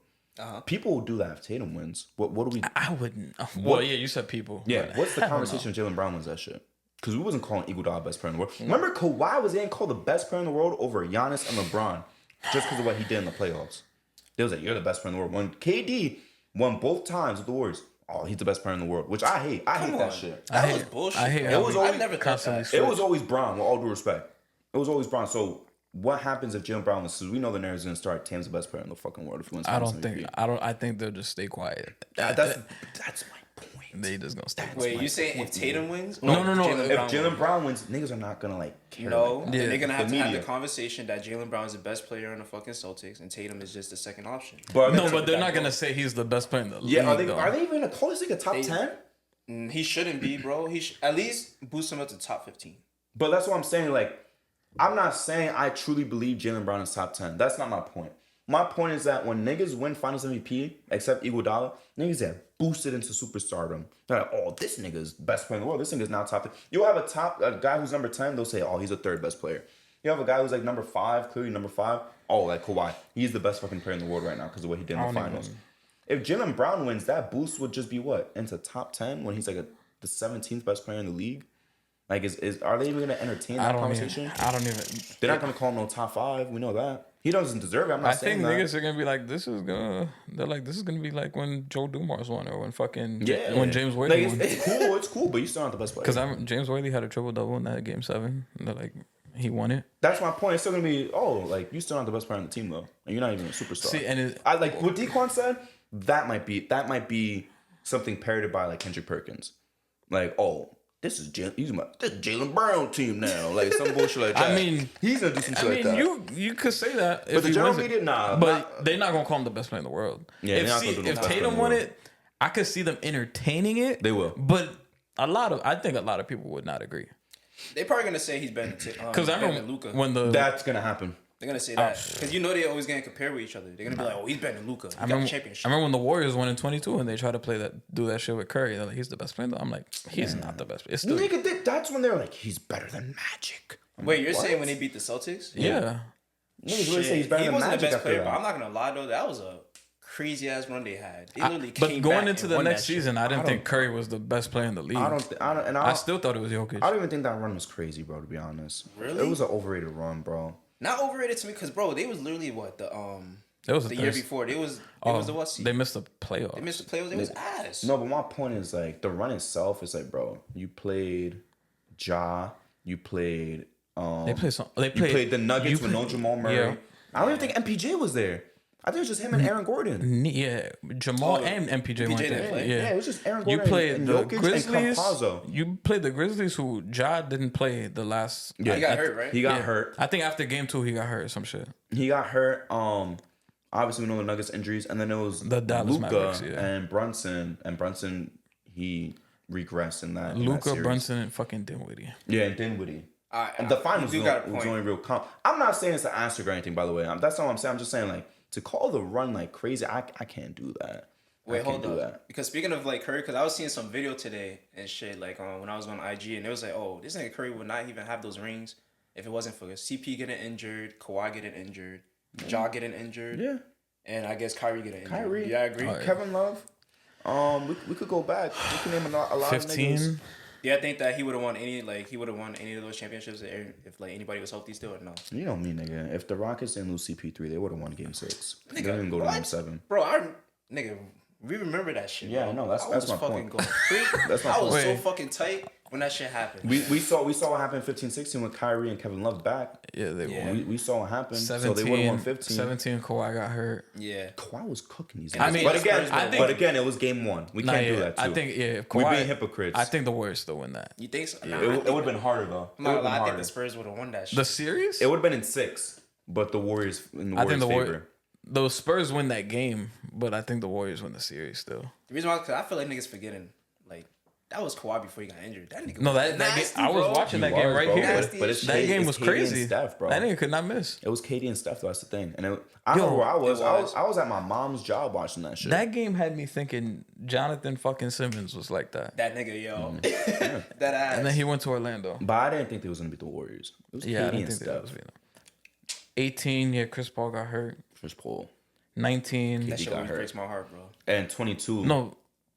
Speaker 1: People will do that if Tatum wins. What do we?
Speaker 3: I wouldn't. Well, yeah, you said people.
Speaker 1: Yeah,
Speaker 3: but
Speaker 1: what's the
Speaker 3: I don't know.
Speaker 1: conversation if Jalen Brown wins that shit? Because we wasn't calling Iguodala best player in the world. Remember, Kawhi was getting called the best player in the world over Giannis and LeBron just because of what he did in the playoffs. They was like, you're the best player in the world. When KD won both times with the Warriors, oh, he's the best player in the world, which I hate. I hate that shit.
Speaker 2: That was bullshit.
Speaker 3: I hate
Speaker 2: bro.
Speaker 3: how
Speaker 1: It was
Speaker 3: we
Speaker 1: always-
Speaker 2: I never thought
Speaker 3: constantly
Speaker 2: that.
Speaker 1: It was always Brown, with all due respect. It was always Brown. So what happens if Jalen Brown wins? Because we know the narrative's going to start, Tatum's the best player in the fucking world if he wins.
Speaker 3: I
Speaker 1: Finals
Speaker 3: don't
Speaker 1: MVP.
Speaker 3: think. I think they'll just stay quiet.
Speaker 1: That's my point.
Speaker 3: They just gonna stay.
Speaker 2: Wait, you saying if Tatum wins?
Speaker 3: No.
Speaker 1: If Jalen Brown wins, niggas are not gonna like care.
Speaker 2: No,
Speaker 1: like that.
Speaker 3: Yeah.
Speaker 2: they're gonna have
Speaker 1: The
Speaker 2: to have
Speaker 1: media.
Speaker 2: the conversation that Jalen Brown is the best player in the fucking Celtics and Tatum is just the second option.
Speaker 1: But
Speaker 3: No, but they're not gonna say he's the best player in the league.
Speaker 1: yeah,
Speaker 3: though.
Speaker 1: are they even gonna call this nigga top 10?
Speaker 2: He shouldn't be, bro. He should at least boost him up to top 15.
Speaker 1: But that's what I'm saying. Like, I'm not saying I truly believe Jalen Brown is top 10. That's not my point. My point is that when niggas win Finals MVP, except Iguodala, niggas get boosted into superstardom. They're like, oh, this nigga's best player in the world. This nigga's now top 10. You'll have a guy who's number 10, they'll say, oh, he's a third best player. You have a guy who's like number 5, clearly number 5. Oh, like Kawhi. He's the best fucking player in the world right now because of what he did in the finals. If Jalen Brown wins, that boost would just be what? Into top 10 when he's like the 17th best player in the league? Like, are they even going to entertain that conversation?
Speaker 3: I don't even.
Speaker 1: They're not going to call him no top 5. We know that. He doesn't deserve it. I'm not
Speaker 3: I
Speaker 1: saying
Speaker 3: think
Speaker 1: that.
Speaker 3: niggas are gonna be like, this is gonna be like when Joe Dumars won or when fucking
Speaker 1: Yeah.
Speaker 3: when James
Speaker 1: Like,
Speaker 3: Worthy won.
Speaker 1: it's cool, but you're still not the best player.
Speaker 3: Because James Worthy had a triple double in that game 7. And they're like, he won it.
Speaker 1: That's my point. It's still going to be, like, you're still not the best player on the team, though. And you're not even a superstar.
Speaker 3: See, and
Speaker 1: I like what Dequan said, that might be something parroted by, like, Kendrick Perkins. Like, this is Jalen Brown team now. Like, some bullshit like that.
Speaker 3: I mean,
Speaker 1: he's going to do some shit like that.
Speaker 3: you could say that,
Speaker 1: But the general media, nah.
Speaker 3: But they're not gonna call him the best player in the world.
Speaker 1: Yeah, they're not gonna do the
Speaker 3: if
Speaker 1: best player in
Speaker 3: Tatum
Speaker 1: the
Speaker 3: won
Speaker 1: world.
Speaker 3: it, I could see them entertaining it.
Speaker 1: They will.
Speaker 3: But I think a lot of people would not agree.
Speaker 2: They probably gonna say he's better than
Speaker 3: Because I
Speaker 2: better
Speaker 3: remember
Speaker 2: than Luka.
Speaker 3: when the
Speaker 1: That's going to happen.
Speaker 2: They're gonna say that because they're always getting compared with each other. They're gonna be like, "Oh, he's better than Luka. He got the championship."
Speaker 3: I remember when the Warriors won in 22 and they tried to do that shit with Curry. They're like, he's the best player. I'm like, he's not the best. It's still,
Speaker 1: Nigga, that's when they're like, he's better than Magic. I'm
Speaker 2: Wait,
Speaker 1: like,
Speaker 2: you're
Speaker 1: what?
Speaker 2: saying when they beat the Celtics?
Speaker 3: yeah.
Speaker 1: Niggas really say he's better
Speaker 2: He
Speaker 1: than
Speaker 2: wasn't
Speaker 1: Magic
Speaker 2: the best
Speaker 1: after
Speaker 2: player,
Speaker 1: that.
Speaker 2: but I'm not gonna lie though, that was a crazy ass run they had. They literally
Speaker 3: But
Speaker 2: came
Speaker 3: going
Speaker 2: back
Speaker 3: into
Speaker 2: and
Speaker 3: the
Speaker 2: won
Speaker 3: next
Speaker 2: that shit.
Speaker 3: season, I didn't think Curry was the best player in the league. I still thought it was Jokic.
Speaker 1: I don't even think that run was crazy, bro, to be honest.
Speaker 2: Really?
Speaker 1: It was an overrated run, bro.
Speaker 2: Not overrated to me because bro, they was literally what the
Speaker 3: It was
Speaker 2: the year before. It was the what seed?
Speaker 3: They missed the playoffs.
Speaker 2: They missed the playoffs. It was ass.
Speaker 1: No, but my point is, like, the run itself is like, bro, you played Ja, you played
Speaker 3: They played
Speaker 1: you played the Nuggets with no Jamal Murray.
Speaker 3: Yeah.
Speaker 1: I don't even think MPJ was there. I think it was just him and Aaron Gordon.
Speaker 3: Yeah, Jamal and MPJ went
Speaker 2: didn't
Speaker 3: there.
Speaker 2: play?
Speaker 3: Yeah.
Speaker 1: Yeah, it was just Aaron
Speaker 3: You
Speaker 1: Gordon
Speaker 3: played
Speaker 1: and
Speaker 3: the
Speaker 1: Jokic
Speaker 3: Grizzlies.
Speaker 1: and Campazzo.
Speaker 3: You played the Grizzlies, who Ja didn't play the last.
Speaker 1: Yeah.
Speaker 2: He got hurt, right?
Speaker 1: He got hurt.
Speaker 3: I think after game 2 he got hurt or some shit.
Speaker 1: He got hurt. Obviously we know the Nuggets injuries, and then it was
Speaker 3: The Dallas
Speaker 1: Luka
Speaker 3: Mavericks, yeah.
Speaker 1: and Brunson. And Brunson, he regressed in that.
Speaker 3: Luka, Brunson, and fucking Dinwiddie.
Speaker 1: Yeah, and Dinwiddie.
Speaker 2: Alright,
Speaker 1: And the finals
Speaker 2: you
Speaker 1: was
Speaker 2: do got a
Speaker 1: the
Speaker 2: point.
Speaker 1: only real comp. I'm not saying it's an asterisk or anything, by the way. That's not what I'm saying. I'm just saying, like, to call the run like crazy, I can't do that.
Speaker 2: Wait,
Speaker 1: I can't
Speaker 2: hold
Speaker 1: do
Speaker 2: up.
Speaker 1: that.
Speaker 2: Because speaking of like Curry, because I was seeing some video today and shit, like when I was on IG, and it was like, oh, this nigga Curry would not even have those rings if it wasn't for CP getting injured, Kawhi getting injured, Ja getting injured,
Speaker 1: Yeah.
Speaker 2: and I guess Kyrie getting injured.
Speaker 1: Kyrie.
Speaker 2: Yeah, I agree.
Speaker 3: Oh, yeah.
Speaker 1: Kevin Love. We could go back. We could name a lot of niggas.
Speaker 3: 15.
Speaker 2: Yeah, I think that he would have won any of those championships if like anybody was healthy still or no.
Speaker 1: You know me, nigga. If the Rockets didn't lose CP3, they would have won Game 6. They
Speaker 2: Nigga,
Speaker 1: didn't go to
Speaker 2: what?
Speaker 1: Game 7.
Speaker 2: Bro, nigga, we remember that shit.
Speaker 1: Yeah,
Speaker 2: bro.
Speaker 1: I know, that's
Speaker 2: I was
Speaker 1: my
Speaker 2: fucking
Speaker 1: point.
Speaker 2: going crazy.
Speaker 1: That's my
Speaker 2: I was
Speaker 3: point.
Speaker 2: so
Speaker 3: Wait.
Speaker 2: fucking tight when that shit happened.
Speaker 1: We saw what happened 15-16 with Kyrie and Kevin Love back.
Speaker 3: Yeah, they
Speaker 2: Yeah.
Speaker 3: won.
Speaker 1: We saw what happened.
Speaker 3: 17,
Speaker 1: So they would have won 15.
Speaker 3: 17, Kawhi got hurt.
Speaker 2: Yeah.
Speaker 1: Kawhi was cooking these
Speaker 2: I
Speaker 1: guys.
Speaker 2: mean,
Speaker 1: but again,
Speaker 2: I think-
Speaker 1: it was Game 1. We
Speaker 3: Nah,
Speaker 1: can't do
Speaker 3: yeah,
Speaker 1: that too.
Speaker 3: I think if
Speaker 1: We're
Speaker 3: Kawhi,
Speaker 1: being hypocrites.
Speaker 3: I think the Warriors still win that.
Speaker 2: You think so?
Speaker 1: Yeah,
Speaker 2: Nah,
Speaker 1: it would have been harder though.
Speaker 2: I'm not gonna lie, I think
Speaker 1: harder.
Speaker 2: the Spurs would have won that shit.
Speaker 3: The series?
Speaker 1: It would have been in 6, but the Warriors in the
Speaker 3: I
Speaker 1: Warriors'
Speaker 3: think
Speaker 1: favor.
Speaker 3: the Spurs win that game, but I think the Warriors win the series still.
Speaker 2: The reason why, because I feel like niggas forgetting, like, that was Kawhi before he got injured. That nigga
Speaker 3: No,
Speaker 2: was
Speaker 3: that game,
Speaker 2: nasty,
Speaker 3: I was
Speaker 2: bro.
Speaker 3: watching
Speaker 1: He
Speaker 3: that game
Speaker 1: was,
Speaker 3: right
Speaker 1: bro,
Speaker 3: here.
Speaker 2: Nasty
Speaker 1: but it's
Speaker 2: as
Speaker 3: That
Speaker 1: K-
Speaker 3: game
Speaker 1: it's
Speaker 3: was
Speaker 1: KD
Speaker 3: crazy.
Speaker 1: And Steph, bro.
Speaker 3: That nigga could not miss.
Speaker 1: It was KD and Steph. That's the thing. And I don't know where I was.
Speaker 2: it was.
Speaker 1: I was at my mom's job watching that shit.
Speaker 3: That game had me thinking Jonathan fucking Simmons was like that.
Speaker 2: That nigga, yo.
Speaker 1: Mm.
Speaker 2: That ass.
Speaker 3: And then he went to Orlando.
Speaker 1: But I didn't think they was gonna beat the Warriors. It was
Speaker 3: Yeah, I
Speaker 1: KD
Speaker 3: didn't
Speaker 1: and
Speaker 3: think that was
Speaker 1: Steph.
Speaker 3: 18, yeah, Chris Paul got hurt.
Speaker 1: Chris Paul.
Speaker 3: 19.
Speaker 2: that shit
Speaker 1: got
Speaker 2: always
Speaker 1: hurt.
Speaker 2: breaks my heart, bro.
Speaker 1: And 22.
Speaker 3: No,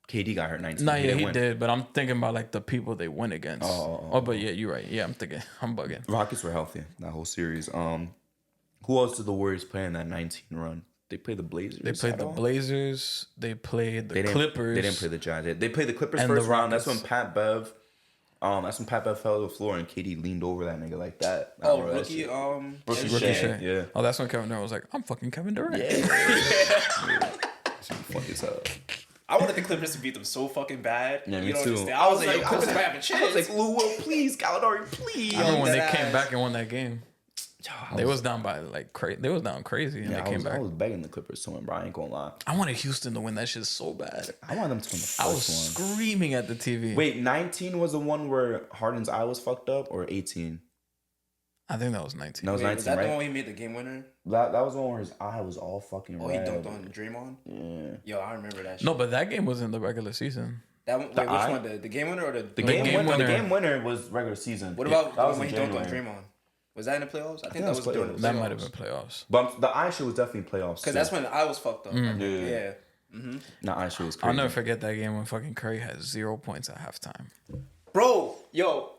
Speaker 1: KD got hurt 19.
Speaker 3: no, yeah,
Speaker 1: didn't
Speaker 3: he
Speaker 1: win.
Speaker 3: did, but I'm thinking about like the people they went against.
Speaker 1: Oh.
Speaker 3: But yeah, you're right. Yeah, I'm bugging.
Speaker 1: Rockets were healthy that whole series. Who else did the Warriors play in that 19 run? They played the Blazers.
Speaker 3: They played
Speaker 1: at
Speaker 3: the
Speaker 1: all?
Speaker 3: Blazers. They played the
Speaker 1: They didn't-
Speaker 3: Clippers.
Speaker 1: They didn't play the Jazz. They played the Clippers
Speaker 3: And the
Speaker 1: first round. That's
Speaker 3: Rockets.
Speaker 1: when Pat Bev. That's when Pat Bev fell to the floor and KD leaned over that nigga like that.
Speaker 2: Oh,
Speaker 1: That
Speaker 2: rookie,
Speaker 1: shit.
Speaker 2: Rookie
Speaker 1: Rookie
Speaker 3: Rookie
Speaker 1: Shea,
Speaker 3: Shea.
Speaker 1: yeah.
Speaker 3: Oh, that's when Kevin Durant was like, I'm fucking Kevin Durant.
Speaker 1: Shit funny as hell.
Speaker 2: I wanted the Clippers to beat them so fucking bad.
Speaker 1: Yeah, me
Speaker 2: you don't
Speaker 1: too.
Speaker 2: understand. I was like, yo,
Speaker 1: I
Speaker 2: Clippers
Speaker 1: was
Speaker 2: might have a chance.
Speaker 1: I was like, Lou Will, please, Galladari, please.
Speaker 3: I remember when they
Speaker 2: that
Speaker 3: came
Speaker 2: ass.
Speaker 3: back and won that game. They was down by like crazy. They was down crazy, and
Speaker 1: Yeah,
Speaker 3: they came back.
Speaker 1: I was begging the Clippers to win, bro. I ain't gonna lie.
Speaker 3: I wanted Houston to win that shit so bad.
Speaker 1: I want them to win the
Speaker 3: I was
Speaker 1: first one.
Speaker 3: screaming at the TV.
Speaker 1: Wait, 19 was the one where Harden's eye was fucked up, or 18?
Speaker 3: I think that was 19.
Speaker 1: That was
Speaker 2: Wait,
Speaker 1: 19,
Speaker 2: was that
Speaker 1: right?
Speaker 2: the one where he made the game winner?
Speaker 1: That was the one where his eye was all fucking
Speaker 2: Oh,
Speaker 1: red.
Speaker 2: he dunked on Draymond?
Speaker 1: Yeah.
Speaker 2: Yo, I remember that shit.
Speaker 3: No, but that game was in the regular season.
Speaker 2: That one,
Speaker 1: The
Speaker 2: wait, which
Speaker 1: eye?
Speaker 2: one? The game winner or the
Speaker 1: The
Speaker 3: game
Speaker 1: game winner.
Speaker 3: winner.
Speaker 1: The game winner was regular season.
Speaker 2: What about
Speaker 1: that was
Speaker 2: when
Speaker 1: in
Speaker 2: he dunked on
Speaker 1: January.
Speaker 2: Draymond? Was that in the playoffs? I think
Speaker 1: that
Speaker 2: that
Speaker 1: was
Speaker 2: was during the
Speaker 1: playoffs.
Speaker 2: playoffs.
Speaker 3: That might have been playoffs.
Speaker 1: But the eye shit was definitely playoffs.
Speaker 2: Because that's when I was fucked up.
Speaker 1: Yeah.
Speaker 2: Yeah.
Speaker 1: the eye shit was crazy.
Speaker 3: I'll never forget that game when fucking Curry had 0 points at halftime.
Speaker 2: Bro, yo.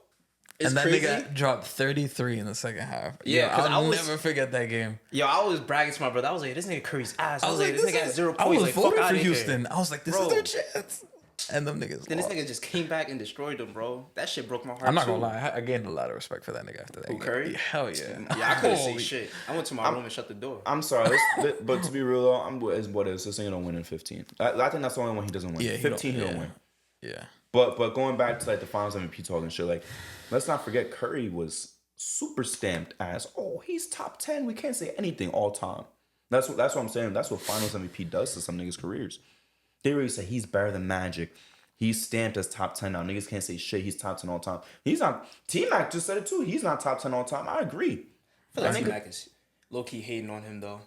Speaker 2: It's
Speaker 3: And that
Speaker 2: crazy.
Speaker 3: nigga dropped 33 in the second half.
Speaker 2: Yeah, 'cause
Speaker 3: I'll
Speaker 2: I was-
Speaker 3: never forget that game.
Speaker 2: Yo, I was bragging to my brother. I was like, this nigga Curry's ass. I was like, this nigga has 0
Speaker 3: I
Speaker 2: points.
Speaker 3: was
Speaker 2: Like, fuck
Speaker 3: voting
Speaker 2: out
Speaker 3: for
Speaker 2: of
Speaker 3: Houston.
Speaker 2: here.
Speaker 3: I was like, this
Speaker 2: Bro.
Speaker 3: is their chance. And them niggas
Speaker 2: Then this
Speaker 3: lost.
Speaker 2: nigga just came back and destroyed them, bro. That shit broke my heart.
Speaker 3: I'm not
Speaker 2: too.
Speaker 3: gonna lie, I gained a lot of respect for that nigga after that.
Speaker 2: Who,
Speaker 3: game.
Speaker 2: Curry?
Speaker 3: Yeah, hell yeah.
Speaker 2: Yeah, I couldn't say
Speaker 3: Holy-
Speaker 2: shit. I went to my room and shut the door.
Speaker 1: I'm sorry, but to be real though, I'm what is this nigga don't win in 15. I think that's the only one he doesn't win.
Speaker 3: Yeah,
Speaker 1: 15 he don't
Speaker 3: yeah.
Speaker 1: win.
Speaker 3: Yeah.
Speaker 1: But going back to like the finals MVP talk and shit, like let's not forget Curry was super stamped as he's top 10. We can't say anything all time. That's what I'm saying. That's what finals MVP does to some niggas' careers. They really say he's better than Magic. He's stamped as top 10 now. Niggas can't say shit. He's top 10 all time. He's not. T-Mac just said it too. He's not top 10 all time. I agree.
Speaker 2: I feel like T-Mac is low-key hating on him, though.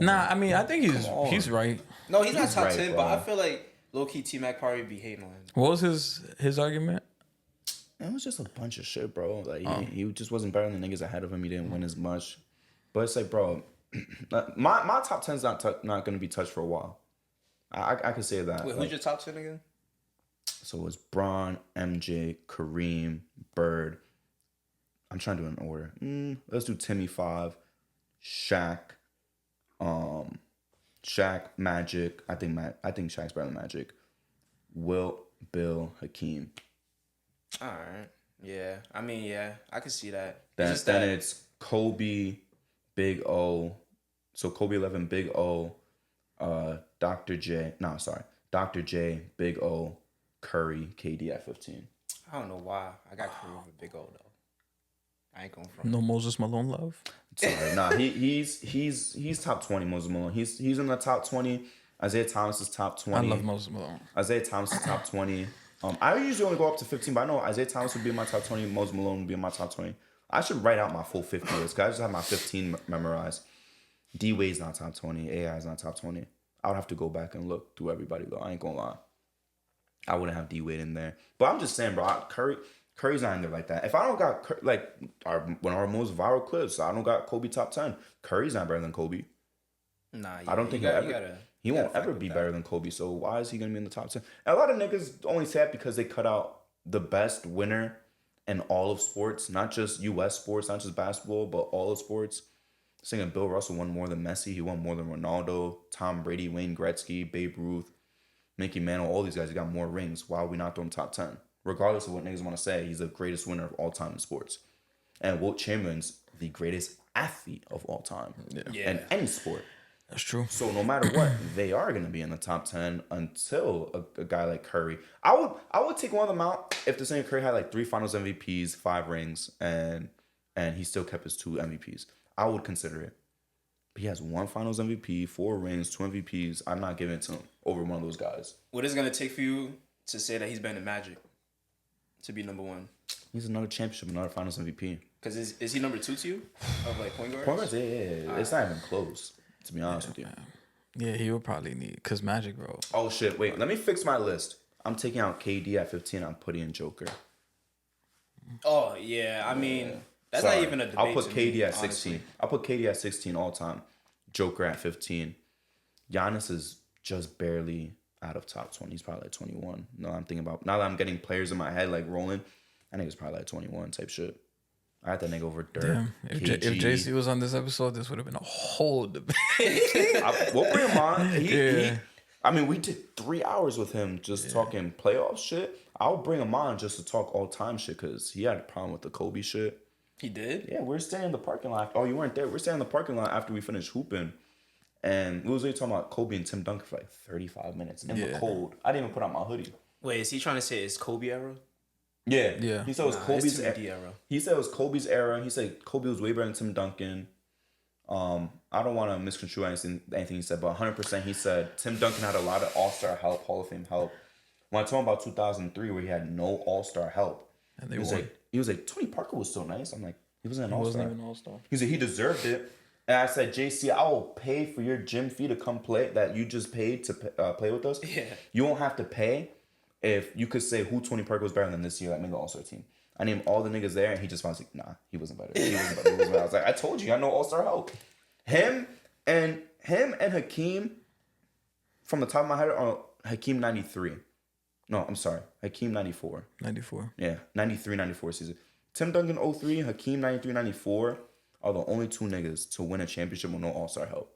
Speaker 3: Nah, I mean, I think he's right.
Speaker 2: No, he's not top
Speaker 1: right,
Speaker 2: 10,
Speaker 1: bro.
Speaker 2: but I feel like low-key T-Mac probably be hating on him.
Speaker 3: What was his argument?
Speaker 1: It was just a bunch of shit, bro. Like he just wasn't better than the niggas ahead of him. He didn't win as much. But it's like, bro, my top 10's not gonna be touched for a while. I could say that.
Speaker 2: Wait,
Speaker 1: Like,
Speaker 2: who's your top 10 again?
Speaker 1: so it was Braun, MJ, Kareem, Bird. I'm trying to do it in order. Let's do Timmy 5, Shaq, Magic. I think Shaq's better than Magic. Wilt, Bill, Hakeem.
Speaker 2: All right. Yeah. I mean, yeah. I can see that.
Speaker 1: Then
Speaker 2: It's just that.
Speaker 1: it's Kobe, Big O, So Kobe 11, Big O, Dr. J. No, sorry, Dr. J, Big O, Curry, KD at 15.
Speaker 2: I don't know why I got Curry over Big O though. I ain't going from
Speaker 3: No Moses Malone love.
Speaker 1: Sorry, nah, he's top 20. Moses Malone. He's in the top 20. Isaiah Thomas is top 20.
Speaker 3: I love Moses Malone.
Speaker 1: Isaiah Thomas is top 20. I usually only go up to 15, but I know Isaiah Thomas would be in my top 20. Moses Malone would be in my top 20. I should write out my full 50 list because I just have my 15 memorized. D Wade's not top 20. AI is not top 20. I would have to go back and look through everybody though. I ain't gonna lie. I wouldn't have D Wade in there. But I'm just saying, bro, Curry's not in there like that. If I don't got one of our most viral clips, I don't got Kobe top 10. Curry's not better than Kobe.
Speaker 2: Nah,
Speaker 1: I don't think he won't ever be better than Kobe. So why is he gonna be in the top 10? And a lot of niggas only say that because they cut out the best winner in all of sports, not just U.S. sports, not just basketball, but all of sports. Saying Bill Russell won more than Messi. He won more than Ronaldo, Tom Brady, Wayne Gretzky, Babe Ruth, Mickey Mantle. All these guys, he got more rings. Why are we not doing top 10? Regardless of what niggas want to say, he's the greatest winner of all time in sports. And Wilt Chamberlain's the greatest athlete of all time in any sport.
Speaker 3: That's true.
Speaker 1: So no matter what, they are going to be in the top 10 until a guy like Curry. I would take one of them out if the same Curry had like 3 Finals MVPs, 5 rings, and he still kept his 2 MVPs. I would consider it. But he has 1 Finals MVP, 4 rings, 2 MVPs. I'm not giving it to him over one of those guys.
Speaker 2: What is it gonna take for you to say that he's better than Magic to be number 1?
Speaker 1: He's another championship, another Finals MVP.
Speaker 2: Because is he number 2 to you of like point guards?
Speaker 1: Point guards, yeah. It's not even close, to be honest with you.
Speaker 3: Yeah, he would probably need because Magic, bro.
Speaker 1: Oh shit! Wait, let me fix my list. I'm taking out KD at 15. I'm putting in Joker.
Speaker 2: Oh yeah, I mean that's
Speaker 1: Sorry.
Speaker 2: not even a debate.
Speaker 1: I'll put
Speaker 2: to
Speaker 1: KD
Speaker 2: me,
Speaker 1: at 16.
Speaker 2: honestly.
Speaker 1: I'll put KD at 16 all time. Joker at 15. Giannis is just barely out of top 20. He's probably like 21. No, I'm thinking about now that I'm getting players in my head like rolling. I think it's probably like 21 type shit. I had that nigga over Dirk.
Speaker 3: Damn. If JC was on this episode, this would have been a whole debate.
Speaker 1: We'll bring him on. We did 3 hours with him just talking playoff shit. I'll bring him on just to talk all time shit because he had a problem with the Kobe shit.
Speaker 2: He did?
Speaker 1: Yeah, we're staying in the parking lot. Oh, you weren't there. We're staying in the parking lot after we finished hooping. And we was really talking about Kobe and Tim Duncan for like 35 minutes in the cold. I didn't even put on my hoodie.
Speaker 2: Wait, is he trying to say it's Kobe era?
Speaker 1: Yeah. He said it was Kobe's
Speaker 2: it's era.
Speaker 1: He said it was Kobe's era. He said Kobe was way better than Tim Duncan. I don't want to misconstrue anything he said, but 100% he said Tim Duncan had a lot of All-Star help, Hall of Fame help. When I told him about 2003 where he had no All-Star help,
Speaker 3: And they
Speaker 1: he was like, Tony Parker was so nice. I'm like, he wasn't an All-Star.
Speaker 3: wasn't even an All-Star.
Speaker 1: He said he deserved it. And I said, JC, I will pay for your gym fee to come play that you just paid to play with us.
Speaker 2: Yeah.
Speaker 1: You won't have to pay if you could say who Tony Parker was better than this year that made the All-Star team. I named all the niggas there, and he just was like, nah, he wasn't better. He wasn't better. I was like, I told you, I know All-Star help. Him and Hakeem, from the top of my head, are Hakeem 93. No, I'm sorry. Hakeem 94.
Speaker 3: 94.
Speaker 1: Yeah, 93, 94 season. Tim Duncan 03, Hakeem 93, 94 are the only 2 niggas to win a championship with no All-Star help.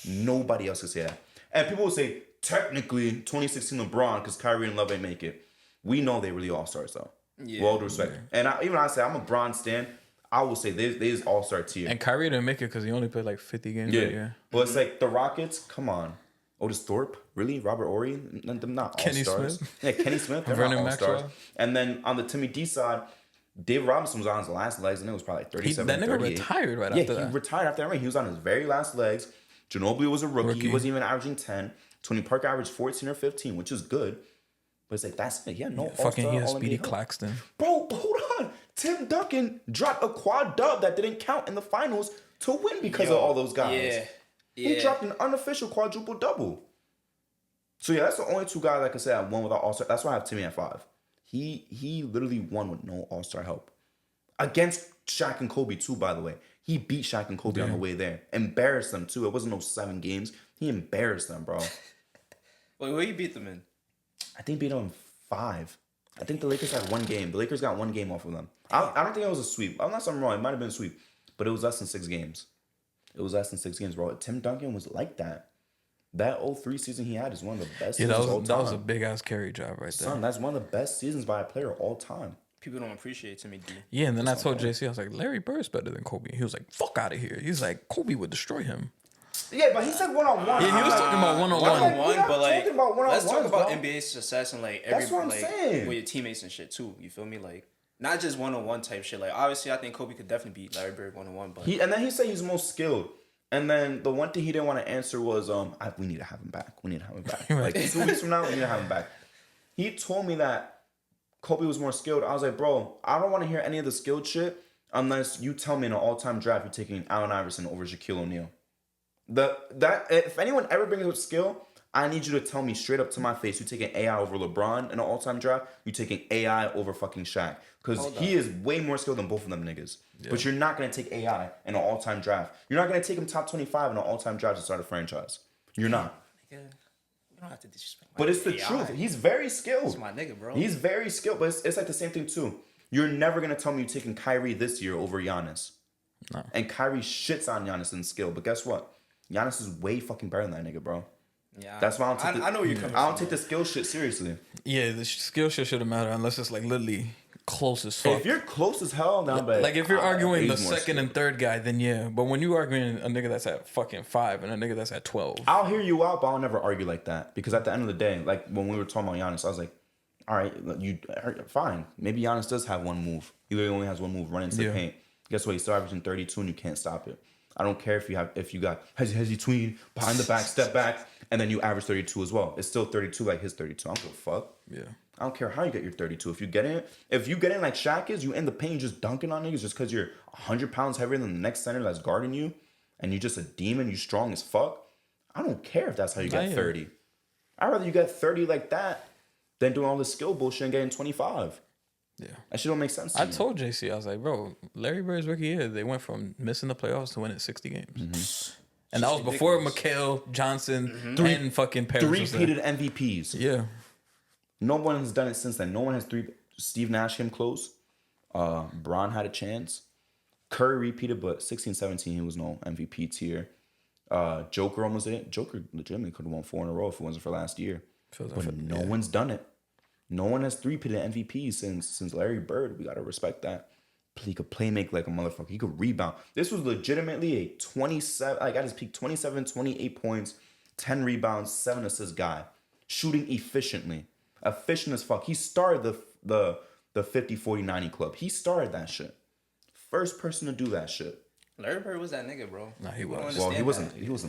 Speaker 1: Nobody else could say that. And people will say, technically, 2016 LeBron, because Kyrie and Love ain't make it. We know they really All-Stars, though. Yeah. With all due respect. Yeah. And even I say I'm a Bron stan, I will say there's All-Star tier.
Speaker 3: And Kyrie didn't make it because he only played like 50 games that year.
Speaker 1: But it's like the Rockets, come on. Otis Thorpe, really? Robert Horry? Them not
Speaker 3: Kenny
Speaker 1: All-Stars.
Speaker 3: Smith?
Speaker 1: Yeah, Kenny Smith, they're
Speaker 3: Vernon
Speaker 1: not All-Stars.
Speaker 3: Maxwell.
Speaker 1: And then on the Timmy D side, Dave Robinson was on his last legs, and it was probably like 37,
Speaker 3: That nigga
Speaker 1: 38.
Speaker 3: retired after that.
Speaker 1: Yeah, he retired after that ring. He was on his very last legs. Ginobili was a rookie. He wasn't even averaging 10. Tony Parker averaged 14 or 15, which is good. But it's like, that's it. Yeah, no All-Star,
Speaker 3: fucking he has Speedy
Speaker 1: help.
Speaker 3: Claxton.
Speaker 1: Bro, hold on. Tim Duncan dropped a quad dub that didn't count in the finals to win because of all those guys.
Speaker 2: Yeah.
Speaker 1: He dropped an unofficial quadruple double. So yeah, that's the only 2 guys I can say I won without All-Star. That's why I have Timmy at 5. He literally won with no All-Star help. Against Shaq and Kobe too, by the way. He beat Shaq and Kobe on the way there. Embarrassed them too. It wasn't no 7 games. He embarrassed them, bro.
Speaker 2: Wait, where you beat them in?
Speaker 1: I think beat them in 5. I think the Lakers had 1 game. The Lakers got 1 game off of them. I don't think it was a sweep. Unless I'm wrong, it might have been a sweep. But it was less than 6 games. It was less than 6 games, bro. Tim Duncan was like that. That 03 season he had is one of the best seasons of all time.
Speaker 3: That was a big ass carry job right there.
Speaker 1: Son, that's one of the best seasons by a player all time.
Speaker 2: People don't appreciate Timmy D.
Speaker 3: Yeah, and then I told JC, I was like, Larry Bird's better than Kobe. He was like, fuck out of here. He's like, Kobe would destroy him.
Speaker 1: Yeah, but he said one-on-one.
Speaker 3: Yeah, he was talking about one-on-one.
Speaker 2: One-on-one, but like,
Speaker 1: talking about
Speaker 2: let's talk
Speaker 1: one-on-ones,
Speaker 2: about
Speaker 1: bro.
Speaker 2: NBA success and like every
Speaker 1: That's what I'm
Speaker 2: like
Speaker 1: saying.
Speaker 2: with your teammates and shit too. You feel me? Like not just one-on-one type shit. Like obviously, I think Kobe could definitely beat Larry Bird one-on-one, but
Speaker 1: And then he said he's most skilled. And then the one thing he didn't want to answer was, we need to have him back. We need to have him back. Like 2 weeks from now, we need to have him back. He told me that Kobe was more skilled. I was like, bro, I don't want to hear any of the skilled shit unless you tell me in an all-time draft you're taking Allen Iverson over Shaquille O'Neal. If anyone ever brings up skill, I need you to tell me straight up to my face, you're taking AI over LeBron in an all-time draft, you're taking AI over fucking Shaq. Because he is way more skilled than both of them niggas. Yeah. But you're not going to take AI in an all-time draft. You're not going to take him top 25 in an all-time draft to start a franchise. You're not.
Speaker 2: you don't have to disrespect.
Speaker 1: But it's the truth. He's very skilled.
Speaker 2: He's my nigga, bro.
Speaker 1: He's very skilled. But it's like the same thing too. You're never going to tell me you're taking Kyrie this year over Giannis. No. And Kyrie shits on Giannis in skill. But guess what? Giannis is way fucking better than that nigga, bro. Yeah, that's why I know where you're coming from. I don't take the skill shit seriously.
Speaker 3: Yeah, the skill shit shouldn't matter unless it's like literally close as fuck.
Speaker 1: If you're close as hell, now,
Speaker 3: like if you're arguing the second and third guy, then yeah. But when you arguing a nigga that's at fucking 5 and a nigga that's at 12,
Speaker 1: I'll hear you out, but I'll never argue like that because at the end of the day, like when we were talking about Giannis, I was like, all right, you fine. Maybe Giannis does have one move. He literally only has one move: run into the paint. Guess what? He's still averaging 32, and you can't stop it. I don't care if you got hezzy tween behind the back, step back, and then you average 32 as well. It's still 32 like his 32. I don't give a fuck. Yeah. I don't care how you get your 32. If you get in like Shaq is, you in the paint, you just dunking on niggas just because you're 100 pounds heavier than the next center that's guarding you, and you're just a demon, you strong as fuck. I don't care if that's how you get 30. I'd rather you get 30 like that than doing all this skill bullshit and getting 25. Yeah. That shit don't make sense to me.
Speaker 3: I told JC, I was like, bro, Larry Bird's rookie year, they went from missing the playoffs to winning 60 games. Mm-hmm. And that was before McHale, Johnson, and fucking Paris.
Speaker 1: 3-peated MVPs.
Speaker 3: Yeah.
Speaker 1: No one has done it since then. No one has 3. Steve Nash came close. Bron had a chance. Curry repeated, but 16-17, he was no MVP tier. Joker almost did it. Joker legitimately could have won 4 in a row if it wasn't for last year. But no one's done it. No one has 3-peated MVP since Larry Bird. We got to respect that. He could play make like a motherfucker. He could rebound. This was legitimately a 27, like at his peak, 27, 28 points, 10 rebounds, 7 assists guy. Shooting efficiently. Efficient as fuck. He started the 50, 40, 90 club. He started that shit. First person to do that shit.
Speaker 2: Larry Bird was that nigga, bro.
Speaker 3: Nah, he was.
Speaker 1: Well, he wasn't that.
Speaker 2: He was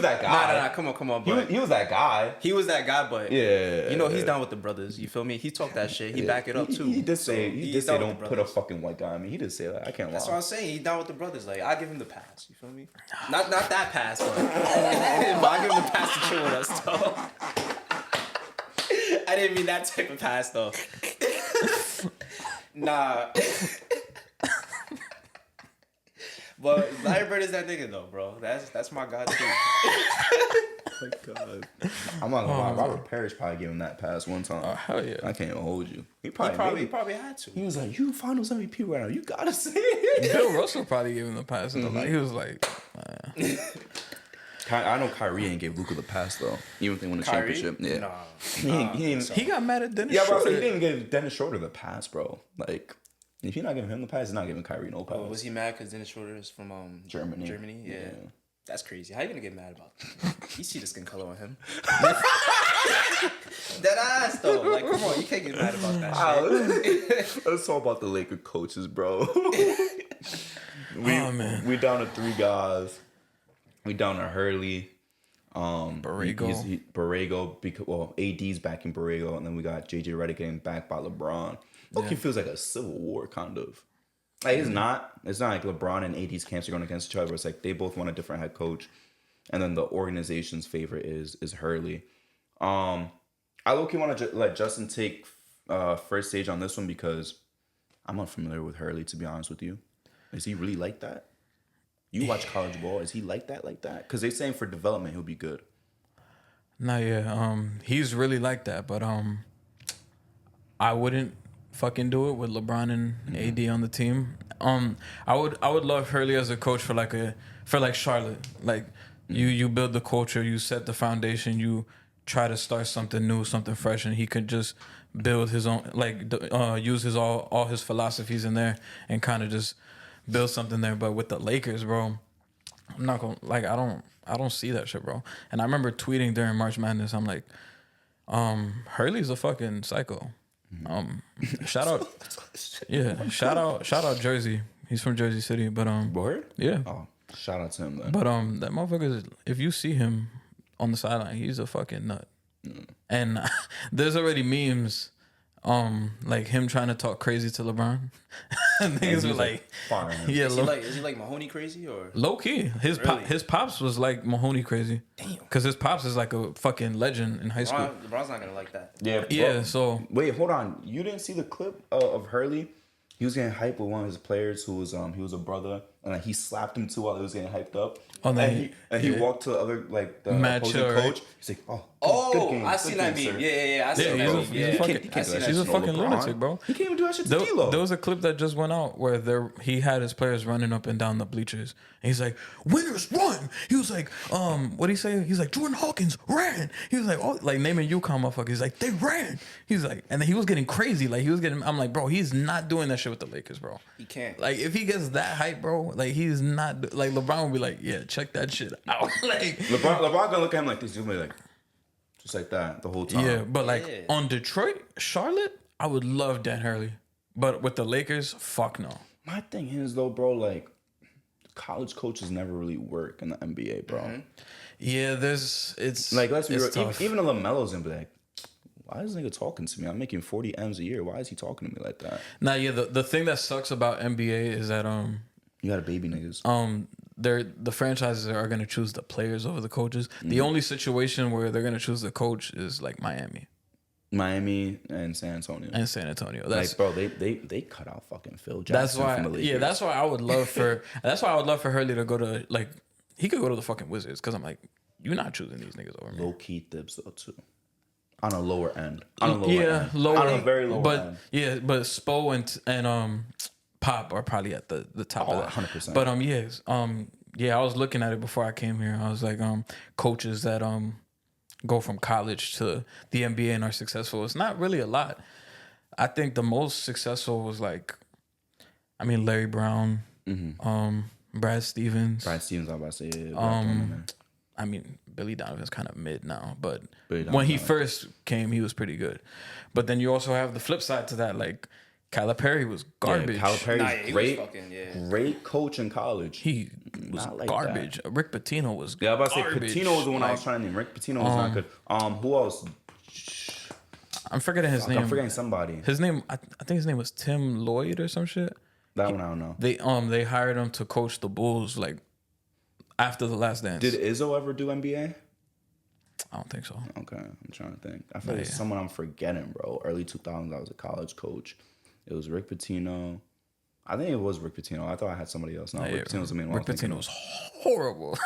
Speaker 2: that guy.
Speaker 1: Come on. He was that guy.
Speaker 2: He was that guy, but
Speaker 1: yeah,
Speaker 2: you know he's down with the brothers. You feel me? He talked that shit. He back it up too.
Speaker 1: He did say don't put a fucking white guy on me. He did say that. I can't lie.
Speaker 2: That's what I'm saying. He down with the brothers. Like I give him the pass. You feel me? Not that pass, but I give him the pass to chill with us. Though. I didn't mean that type of pass though. Nah. But Larry Bird is that nigga though, bro. That's my guy too.
Speaker 1: Oh my God. I'm not gonna lie. Robert Parrish probably gave him that pass one time.
Speaker 3: Oh hell yeah.
Speaker 1: I can't even hold you. He
Speaker 2: probably had to.
Speaker 1: He was like, "You Finals MVP right now. You gotta say it."
Speaker 3: Bill Russell probably gave him the pass. Mm-hmm. He was like,
Speaker 1: I know Kyrie ain't gave Luka the pass though. Even if they won the championship. Yeah.
Speaker 2: Nah.
Speaker 3: He got mad at Dennis.
Speaker 1: Yeah, bro.
Speaker 3: Schroeder.
Speaker 1: He didn't give Dennis Schroeder the pass, bro. Like. If you're not giving him the pass, he's not giving Kyrie no pass.
Speaker 2: Oh, was he mad because Dennis Schroeder is from Germany? Yeah. That's crazy. How you gonna get mad about that? You see the skin color on him. That ass though. Like, come on, you can't get mad about that shit.
Speaker 1: Let's talk about the Laker coaches, bro.
Speaker 3: Man.
Speaker 1: We down to 3 guys. We down to Hurley.
Speaker 3: Borrego.
Speaker 1: Borrego, because AD's backing Borrego, and then we got JJ Redick getting backed by LeBron. Loki feels like a civil war, kind of. Like it's not like LeBron and AD's camps are going against each other. It's like they both want a different head coach, and then the organization's favorite is Hurley. I low-key want to let Justin take first stage on this one because I'm unfamiliar with Hurley, to be honest with you. Is he really like that? You watch college ball. Is he like that? Because they're saying for development he'll be good.
Speaker 3: Nah, yeah. He's really like that, but I wouldn't fucking do it with LeBron and AD on the team. I would love Hurley as a coach for Charlotte. Like you build the culture, you set the foundation, you try to start something new, something fresh, and he could just build his own, use all his philosophies in there and kind of just build something there. But with the Lakers, bro, I'm not gonna like. I don't see that shit, bro. And I remember tweeting during March Madness. I'm like, Hurley's a fucking psycho. Shout out, yeah, shout out Jersey. He's from Jersey City, but
Speaker 1: Word?
Speaker 3: yeah.
Speaker 1: Oh, shout out to him then.
Speaker 3: But that motherfucker, if you see him on the sideline, he's a fucking nut. And there's already memes, like him trying to talk crazy to LeBron. And niggas were like,
Speaker 1: firing him.
Speaker 3: yeah,
Speaker 2: Is he like Mahoney crazy or
Speaker 3: low key. His
Speaker 2: Really?
Speaker 3: his pops was like Mahoney crazy.
Speaker 2: Damn.
Speaker 3: Because his pops is like a fucking legend in high school.
Speaker 2: LeBron's not gonna like that.
Speaker 1: Yeah.
Speaker 3: Yeah,
Speaker 1: bro.
Speaker 3: so
Speaker 1: Wait, hold on. You didn't see the clip of Hurley? He was getting hyped with one of his players who was he was a brother, and like, he slapped him too while he was getting hyped up.
Speaker 3: Oh,
Speaker 1: and he walked to the other like the
Speaker 3: Mad
Speaker 1: opposing
Speaker 3: chill, right?
Speaker 1: coach. He's like, "Oh,
Speaker 2: Oh,
Speaker 1: good game,
Speaker 2: I
Speaker 1: good
Speaker 2: seen
Speaker 1: game,
Speaker 2: that
Speaker 1: sir."
Speaker 2: meme. Yeah. I seen
Speaker 3: yeah,
Speaker 2: that
Speaker 3: he's
Speaker 2: meme.
Speaker 3: a
Speaker 2: Yeah.
Speaker 3: fucking,
Speaker 1: He can't do that
Speaker 3: he's a
Speaker 1: shit to
Speaker 3: fucking
Speaker 1: LeBron.
Speaker 3: lunatic, bro.
Speaker 1: He can't even do that shit to D-Lo.
Speaker 3: There was a clip that just went out where he had his players running up and down the bleachers. And he's like, "Winners run!" He was like, what did he say? He's like, "Jordan Hawkins ran." He was like, "Oh, like naming UConn motherfuckers." He's like, "They ran." He's like, and then he was getting crazy. Like he was getting. I'm like, bro, he's not doing that shit with the Lakers, bro.
Speaker 2: He can't.
Speaker 3: Like if he gets that hype, bro, like he's not. Like LeBron would be like, "Yeah, check that shit out." Like
Speaker 1: LeBron gonna look at him like this. He's gonna be like, just like that the whole time.
Speaker 3: yeah, but like
Speaker 2: Yeah.
Speaker 3: on Detroit, Charlotte, I would love Dan Hurley. But with the Lakers, fuck no.
Speaker 1: My thing is though, bro, like college coaches never really work in the NBA, bro.
Speaker 2: Mm-hmm.
Speaker 3: Yeah, it's
Speaker 1: Like let's be
Speaker 3: it's
Speaker 1: real.
Speaker 3: tough.
Speaker 1: Even the LaMelo's gonna be like, why is this nigga talking to me? I'm making 40 M's a year. Why is he talking to me like that?
Speaker 3: Now, yeah, the thing that sucks about NBA is that
Speaker 1: You got a baby niggas.
Speaker 3: the franchises are gonna choose the players over the coaches. The only situation where they're gonna choose the coach is like
Speaker 1: Miami and San Antonio.
Speaker 3: and San Antonio. That's
Speaker 1: Like, bro, they cut out fucking Phil Jackson
Speaker 3: that's why.
Speaker 1: from the Lakers.
Speaker 3: Yeah, that's why I would love for Hurley to go to like he could go to the fucking Wizards because I'm like you're not choosing these niggas over me.
Speaker 1: low key Thibs though too. On a lower end. On a lower
Speaker 3: Yeah,
Speaker 1: end.
Speaker 3: lower,
Speaker 1: On a very low
Speaker 3: but
Speaker 1: end.
Speaker 3: yeah, but Spo and Pop are probably at the top
Speaker 1: Oh,
Speaker 3: of that.
Speaker 1: 100%.
Speaker 3: But yeah, I was looking at it before I came here. I was like coaches that go from college to the NBA and are successful. It's not really a lot. I think the most successful was like, I mean, Larry Brown, Brad Stevens.
Speaker 1: Brad Stevens, I was about to say. Yeah,
Speaker 3: I mean, Billy Donovan's kind of mid now, but
Speaker 1: Billy
Speaker 3: when he
Speaker 1: Donovan.
Speaker 3: first came, he was pretty good. But then you also have the flip side to that, like Calipari was garbage.
Speaker 1: Yeah, Calipari's
Speaker 2: Nah, yeah, he was
Speaker 1: great,
Speaker 2: fucking,
Speaker 1: great coach in college.
Speaker 3: He was
Speaker 1: Not like
Speaker 3: garbage. Rick Pitino was
Speaker 1: Yeah, I was about to say
Speaker 3: garbage.
Speaker 1: Pitino was the one I was
Speaker 3: Like,
Speaker 1: trying to name. Rick Pitino was not good. Who else?
Speaker 3: I'm forgetting his name.
Speaker 1: I'm forgetting somebody.
Speaker 3: His name, I think his name was Tim Lloyd or some shit.
Speaker 1: That one I don't know.
Speaker 3: They hired him to coach the Bulls like after the Last Dance.
Speaker 1: Did Izzo ever do NBA?
Speaker 3: I don't think so.
Speaker 1: Okay, I'm trying to think. I feel like it's someone I'm forgetting, bro. Early 2000s, I was a college coach. It was Rick Pitino. I think it was Rick Pitino. I thought I had somebody else. No, Rick Pitino was the main one.
Speaker 3: Rick Pitino was horrible.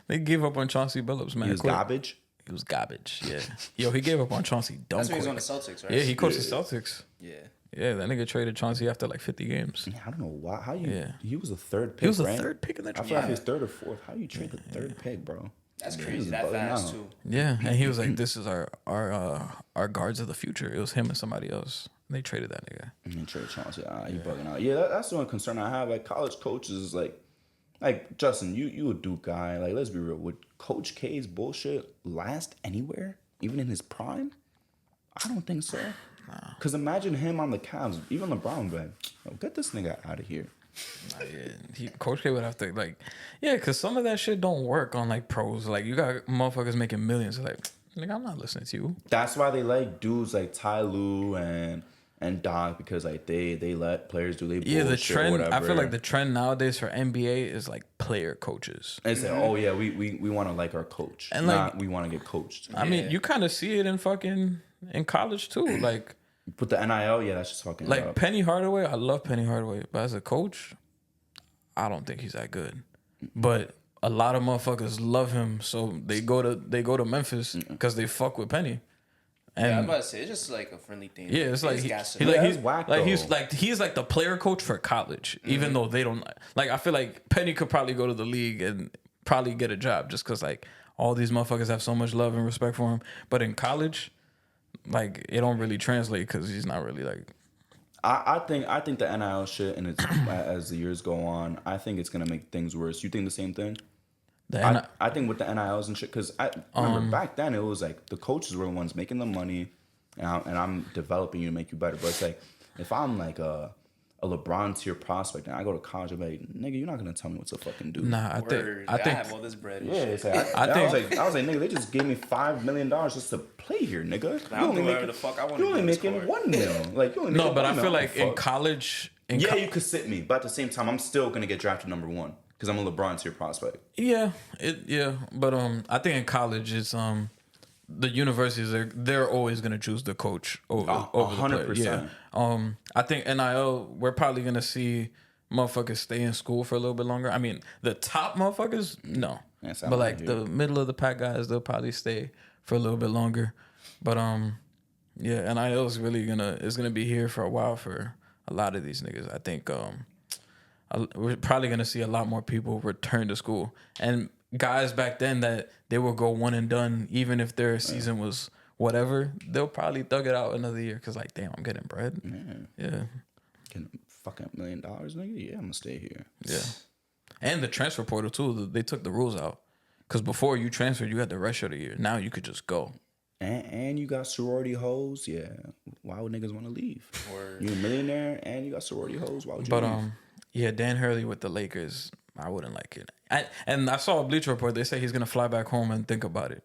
Speaker 3: They gave up on Chauncey Billups, man.
Speaker 1: He was
Speaker 3: quick.
Speaker 1: garbage.
Speaker 3: He was garbage. Yeah. Yo, he gave up on Chauncey dumb
Speaker 2: That's when he was
Speaker 3: quick.
Speaker 2: on the Celtics, right?
Speaker 3: Yeah, he coached the Celtics.
Speaker 2: Yeah.
Speaker 3: Yeah, that nigga traded Chauncey after like 50 games.
Speaker 1: Yeah, I don't know why. How you?
Speaker 3: Yeah.
Speaker 1: He was a third pick.
Speaker 3: He was the
Speaker 1: right?
Speaker 3: third pick in that
Speaker 1: I
Speaker 3: draft.
Speaker 1: feel like he was third or fourth. How you trade the third pick, bro?
Speaker 2: That's
Speaker 1: Yeah,
Speaker 2: crazy.
Speaker 1: he was
Speaker 2: That
Speaker 1: bugging
Speaker 2: fast
Speaker 1: out.
Speaker 2: too.
Speaker 3: Yeah, and he was like, "This is our guards of the future." It was him and somebody else. And they traded that nigga.
Speaker 1: And then Trey Chauncey, you bugging out. Yeah, that's the one concern I have. Like college coaches is like Justin, you a Duke guy. Like let's be real. Would Coach K's bullshit last anywhere, even in his prime? I don't think so. Cause imagine him on the Cavs. Even LeBron, man, get this nigga out of here.
Speaker 3: Yeah, Coach K would have to like, yeah, because some of that shit don't work on like pros. Like you got motherfuckers making millions. Like, nigga, I'm not listening to you.
Speaker 1: That's why they like dudes like Ty Lue and Doc, because like they let players do their bullshit.
Speaker 3: Yeah, the
Speaker 1: or
Speaker 3: trend.
Speaker 1: whatever.
Speaker 3: I feel like the trend nowadays for NBA is like player coaches.
Speaker 1: And say, oh yeah, we want to like our coach,
Speaker 3: And,
Speaker 1: not
Speaker 3: like,
Speaker 1: we want to get coached.
Speaker 3: I mean, you kind of see it in college too. Like
Speaker 1: Put the NIL, yeah, that's just fucking
Speaker 3: like
Speaker 1: up.
Speaker 3: Penny Hardaway. I love Penny Hardaway, but as a coach, I don't think he's that good. But a lot of motherfuckers love him, so they go to Memphis because they fuck with Penny. And
Speaker 2: Yeah, I'm about to say it's just like a friendly thing.
Speaker 3: yeah, it's like
Speaker 2: gas
Speaker 3: he's
Speaker 2: it up.
Speaker 3: like
Speaker 1: That's whack, though.
Speaker 3: he's like the player coach for college, even though they don't like. I feel like Penny could probably go to the league and probably get a job just because like all these motherfuckers have so much love and respect for him. But in college, like it don't really translate because he's not really like.
Speaker 1: I think the NIL shit and it's as the years go on, I think it's gonna make things worse. You think the same thing? I think with the NILs and shit, because I remember back then it was like the coaches were the ones making the money, and I'm developing you to make you better. But it's like if I'm like a LeBron tier prospect and I go to college, I'm like, nigga, you're not gonna tell me what to fucking do.
Speaker 3: Nah, I think
Speaker 2: have all this bread. And
Speaker 1: Yeah,
Speaker 2: shit.
Speaker 1: it's like, I was like, nigga, they just gave me $5 million just to play here, nigga.
Speaker 2: I'm doing whatever the fuck I want to do.
Speaker 1: You only making $1 million. Like you only making
Speaker 3: but
Speaker 1: $1
Speaker 3: I feel
Speaker 1: million.
Speaker 3: like in college,
Speaker 1: you could sit me, but at the same time, I'm still gonna get drafted number 1 because I'm a LeBron tier prospect.
Speaker 3: but I think in college it's the universities they're always gonna choose the coach over 100%. Yeah. I think NIL we're probably gonna see motherfuckers stay in school for a little bit longer. I mean, the top motherfuckers, no, but like the middle of the pack guys, they'll probably stay for a little bit longer. But NIL is really gonna be here for a while for a lot of these niggas. I think we're probably gonna see a lot more people return to school and guys back then that they will go one and done even if their season was whatever. They'll probably thug it out another year because like, damn, I'm getting bread. Yeah.
Speaker 1: Getting fucking $1 million, nigga. Yeah, I'm gonna stay here.
Speaker 3: Yeah. And the transfer portal too. They took the rules out because before you transferred, you had the rest of the year. Now you could just go.
Speaker 1: And you got sorority hoes. Yeah. Why would niggas want to leave? You a millionaire and you got sorority hoes. Why would you leave?
Speaker 3: Yeah, Dan Hurley with the Lakers, I wouldn't like it. And I saw a Bleacher Report. They say he's gonna fly back home and think about it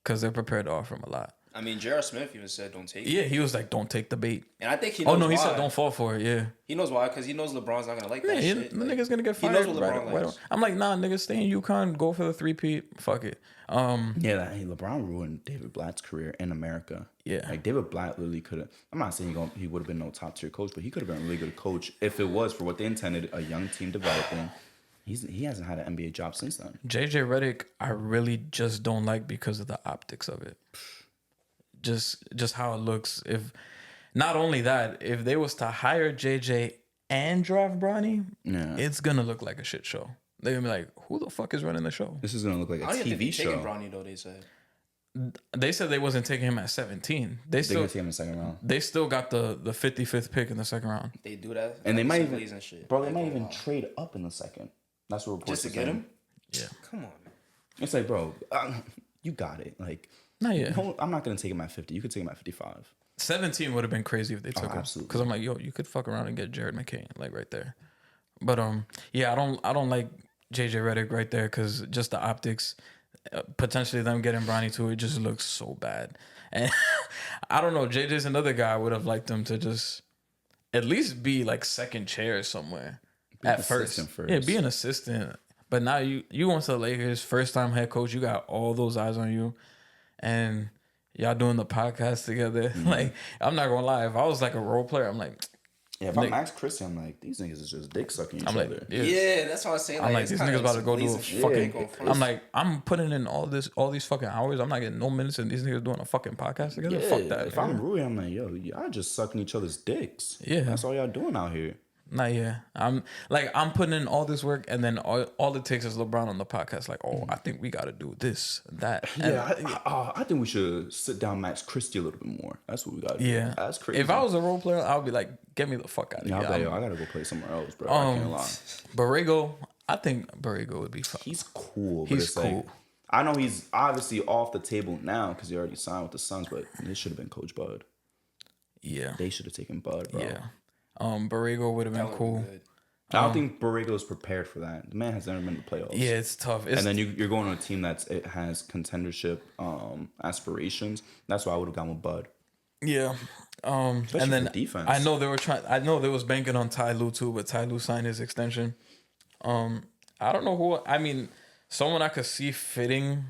Speaker 3: because they're prepared to offer him a lot.
Speaker 2: I mean, J.R. Smith even said, "Don't take it."
Speaker 3: Yeah, he was like, "Don't take the bait."
Speaker 2: And I think he knows why.
Speaker 3: He said, "Don't fall for it." Yeah,
Speaker 2: he knows why because he knows LeBron's not gonna like that shit.
Speaker 3: The nigga's gonna get fired.
Speaker 2: He knows what LeBron likes.
Speaker 3: I'm like, nah, nigga, stay in UConn, go for the 3-peat. Fuck it.
Speaker 1: LeBron ruined David Blatt's career in America.
Speaker 3: Yeah,
Speaker 1: like David Blatt literally could have. I'm not saying he would have been no top tier coach, but he could have been a really good coach if it was for what they intended, a young team developing. He hasn't had an NBA job since then.
Speaker 3: JJ Redick, I really just don't like because of the optics of it. Just how it looks. If not only that, if they was to hire JJ and draft Bronny, it's gonna look like a shit show. They're gonna be like, who the fuck is running the show?
Speaker 1: This is gonna look like a TV show.
Speaker 2: Taking Bronny though,
Speaker 3: they said they wasn't taking him at 17. They're
Speaker 1: gonna take him in the second round.
Speaker 3: They still got the 55th pick in the second round.
Speaker 2: They do that,
Speaker 1: and they might even they might even trade up in the second. That's what reports
Speaker 2: just to get him.
Speaker 3: Yeah,
Speaker 2: come on.
Speaker 1: It's like, bro, you got it. Like,
Speaker 3: not yet.
Speaker 1: I'm not gonna take him at 50. You could take him at 55.
Speaker 3: 17 would have been crazy if they took him.
Speaker 1: Absolutely.
Speaker 3: Because I'm like, yo, you could fuck around and get Jared McCain like right there. But I don't like JJ Redick right there because just the optics. Potentially them getting Bronny too, it just looks so bad. And I don't know, JJ's another guy I would have liked him to just at least be like second chair somewhere at first. Yeah, be an assistant. But now you went to the Lakers, first time head coach, you got all those eyes on you. And y'all doing the podcast together. Mm-hmm. Like, I'm not gonna lie, if I was like a role player, I'm like,
Speaker 1: yeah, if I'm Max Christie, I'm like, these niggas is just dick sucking each other.
Speaker 2: Yeah, that's what I was saying.
Speaker 3: I'm like, these niggas about to go do a fucking. I'm like, I'm putting in all these fucking hours. I'm not getting no minutes, and these niggas doing a fucking podcast together.
Speaker 1: Yeah,
Speaker 3: fuck that.
Speaker 1: If I'm Rui, I'm like, yo, y'all just sucking each other's dicks.
Speaker 3: Yeah,
Speaker 1: that's all y'all doing out here.
Speaker 3: Nah, yeah. I'm putting in all this work, and then all it takes is LeBron on the podcast. Like, oh, I think we got to do this, that.
Speaker 1: I think we should sit down Max Christie a little bit more. That's what we got to do.
Speaker 3: Yeah,
Speaker 1: that's crazy.
Speaker 3: If I was a role player, I would be like, get me the fuck out of here.
Speaker 1: I gotta go play somewhere else, bro. I can't lie.
Speaker 3: Borrego, I think Borrego would be fun.
Speaker 1: He's cool.
Speaker 3: He's cool.
Speaker 1: Like, I know he's obviously off the table now because he already signed with the Suns, but it should have been Coach Bud.
Speaker 3: Yeah,
Speaker 1: they should have taken Bud, bro.
Speaker 3: Yeah. Borrego would have been cool.
Speaker 1: I don't think Borrego is prepared for that. The man has never been to the playoffs.
Speaker 3: Yeah, it's tough.
Speaker 1: And then you're going on a team it has contendership aspirations. That's why I would have gone with Bud.
Speaker 3: Yeah.
Speaker 1: Especially
Speaker 3: and then
Speaker 1: for defense.
Speaker 3: I know they was banking on Ty Lue too, but Ty Lue signed his extension. I don't know who. I mean, someone I could see fitting,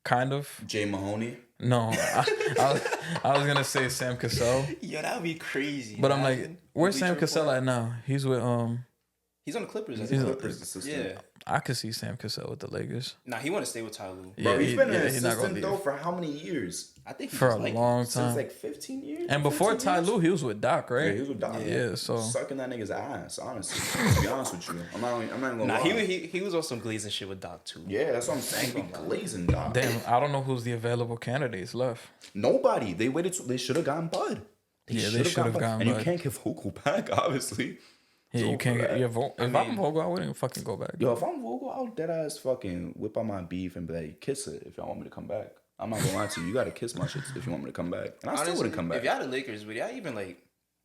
Speaker 3: kind of.
Speaker 1: Jay Mahoney.
Speaker 3: No, I was gonna say Sam Cassell.
Speaker 2: Yo, that would be crazy.
Speaker 3: But I'm like, where's Sam Cassell at now? He's with
Speaker 2: He's on the Clippers.
Speaker 1: He's the Clippers assistant.
Speaker 2: Yeah.
Speaker 3: I could see Sam Cassell with the Lakers.
Speaker 2: Nah, he want to stay with Ty Lue.
Speaker 1: Bro, he's been an assistant though for how many years?
Speaker 2: I think
Speaker 3: for a long time.
Speaker 1: Since like 15 years.
Speaker 3: And before Ty Lue, he was with Doc, right?
Speaker 1: Yeah, he was with Doc.
Speaker 3: Yeah, so
Speaker 1: sucking that nigga's ass, honestly. To be honest with you, I'm not even gonna lie.
Speaker 2: He was on some glazing shit with Doc too.
Speaker 1: Yeah, that's what I'm saying. He glazing Doc.
Speaker 3: Damn, I don't know who's the available candidates left.
Speaker 1: Nobody. They waited. They should have gotten Bud.
Speaker 3: Yeah, they should have gone
Speaker 1: And you
Speaker 3: back.
Speaker 1: can't give Vogel back, obviously.
Speaker 3: Yeah, you
Speaker 1: So
Speaker 3: can't
Speaker 1: for
Speaker 3: get.
Speaker 1: that-
Speaker 3: Yeah, if I'm Vogel, I wouldn't fucking go back.
Speaker 1: Yo, if I'm Vogel, I'll dead ass fucking whip out my beef and be like, kiss it if y'all want me to come back. I'm not gonna lie to you. You gotta kiss my shit if you want me to come back. And I still wouldn't come back.
Speaker 2: If y'all the Lakers, would y'all even like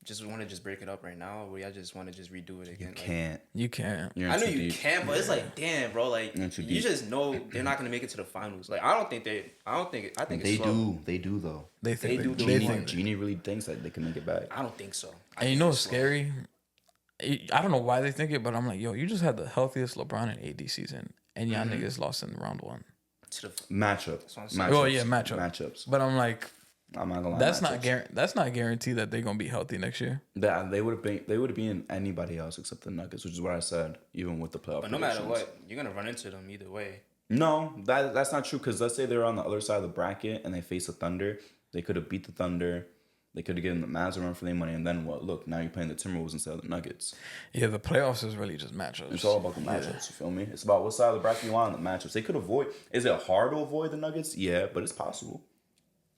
Speaker 2: just want to just break it up right now, or would y'all just want to just redo it again?
Speaker 1: Can't.
Speaker 3: You can't.
Speaker 1: You're in
Speaker 2: I know
Speaker 1: too
Speaker 2: you
Speaker 1: deep.
Speaker 2: can, but it's like, damn, bro, like
Speaker 1: You're too
Speaker 2: you
Speaker 1: deep.
Speaker 2: just know they're not gonna make it to the finals. Like I think I think
Speaker 1: They
Speaker 2: it's slow.
Speaker 1: do. They do though.
Speaker 3: They think
Speaker 2: They do
Speaker 3: they
Speaker 2: do
Speaker 3: think.
Speaker 2: more.
Speaker 1: Genie really thinks that they can make it back.
Speaker 2: I don't think so.
Speaker 3: And you know what's scary? I don't know why they think it, but I'm like, yo, you just had the healthiest LeBron and AD season, and y'all niggas lost in round one.
Speaker 2: To the
Speaker 1: Matchup.
Speaker 2: what I'm saying.
Speaker 3: Oh yeah, matchup.
Speaker 1: Matchups.
Speaker 3: But I'm like,
Speaker 1: I'm not gonna lie.
Speaker 3: that's
Speaker 1: matchups.
Speaker 3: not guaranteed that they're gonna be healthy next year.
Speaker 1: That they would have been anybody else except the Nuggets, which is what I said. Even with the playoff.
Speaker 2: But no matter
Speaker 1: predictions.
Speaker 2: what, you're gonna run into them either way.
Speaker 1: No, that's not true. Because let's say they're on the other side of the bracket and they face the Thunder, they could have beat the Thunder. They could have given the Mavs a run for their money, and then what? Look, now you're playing the Timberwolves instead of the Nuggets.
Speaker 3: Yeah, the playoffs is really just matchups.
Speaker 1: It's all about the matchups. You feel me? It's about what side of the bracket you want on the matchups. They could avoid. Is it hard to avoid the Nuggets? Yeah, but it's possible.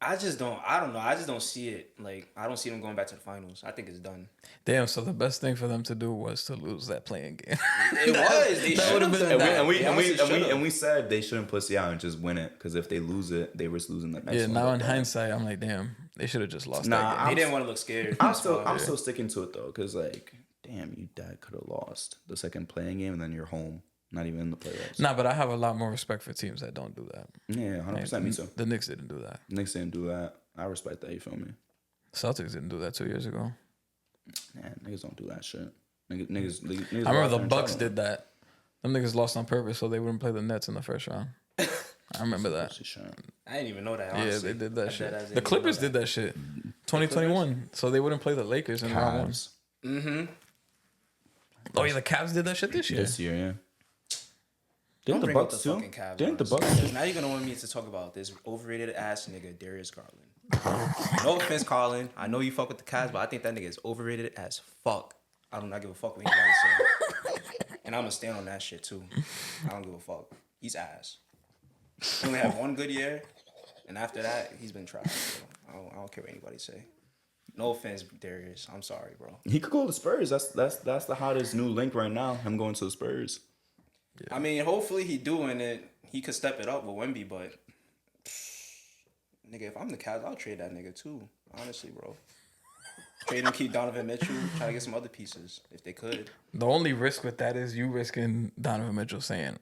Speaker 2: I don't know. I just don't see it. Like I don't see them going back to the finals. I think it's done.
Speaker 3: Damn. So the best thing for them to do was to lose that playing game.
Speaker 2: It was. They
Speaker 3: that
Speaker 2: should
Speaker 3: would've
Speaker 2: have
Speaker 3: been
Speaker 2: done
Speaker 3: that.
Speaker 2: that.
Speaker 1: And we said they shouldn't pussy out and just win it because if they lose it, they risk losing the next
Speaker 3: Yeah.
Speaker 1: one.
Speaker 3: Now in
Speaker 1: But,
Speaker 3: hindsight, I'm like, damn, they should have just lost
Speaker 1: Nah,
Speaker 3: that game.
Speaker 2: They didn't want to look scared.
Speaker 1: I'm still sticking to it though because like, damn, you dad could have lost the second playing game and then you're home, not even in the playoffs.
Speaker 3: Nah, but I have a lot more respect for teams that don't do that.
Speaker 1: Yeah, 100%. Me too.
Speaker 3: The Knicks didn't do that.
Speaker 1: Knicks didn't do that. I respect that. You feel me?
Speaker 3: Celtics didn't do that 2 years ago.
Speaker 1: Man, niggas don't do that shit. Niggas
Speaker 3: I remember the
Speaker 1: lost
Speaker 3: Bucks
Speaker 1: in
Speaker 3: did that. Them niggas lost on purpose so they wouldn't play the Nets in the first round. I remember that.
Speaker 1: trouble.
Speaker 2: I didn't even know that.
Speaker 3: Yeah,
Speaker 2: Honestly.
Speaker 3: they did that
Speaker 2: I
Speaker 3: shit.
Speaker 2: dead ass didn't
Speaker 3: The
Speaker 2: even
Speaker 3: Clippers
Speaker 2: know that.
Speaker 3: did that shit. 2021. So they wouldn't play the Lakers in round one.
Speaker 1: Cavs
Speaker 3: Oh yeah, the Cavs did that shit this year.
Speaker 1: this year, yeah.
Speaker 2: Don't
Speaker 1: Didn't the
Speaker 2: bring up
Speaker 1: Bucks
Speaker 2: the
Speaker 1: too?
Speaker 2: fucking Cavs,
Speaker 1: Didn't the
Speaker 2: honestly,
Speaker 1: Bucks?
Speaker 2: because now you're gonna want me to talk about this overrated ass nigga Darius Garland. No offense, Colin. I know you fuck with the Cavs, but I think that nigga is overrated as fuck. I do not give a fuck what anybody say, and I'm gonna stand on that shit too. I don't give a fuck. He's ass. He only had one good year, and after that, he's been trash. So I don't care what anybody say. No offense, Darius. I'm sorry, bro.
Speaker 1: He could go to the Spurs. That's the hottest new link right now. Him going to the Spurs.
Speaker 2: I mean, hopefully he doing it. He could step it up with Wemby, but nigga, if I'm the Cavs, I'll trade that nigga too. Honestly, bro. Trade him, keep Donovan Mitchell, try to get some other pieces if they could.
Speaker 3: The only risk with that is you risking Donovan Mitchell saying,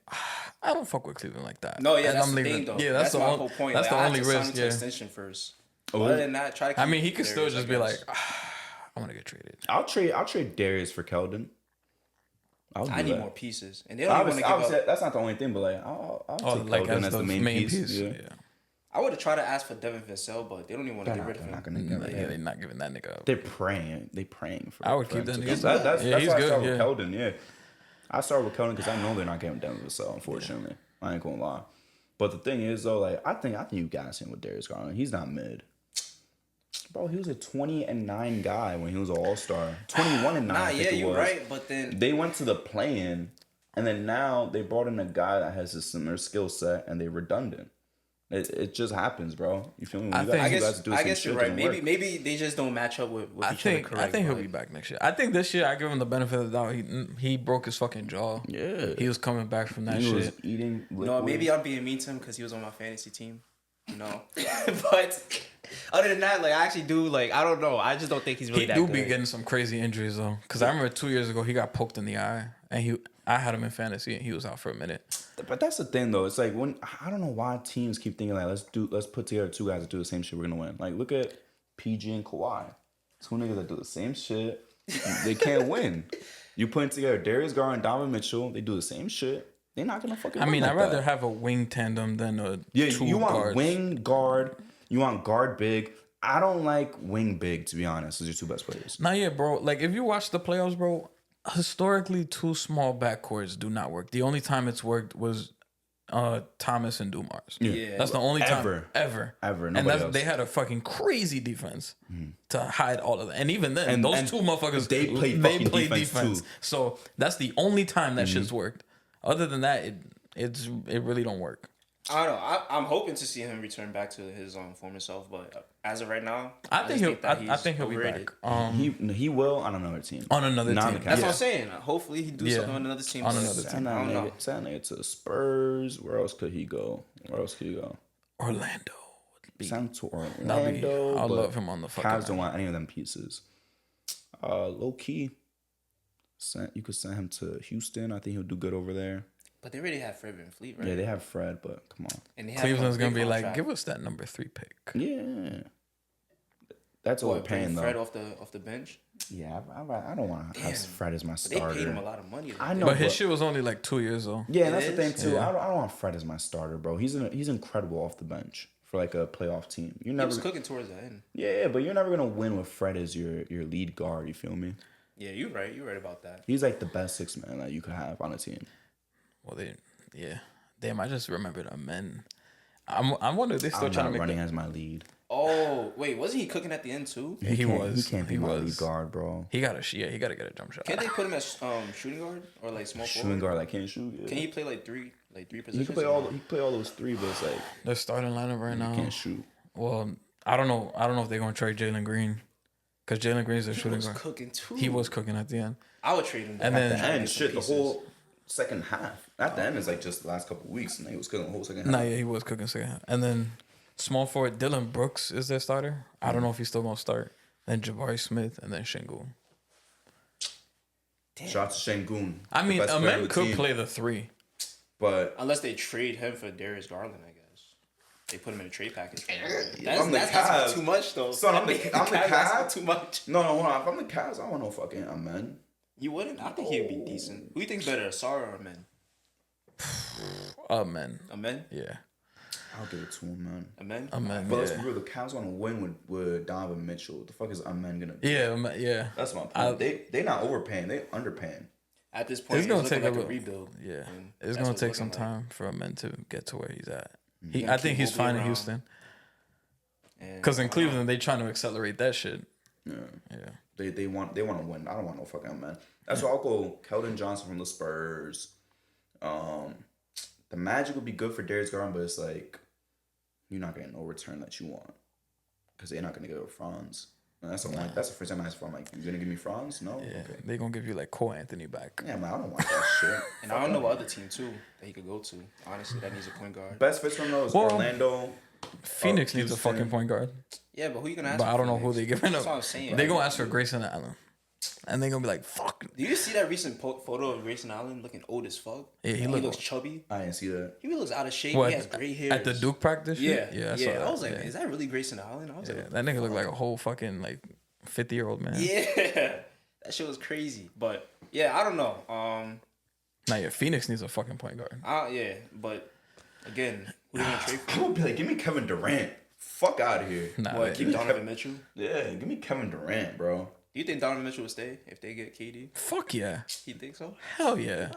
Speaker 3: I don't fuck with Cleveland like that.
Speaker 2: No, yeah,
Speaker 3: And
Speaker 2: that's
Speaker 3: I'm
Speaker 2: the
Speaker 3: leaving.
Speaker 2: thing though.
Speaker 3: Yeah, that's the
Speaker 2: my
Speaker 3: only,
Speaker 2: whole point.
Speaker 3: That's
Speaker 2: Like,
Speaker 3: the
Speaker 2: I
Speaker 3: only
Speaker 2: have to sign
Speaker 3: risk.
Speaker 2: him to
Speaker 3: Yeah.
Speaker 2: extension first.
Speaker 1: Oh,
Speaker 2: Other
Speaker 1: really?
Speaker 2: than that, try to.
Speaker 3: I
Speaker 2: Keep
Speaker 3: mean, he could still
Speaker 2: Darius,
Speaker 3: just
Speaker 2: I
Speaker 3: be like,
Speaker 2: guess.
Speaker 3: I'm gonna get traded.
Speaker 1: I'll trade Darius for Keldon. I'll do
Speaker 2: I need
Speaker 1: that.
Speaker 2: more pieces, and they don't even want
Speaker 1: Obviously,
Speaker 2: to give up.
Speaker 1: that's not the only thing, but like I'll
Speaker 3: Oh,
Speaker 1: take
Speaker 3: like
Speaker 1: Keldon
Speaker 3: as
Speaker 1: as
Speaker 3: the
Speaker 1: the main piece. Yeah.
Speaker 2: I would have tried to ask for Devin Vassell, but they don't even want to
Speaker 1: They're
Speaker 2: get rid of
Speaker 1: not
Speaker 2: him.
Speaker 1: gonna get rid of
Speaker 3: Yeah,
Speaker 1: him.
Speaker 3: they're not giving that nigga up.
Speaker 1: They're praying. They praying for.
Speaker 3: I would
Speaker 1: for
Speaker 3: keep
Speaker 1: him
Speaker 3: that
Speaker 1: to-
Speaker 3: nigga.
Speaker 1: That's
Speaker 3: Yeah, he's
Speaker 1: why I
Speaker 3: good,
Speaker 1: start
Speaker 3: yeah.
Speaker 1: with Keldon. Yeah, I start with Keldon because I know they're not getting Devin Vassell. Unfortunately, I ain't gonna lie. But the thing is though, like I think you guys him with Darius Garland. He's not mid. Bro, he was a 20-9 guy when he was an All-Star. 21-9.
Speaker 2: Nah,
Speaker 1: I think
Speaker 2: yeah,
Speaker 1: it
Speaker 2: you're
Speaker 1: was.
Speaker 2: right, but then
Speaker 1: They went to the play-in, and then now they brought in a guy that has a similar skill set, and they're redundant. It just happens, bro. You feel me? When
Speaker 3: I
Speaker 1: you
Speaker 3: think-
Speaker 1: guys,
Speaker 2: I
Speaker 1: you
Speaker 2: guess
Speaker 1: guys do the
Speaker 2: I
Speaker 1: same
Speaker 2: guess
Speaker 1: shit,
Speaker 2: you're
Speaker 1: it
Speaker 2: right.
Speaker 1: don't work.
Speaker 2: Maybe they just don't match up with
Speaker 3: I
Speaker 2: each other
Speaker 3: think
Speaker 2: correct.
Speaker 3: he'll
Speaker 2: but-
Speaker 3: be back next year. I think this year I give him the benefit of the doubt. He broke his fucking jaw.
Speaker 1: Yeah.
Speaker 3: He was coming back from that
Speaker 1: He
Speaker 3: shit.
Speaker 1: was eating liquid.
Speaker 2: No, maybe I'm being mean to him because he was on my fantasy team. You know, but other than that, like I actually do like I don't know. I just don't think he's really
Speaker 3: He
Speaker 2: that
Speaker 3: do
Speaker 2: good.
Speaker 3: be getting some crazy injuries though. Because I remember 2 years ago he got poked in the eye, and I had him in fantasy, and he was out for a minute.
Speaker 1: But that's the thing though. It's like when I don't know why teams keep thinking like let's put together two guys that do the same shit. We're gonna win. Like look at PG and Kawhi. Two niggas that do the same shit. They can't win. You putting together Darius Garland and Donovan Mitchell. They do the same shit. They're not gonna fucking.
Speaker 3: I
Speaker 1: win
Speaker 3: mean,
Speaker 1: like
Speaker 3: I'd rather
Speaker 1: that.
Speaker 3: have a wing tandem than a
Speaker 1: Yeah,
Speaker 3: two
Speaker 1: you want
Speaker 3: guards.
Speaker 1: wing guard. You want guard big. I don't like wing big to be honest. Those are your two best players.
Speaker 3: Nah, yeah, bro. Like if you watch the playoffs, bro, historically two small backcourts do not work. The only time it's worked was Thomas and Dumars.
Speaker 2: Yeah.
Speaker 3: That's the only time
Speaker 1: Ever.
Speaker 3: And
Speaker 1: Nobody else.
Speaker 3: they had a fucking crazy defense to hide all of that. And even then,
Speaker 1: And-
Speaker 3: those
Speaker 1: and
Speaker 3: two motherfuckers
Speaker 1: they play fucking defense, too.
Speaker 3: So that's the only time that shit's worked. Other than that, it really don't work.
Speaker 2: I don't know. I'm hoping to see him return back to his former self, but as of right now,
Speaker 3: I think he'll.
Speaker 2: that
Speaker 3: I think he'll be
Speaker 2: overrated.
Speaker 3: back.
Speaker 1: He will on another team.
Speaker 3: On another
Speaker 1: Not
Speaker 3: team.
Speaker 1: the
Speaker 2: That's
Speaker 1: Cavs.
Speaker 2: what I'm saying. Hopefully, he do something on another team.
Speaker 3: On
Speaker 2: but
Speaker 3: another team.
Speaker 2: I don't know.
Speaker 1: Send that nigga to the Spurs. Where else could he go?
Speaker 3: Orlando.
Speaker 1: Send to
Speaker 3: That'd be.
Speaker 1: Orlando.
Speaker 3: I
Speaker 1: but
Speaker 3: love him on the fucking.
Speaker 1: Cavs don't want any of them pieces. Low key, you could send him to Houston. I think he'll do good over there.
Speaker 2: But they already have Fred VanVleet, right?
Speaker 1: Yeah, they have Fred, but come on.
Speaker 2: And they have
Speaker 3: Cleveland's
Speaker 2: a
Speaker 3: gonna
Speaker 2: big
Speaker 3: be like,
Speaker 2: contract.
Speaker 3: give us that number 3 pick.
Speaker 1: Yeah, that's
Speaker 2: What,
Speaker 1: overpaying
Speaker 2: bring
Speaker 1: though.
Speaker 2: Fred off the bench.
Speaker 1: Yeah, I don't want to have
Speaker 2: Damn.
Speaker 1: Fred as my
Speaker 2: But they
Speaker 1: starter.
Speaker 2: paid him a lot of money. Though.
Speaker 1: I know,
Speaker 3: But his shit was only like 2 years though.
Speaker 1: Yeah,
Speaker 2: It
Speaker 1: that's the
Speaker 2: is?
Speaker 1: thing too.
Speaker 3: Yeah.
Speaker 1: I don't want Fred as my starter, bro. He's incredible off the bench for like a playoff team. You're
Speaker 2: He
Speaker 1: never
Speaker 2: was cooking towards the end.
Speaker 1: yeah, but you're never gonna win with Fred as your lead guard. You feel me?
Speaker 2: Yeah, you're right. You're right about that.
Speaker 1: He's like the best 6-man that you could have on a team.
Speaker 3: Well, yeah. Damn, I just remembered a men. I wonder if they still
Speaker 1: I'm
Speaker 3: trying
Speaker 1: not
Speaker 3: to make
Speaker 1: running
Speaker 3: that.
Speaker 1: as my lead.
Speaker 2: Oh wait, wasn't he cooking at the end too?
Speaker 3: He was.
Speaker 1: He can't be
Speaker 3: He
Speaker 1: my
Speaker 3: was.
Speaker 1: lead guard, bro.
Speaker 3: He got to get a jump shot.
Speaker 2: Can't they put him as shooting guard or like small
Speaker 1: Shooting
Speaker 2: forward?
Speaker 1: guard, like can't shoot. Yeah.
Speaker 2: Can he play like three
Speaker 1: He
Speaker 2: positions?
Speaker 1: can play all. He can play all those three, but it's like
Speaker 3: They're starting lineup right now.
Speaker 1: he can't shoot.
Speaker 3: Well, I don't know. I don't know if they're gonna trade Jalen Green, because Jalen Green's their
Speaker 2: He
Speaker 3: shooting
Speaker 2: was
Speaker 3: guard.
Speaker 2: cooking too.
Speaker 3: He was cooking at the end.
Speaker 2: I would trade him.
Speaker 3: And
Speaker 2: though.
Speaker 3: then-
Speaker 1: At the
Speaker 2: Try to
Speaker 1: end,
Speaker 2: get some
Speaker 1: shit, the
Speaker 2: pieces.
Speaker 1: whole second half. At the end, it's like just the last couple of weeks, and he was cooking the whole second half.
Speaker 3: Nah, yeah, he was cooking second half. And then small forward Dylan Brooks is their starter. I don't know if he's still gonna start. Then Jabari Smith and then Şengün.
Speaker 1: Shout out to Şengün.
Speaker 3: I mean,
Speaker 1: the best player on
Speaker 3: Amen
Speaker 1: the
Speaker 3: could
Speaker 1: team,
Speaker 3: play the 3.
Speaker 1: but
Speaker 2: Unless they trade him for Darius Garland, I guess. They put him in a trade package. For him.
Speaker 1: I'm the
Speaker 2: That's
Speaker 1: Cavs.
Speaker 2: too much though.
Speaker 1: Son, I'm the
Speaker 2: That's
Speaker 1: Cavs.
Speaker 2: too much.
Speaker 1: no, hold on. If I'm the Cavs, I don't want no fucking Amen.
Speaker 2: You wouldn't? I think he'd be decent. Who you think's better, Asar or Amen?
Speaker 3: Amen.
Speaker 2: Amen?
Speaker 3: Yeah.
Speaker 1: I'll give it to him, man.
Speaker 2: Amen?
Speaker 3: Amen.
Speaker 1: But let's
Speaker 3: Yeah.
Speaker 1: be real, the Cavs want to win with Donovan Mitchell. What the fuck is Amen gonna do?
Speaker 3: Yeah. Yeah.
Speaker 1: That's my point. They not overpaying, they underpaying.
Speaker 2: At this point,
Speaker 3: It's gonna take
Speaker 2: like
Speaker 3: a
Speaker 2: a rebuild.
Speaker 3: Yeah.
Speaker 2: And
Speaker 3: It's
Speaker 2: that's
Speaker 3: gonna
Speaker 2: what's
Speaker 3: take some
Speaker 2: looking like.
Speaker 3: time for Amen to get to where he's at.
Speaker 2: Gonna
Speaker 3: I think
Speaker 2: keep
Speaker 3: he's
Speaker 2: Mobley
Speaker 3: fine in
Speaker 2: around.
Speaker 3: Houston.
Speaker 2: And
Speaker 3: Because in Cleveland, they trying to accelerate that shit.
Speaker 1: Yeah.
Speaker 3: Yeah.
Speaker 1: They want to win. I don't want no fucking Amen. That's why I'll go Keldon Johnson from the Spurs. The Magic would be good for Darius Garland, but it's like you're not getting no return that you want because they're not gonna give it Franz. And that's the first time I asked for. I'm like, you gonna give me Franz? No.
Speaker 3: Yeah.
Speaker 1: Okay.
Speaker 3: They gonna give you like Cole Anthony back.
Speaker 1: Yeah, man, I don't want that shit.
Speaker 2: And I don't know what other team too that he could go to. Honestly, that needs a point guard.
Speaker 1: Best fits from those
Speaker 3: Well,
Speaker 1: Orlando.
Speaker 3: Phoenix needs a
Speaker 1: Houston.
Speaker 3: fucking point guard.
Speaker 2: Yeah, but who you gonna ask?
Speaker 3: But
Speaker 2: for
Speaker 3: I don't know who
Speaker 2: Phoenix?
Speaker 3: they giving
Speaker 2: That's
Speaker 3: up.
Speaker 2: what I'm saying.
Speaker 3: They gonna ask for Grayson Allen. And they gonna be like, fuck.
Speaker 2: Do you see that recent photo of Grayson Allen looking old as fuck?
Speaker 3: Yeah, he
Speaker 2: He
Speaker 3: look-
Speaker 2: looks chubby.
Speaker 1: I didn't see that.
Speaker 2: He looks out of shape.
Speaker 3: What,
Speaker 2: He has gray hair.
Speaker 3: at the Duke practice?
Speaker 2: Yeah,
Speaker 3: Yeah, I saw
Speaker 2: yeah.
Speaker 3: that.
Speaker 2: I was like,
Speaker 3: yeah.
Speaker 2: is that really Grayson Allen? I was
Speaker 3: Yeah,
Speaker 2: like,
Speaker 3: that nigga looked like a whole fucking like 50-year-old man.
Speaker 2: yeah, that shit was crazy. But yeah, I don't know.
Speaker 3: Nah, yeah, Phoenix needs a fucking point guard.
Speaker 2: Yeah, but again, who they gonna trade
Speaker 1: I
Speaker 2: for?
Speaker 1: would be like, give me Kevin Durant. Fuck out of here.
Speaker 3: Nah,
Speaker 2: What?
Speaker 3: yeah.
Speaker 2: Keep Donovan Mitchell.
Speaker 1: Yeah, give me Kevin Durant, bro.
Speaker 2: Do you think Donovan Mitchell will stay if they get KD?
Speaker 3: Fuck yeah.
Speaker 2: You think so?
Speaker 3: Hell yeah.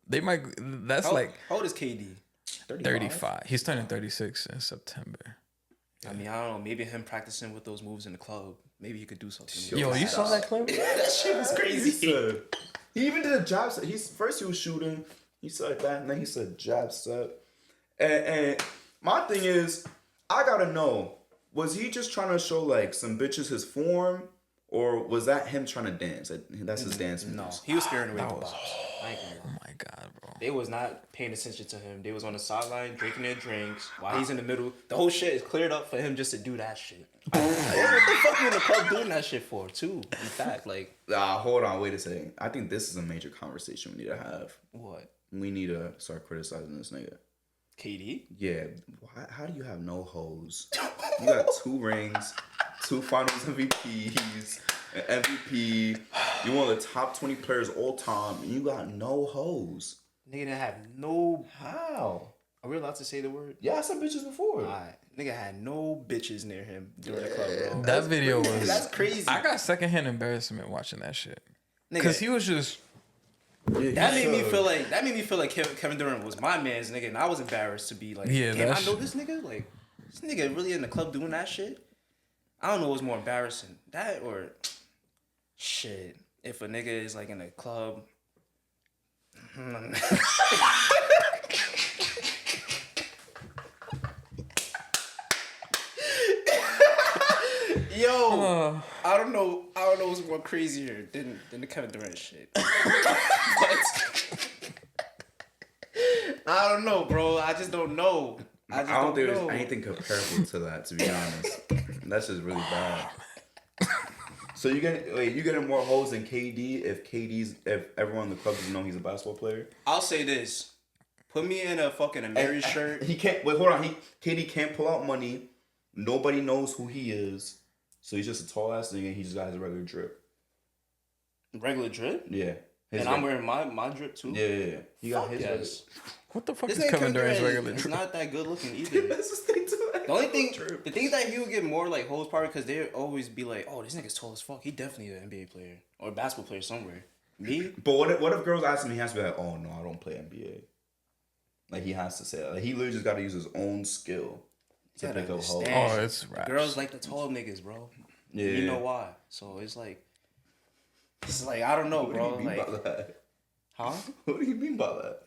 Speaker 3: They might. That's like
Speaker 2: How old is KD?
Speaker 3: 35. He's turning 36 in September.
Speaker 2: I mean, I don't know. Maybe him practicing with those moves in the club. Maybe he could do something.
Speaker 3: Yo, you saw that clip?
Speaker 2: that shit was crazy.
Speaker 1: He even did a jab set. First he was shooting. He said that, and then he said jab set. And my thing is, I gotta know, was he just trying to show like some bitches his form, or was that him trying to dance? That's his dance moves.
Speaker 2: No, he was scaring away the box. I ain't gonna lie.
Speaker 3: Oh my god, bro.
Speaker 2: They was not paying attention to him. They was on the sideline drinking their drinks while he's in the middle. The whole shit is cleared up for him just to do that shit. What the fuck you in the club doing that shit for too? In fact, like
Speaker 1: Hold on, wait a second. I think this is a major conversation we need to have.
Speaker 2: what?
Speaker 1: We need to start criticizing this nigga.
Speaker 2: KD?
Speaker 1: Yeah, how do you have no hoes? You got 2 rings, 2 Finals MVPs, an MVP. You're one of the top 20 players all time, and you got no hoes.
Speaker 2: Nigga didn't have no.
Speaker 1: How?
Speaker 2: Are we allowed to say the word?
Speaker 1: Yeah, I said bitches before.
Speaker 2: Alright. Nigga had no bitches near him during the club, bro.
Speaker 3: That video was.
Speaker 2: That's crazy.
Speaker 3: I got secondhand embarrassment watching that shit. Because
Speaker 2: Nigga,
Speaker 3: he was just.
Speaker 2: that made me feel like Kevin Durant was my man's nigga, and I was embarrassed to be like,
Speaker 3: Yeah,
Speaker 2: damn, I
Speaker 3: that's-
Speaker 2: know this nigga. Like, this nigga really in the club doing that shit. I don't know what's more embarrassing, that or shit. If a nigga is like in a club. Yo, I don't know what's more crazier than the Kevin Durant shit. But I don't know, bro. I just don't know.
Speaker 1: I don't think there's anything comparable to that, to be honest. That's just really bad. So you getting more hoes than KD if everyone in the club doesn't know he's a basketball player?
Speaker 2: I'll say this. Put me in a fucking Amiri shirt.
Speaker 1: He can't wait, hold on. KD can't pull out money. Nobody knows who he is. So he's just a tall ass nigga and he just got his regular drip.
Speaker 2: Regular drip?
Speaker 1: Yeah.
Speaker 2: I'm wearing my drip too?
Speaker 1: Yeah. He got his regular.
Speaker 3: What the fuck
Speaker 2: This
Speaker 3: is
Speaker 2: nigga
Speaker 3: Kevin Durant's
Speaker 2: Durant
Speaker 3: regular
Speaker 2: is
Speaker 3: drip?
Speaker 2: not that good looking either.
Speaker 1: That's the thing too.
Speaker 2: The thing is that he would get more like hoes probably because they always be like, oh, this nigga's tall as fuck. He definitely an NBA player or a basketball player somewhere. Me?
Speaker 1: But what if girls ask him? He has to be like, oh no, I don't play NBA. Like he has to say that. Like he literally just got to use his own skill to pick up hoes.
Speaker 3: Oh, it's raps.
Speaker 2: Girls like the tall niggas, bro.
Speaker 1: Yeah.
Speaker 2: You know why? So it's like I don't know, bro.
Speaker 1: What do you mean by that?
Speaker 2: Huh?
Speaker 1: What do you mean by that?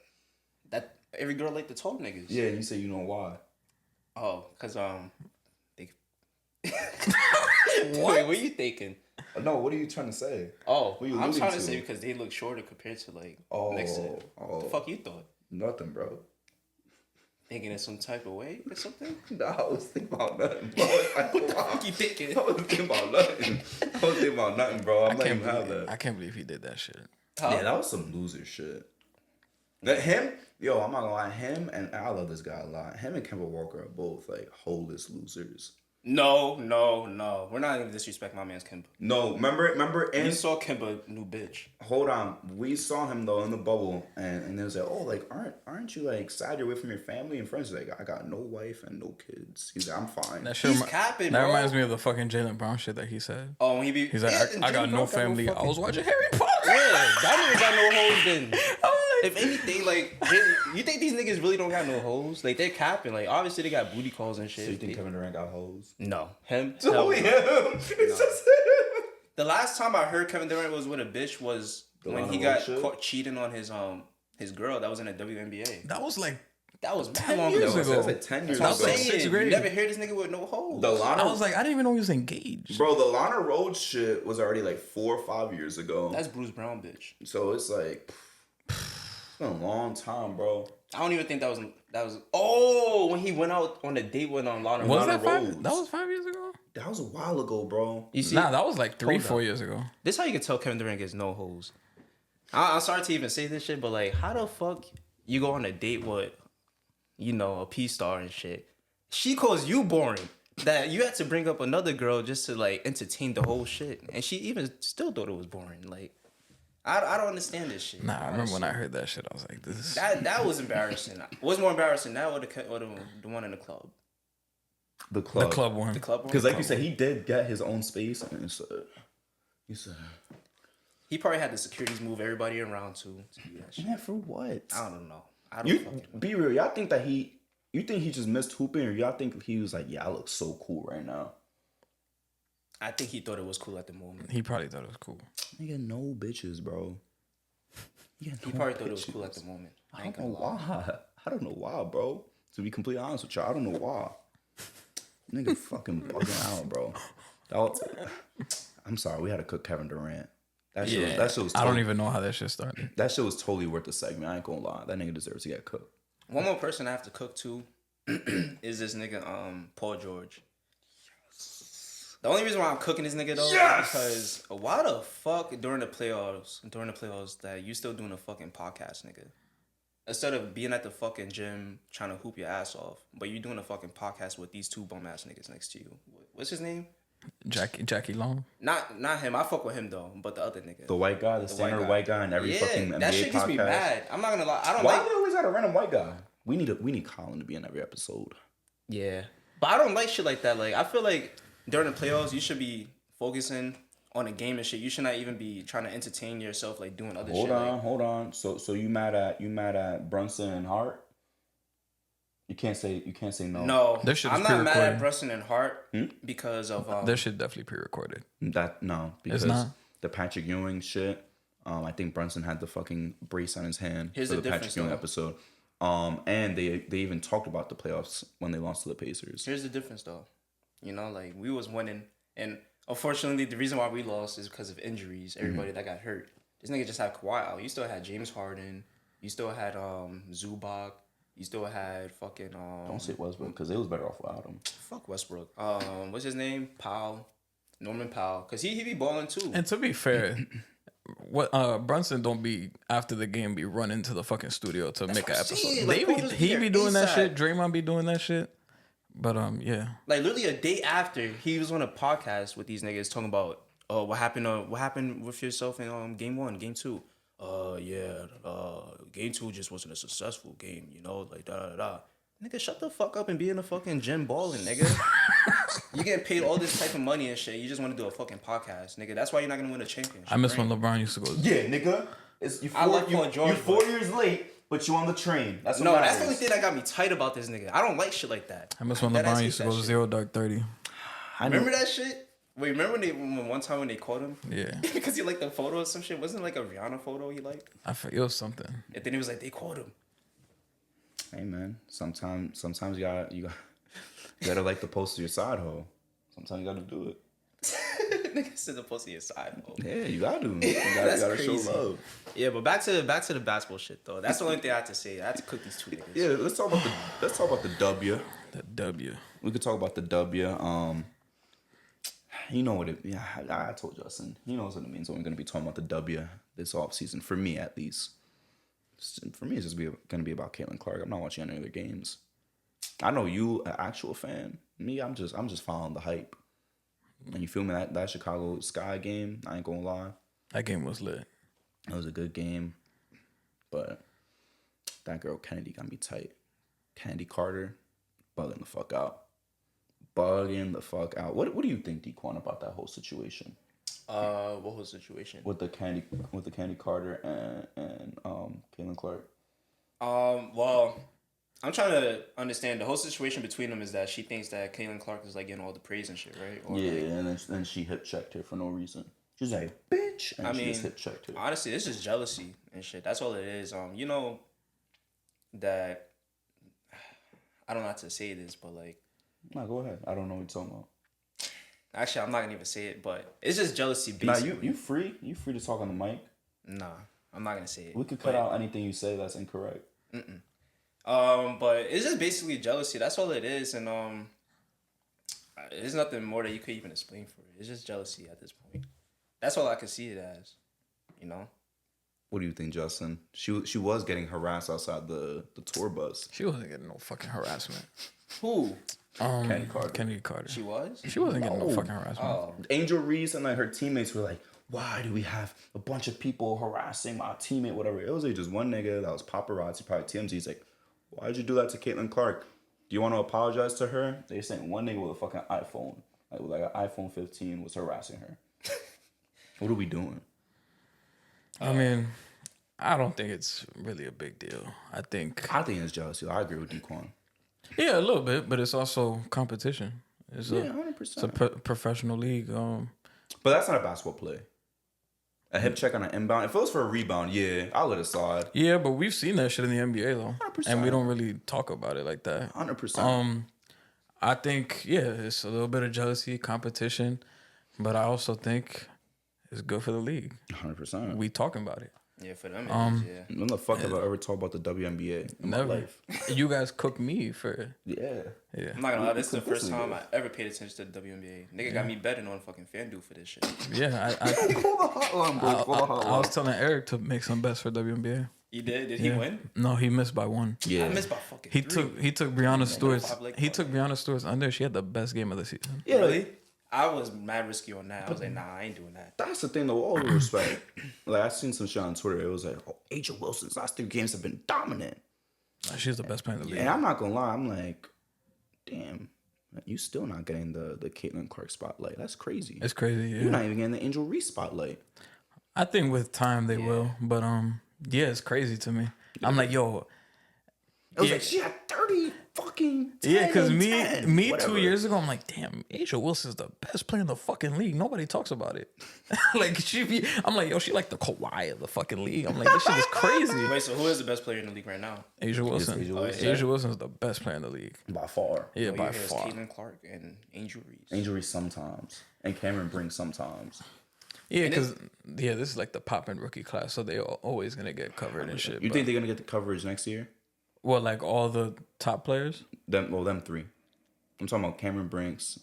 Speaker 2: That every girl like the tall niggas.
Speaker 1: Yeah, you say you know why.
Speaker 2: Oh, cause they.
Speaker 3: What?
Speaker 2: Wait, what are you thinking?
Speaker 1: No, what are you trying to say?
Speaker 2: Oh,
Speaker 1: What are you
Speaker 2: I'm
Speaker 1: alluding
Speaker 2: trying to
Speaker 1: to?
Speaker 2: say because they look shorter compared to like
Speaker 1: Oh,
Speaker 2: next to. What the fuck you thought?
Speaker 1: Nothing, bro.
Speaker 2: Thinking in some type of way or something?
Speaker 1: Nah, I was thinking about nothing, bro.
Speaker 2: What the fuck you thinking?
Speaker 1: I was thinking about nothing. I was thinking about nothing, bro. I'm letting you have that.
Speaker 3: I can't believe he did that shit.
Speaker 1: Yeah, that was some loser shit. That him, yo, I'm not gonna lie, him and I love this guy a lot. Him and Kemba Walker are both like holeless losers.
Speaker 2: No. We're not gonna disrespect my man's Kimba.
Speaker 1: No, remember,
Speaker 2: You
Speaker 1: and
Speaker 2: saw Kimba new bitch.
Speaker 1: hold on, we saw him though in the bubble, and they was like, oh, like aren't you like sad you're away from your family and friends? He's like, I got no wife and no kids. He's like, I'm fine.
Speaker 3: That shit
Speaker 2: He's capping,
Speaker 3: That
Speaker 2: bro.
Speaker 3: reminds me of the fucking Jalen Brown shit that he said.
Speaker 2: Oh, when he be.
Speaker 3: He's like,
Speaker 2: yeah,
Speaker 3: I got no family. I was watching Harry Potter.
Speaker 2: Yeah, that nigga got no hoes then.
Speaker 3: I'm like,
Speaker 2: If anything, like, you think these niggas really don't got no hoes? Like, they're capping. Like, obviously they got booty calls and shit.
Speaker 1: So you think Kevin Durant got hoes?
Speaker 2: No. Him?
Speaker 1: Oh,
Speaker 2: Hell no.
Speaker 1: yeah. It's just him.
Speaker 2: The last time I heard Kevin Durant was with a bitch was when he got caught cheating on his girl that was in the WNBA.
Speaker 3: that was like
Speaker 2: That was
Speaker 3: 10
Speaker 2: long
Speaker 3: years
Speaker 2: ago.
Speaker 3: ago.
Speaker 1: That's like 10 years
Speaker 2: I'm
Speaker 1: ago.
Speaker 3: like
Speaker 2: saying,
Speaker 3: sixth grade.
Speaker 2: you never hear this nigga with no hoes.
Speaker 1: The Lana,
Speaker 3: I was like, I didn't even know he was engaged.
Speaker 1: bro, the Lana Rhodes shit was already like 4 or 5 years ago.
Speaker 2: That's Bruce Brown, bitch.
Speaker 1: So it's like, it's been a long time, bro.
Speaker 2: I don't even think that was. Oh, when he went out on a date with Lana.
Speaker 3: Was
Speaker 1: Lana
Speaker 3: that 5?
Speaker 1: Rhodes.
Speaker 3: That was 5 years ago.
Speaker 1: That was a while ago, bro.
Speaker 2: You see,
Speaker 3: Nah, that was like 3,
Speaker 2: Hold
Speaker 3: 4
Speaker 2: up.
Speaker 3: years ago.
Speaker 2: this how you can tell Kevin Durant gets no hoes. I'm sorry to even say this shit, but like, how the fuck you go on a date with, a P-star and shit? She calls you boring. That you had to bring up another girl just to like entertain the whole shit, and she even still thought it was boring. Like, I don't understand this shit.
Speaker 3: Nah, I remember when I heard that shit. I was like, this is.
Speaker 2: That was embarrassing. What's more embarrassing, that or the one in the club?
Speaker 1: The club.
Speaker 3: The club one.
Speaker 2: The club one.
Speaker 1: Because like you said, he did get his own space. And he said,
Speaker 2: He probably had the securities move everybody around to do that shit.
Speaker 1: man, for what?
Speaker 2: I don't know. I don't
Speaker 1: You
Speaker 2: fucking know.
Speaker 1: be real. Y'all think that you think he just missed hooping, or y'all think he was like, yeah, I look so cool right now?
Speaker 2: I think he thought it was cool at the moment.
Speaker 3: He probably thought it was cool.
Speaker 1: Nigga, no bitches, bro.
Speaker 2: He probably thought it was cool at the moment.
Speaker 1: I don't know why. I don't know why, bro. To be completely honest with y'all, I don't know why. Nigga fucking bugging out, bro. I'm sorry, we had to cook Kevin Durant. That shit was
Speaker 3: I don't even know how that shit started.
Speaker 1: That shit was totally worth the segment. I ain't gonna lie. That nigga deserves to get cooked.
Speaker 2: One more person I have to cook to is this nigga Paul George. The only reason why I'm cooking this nigga though is because why the fuck during the playoffs that you still doing a fucking podcast, nigga? Instead of being at the fucking gym trying to hoop your ass off, but you doing a fucking podcast with these two bum ass niggas next to you. What's his name?
Speaker 3: Jackie Long.
Speaker 2: Not him. I fuck with him though, but the other nigga.
Speaker 1: The white guy, the standard white guy in every fucking NBA
Speaker 2: that shit gets
Speaker 1: podcast.
Speaker 2: me mad. I'm not gonna lie. I don't
Speaker 1: Why
Speaker 2: like.
Speaker 1: they always got a random white guy? We need Colin to be in every episode.
Speaker 2: Yeah, but I don't like shit like that. Like I feel like during the playoffs, you should be focusing on a game and shit. You should not even be trying to entertain yourself like doing other shit.
Speaker 1: Hold on. So you mad at Brunson and Hart? You can't say no.
Speaker 2: No,
Speaker 3: Their shit is
Speaker 2: I'm not mad
Speaker 3: pre-recorded.
Speaker 2: at Brunson and Hart because of
Speaker 3: Their shit definitely pre-recorded.
Speaker 1: Because
Speaker 3: not?
Speaker 1: the Patrick Ewing shit. I think Brunson had the fucking brace on his hand
Speaker 2: Here's
Speaker 1: for
Speaker 2: the
Speaker 1: the Patrick
Speaker 2: difference,
Speaker 1: Ewing
Speaker 2: though.
Speaker 1: episode. And they even talked about the playoffs when they lost to the Pacers.
Speaker 2: Here's the difference though. Like we was winning And unfortunately, the reason why we lost is because of injuries. Everybody that got hurt. This nigga just had Kawhi out. You still had James Harden. You still had Zubac. You still had fucking
Speaker 1: Don't say Westbrook because it was better off without him.
Speaker 2: fuck Westbrook. What's his name? Powell. Norman Powell. Cause he be balling too.
Speaker 3: And to be fair, what Brunson don't be after the game be running to the fucking studio to make an episode.
Speaker 2: Like,
Speaker 3: He be doing that
Speaker 2: ASAP.
Speaker 3: shit. Draymond be doing that shit. But yeah,
Speaker 2: Like literally a day after he was on a podcast with these niggas talking about what happened with yourself in game 1, game 2. Game 2 just wasn't a successful game, you know, like da da da. Nigga, shut the fuck up and be in the fucking gym balling, nigga. You getting paid all this type of money and shit. You just want to do a fucking podcast, nigga. That's why you're not gonna win a championship.
Speaker 3: I miss
Speaker 2: right?
Speaker 3: when LeBron used to go.
Speaker 1: Yeah, nigga.
Speaker 2: I like Paul George,
Speaker 1: You're 4 years late, but you on the train. That's what
Speaker 2: No,
Speaker 1: matters.
Speaker 2: that's the only thing that got me tight about this nigga. I don't like shit like that.
Speaker 3: I miss when
Speaker 2: That ass
Speaker 3: LeBron
Speaker 2: hate
Speaker 3: used to
Speaker 2: that
Speaker 3: go
Speaker 2: shit.
Speaker 3: 0 dark 30.
Speaker 2: Remember that shit? Wait, remember when one time when they caught him?
Speaker 3: Yeah,
Speaker 2: Because he liked the photo or some shit. Wasn't it like a Rihanna photo he liked?
Speaker 3: I feel it was something.
Speaker 2: And then he was like, they caught him.
Speaker 1: Hey man, sometimes you gotta like the post of your side hoe. Sometimes you gotta do it.
Speaker 2: Nigga said the pussy is side. Oh.
Speaker 1: Yeah, you gotta. You
Speaker 2: That's
Speaker 1: gotta show
Speaker 2: crazy.
Speaker 1: love.
Speaker 2: Yeah, but back to the basketball shit though. That's the only thing I have to say. I have to cook these two niggas.
Speaker 1: Yeah, let's talk about the W.
Speaker 3: The W.
Speaker 1: We could talk about the W. You know what it? Yeah, I told Justin. He knows what it means when we're gonna be talking about the W this off season. For me, at least. For me, it's just gonna be about Caitlin Clark. I'm not watching any other games. I know you, an actual fan. Me, I'm just following the hype. And you feel me? That Chicago Sky game, I ain't gonna lie.
Speaker 3: That game was lit.
Speaker 1: It was a good game. But that girl Kennedy got me tight. Kennedy Carter, bugging the fuck out. Bugging the fuck out. What do you think, Dequan, about that whole situation?
Speaker 2: What was the situation?
Speaker 1: With the Candy Carter and Caitlin Clark.
Speaker 2: Well, I'm trying to understand the whole situation between them is that she thinks that Caitlin Clark is like getting all the praise and shit, right? Or
Speaker 1: Yeah,
Speaker 2: like,
Speaker 1: and then she hip checked her for no reason. She's like, bitch, and she just hip checked her.
Speaker 2: honestly, it's just jealousy and shit. That's all it is. You know that I don't know how to say this, but like,
Speaker 1: Nah, go ahead. I don't know what you're talking about.
Speaker 2: actually, I'm not gonna even say it, but it's just jealousy.
Speaker 1: Nah,
Speaker 2: Basically.
Speaker 1: you free? You free to talk on the mic?
Speaker 2: Nah, I'm not gonna say it.
Speaker 1: We could cut out anything you say that's incorrect.
Speaker 2: But it's just basically jealousy. That's all it is, and there's nothing more that you could even explain for it. It's just jealousy at this point. That's all I can see it as, you know.
Speaker 1: What do you think, Justin? She was getting harassed outside the tour bus.
Speaker 3: She wasn't getting no fucking harassment.
Speaker 2: Who?
Speaker 1: Kennedy Carter.
Speaker 3: Kennedy Carter.
Speaker 2: She was?
Speaker 3: She wasn't getting no fucking harassment.
Speaker 2: Oh.
Speaker 1: Angel Reese and like her teammates were like, why do we have a bunch of people harassing my teammate, whatever? It was like just one nigga that was paparazzi, probably TMZ. He's like, why'd you do that to Caitlin Clark? Do you want to apologize to her? They saying one nigga with a fucking iPhone, like with like an iPhone 15 was harassing her. What are we doing?
Speaker 3: I mean, I don't think it's really a big deal. I think
Speaker 1: it's jealousy. I agree with Dequan.
Speaker 3: yeah, a little bit, but it's also competition. It's
Speaker 1: Yeah,
Speaker 3: a
Speaker 1: 100%.
Speaker 3: it's a professional league.
Speaker 1: But that's not a basketball play. A hip check on an inbound. If it was for a rebound, yeah, I'll let it slide.
Speaker 3: Yeah, but we've seen that shit in the NBA though,
Speaker 1: 100%.
Speaker 3: and we don't really talk about it like that.
Speaker 1: 100%.
Speaker 3: I think it's a little bit of jealousy, competition, but I also think it's good for the league.
Speaker 1: 100%.
Speaker 3: We talking about it.
Speaker 2: Yeah, for them, it is, yeah.
Speaker 1: When the fuck have I ever talked about the WNBA in my
Speaker 3: Never.
Speaker 1: life?
Speaker 3: You guys cook me for
Speaker 1: Yeah.
Speaker 3: yeah.
Speaker 2: I'm not gonna lie, this is the first
Speaker 1: Listen,
Speaker 2: time I ever paid attention to the WNBA. Nigga got me betting on fucking FanDuel for this shit.
Speaker 3: Yeah, I was telling Eric to make some bets for WNBA.
Speaker 2: He did? Did he win?
Speaker 3: No, he missed by one.
Speaker 1: Yeah.
Speaker 2: I missed by fucking
Speaker 3: He
Speaker 2: 3.
Speaker 3: took Brianna Stewart's
Speaker 2: five leg
Speaker 3: he
Speaker 2: fuck.
Speaker 3: took Brianna Stewart's under. She had the best game of the season.
Speaker 1: Yeah,
Speaker 2: Really? I was mad risky on that. I was like, nah, I ain't doing that.
Speaker 1: that's the thing though, all due respect. Like I seen some shit on Twitter. It was like, oh, Angel Wilson's last 3 games have been dominant.
Speaker 3: She's the best player in the league.
Speaker 1: And I'm not gonna lie, I'm like, damn, you still not getting the Caitlin Clark spotlight. That's crazy.
Speaker 3: It's crazy. Yeah.
Speaker 1: You're not even getting the Angel Reese spotlight.
Speaker 3: I think with time they will, but yeah, it's crazy to me. I'm like, yo,
Speaker 1: It was
Speaker 3: Yeah.
Speaker 1: like she had 30 fucking fucking 10
Speaker 3: Yeah, because
Speaker 1: and
Speaker 3: me
Speaker 1: 10,
Speaker 3: me
Speaker 1: whatever.
Speaker 3: 2 years ago, I'm like, damn, Asia Wilson's the best player in the fucking league. Nobody talks about it. Like I'm like, yo, she like the Kawhi of the fucking league. I'm like, this shit is crazy.
Speaker 2: Wait, so who is the best player in the league right now?
Speaker 3: Asia Wilson.
Speaker 1: Asia
Speaker 2: Wilson.
Speaker 3: Asia Wilson's the best player in the league.
Speaker 1: By far.
Speaker 3: Yeah,
Speaker 2: Oh,
Speaker 3: by
Speaker 2: your hair is
Speaker 3: far.
Speaker 2: Caitlin Clark and Angel Reese.
Speaker 1: Angel Reese sometimes. And Cameron Brink sometimes.
Speaker 3: Yeah, because this is like the poppin' rookie class, so they're always gonna get covered and shit.
Speaker 1: You
Speaker 3: but-
Speaker 1: think they're going to get the coverage next year?
Speaker 3: Well, like all the top players?
Speaker 1: Them three. I'm talking about Cameron Brinks,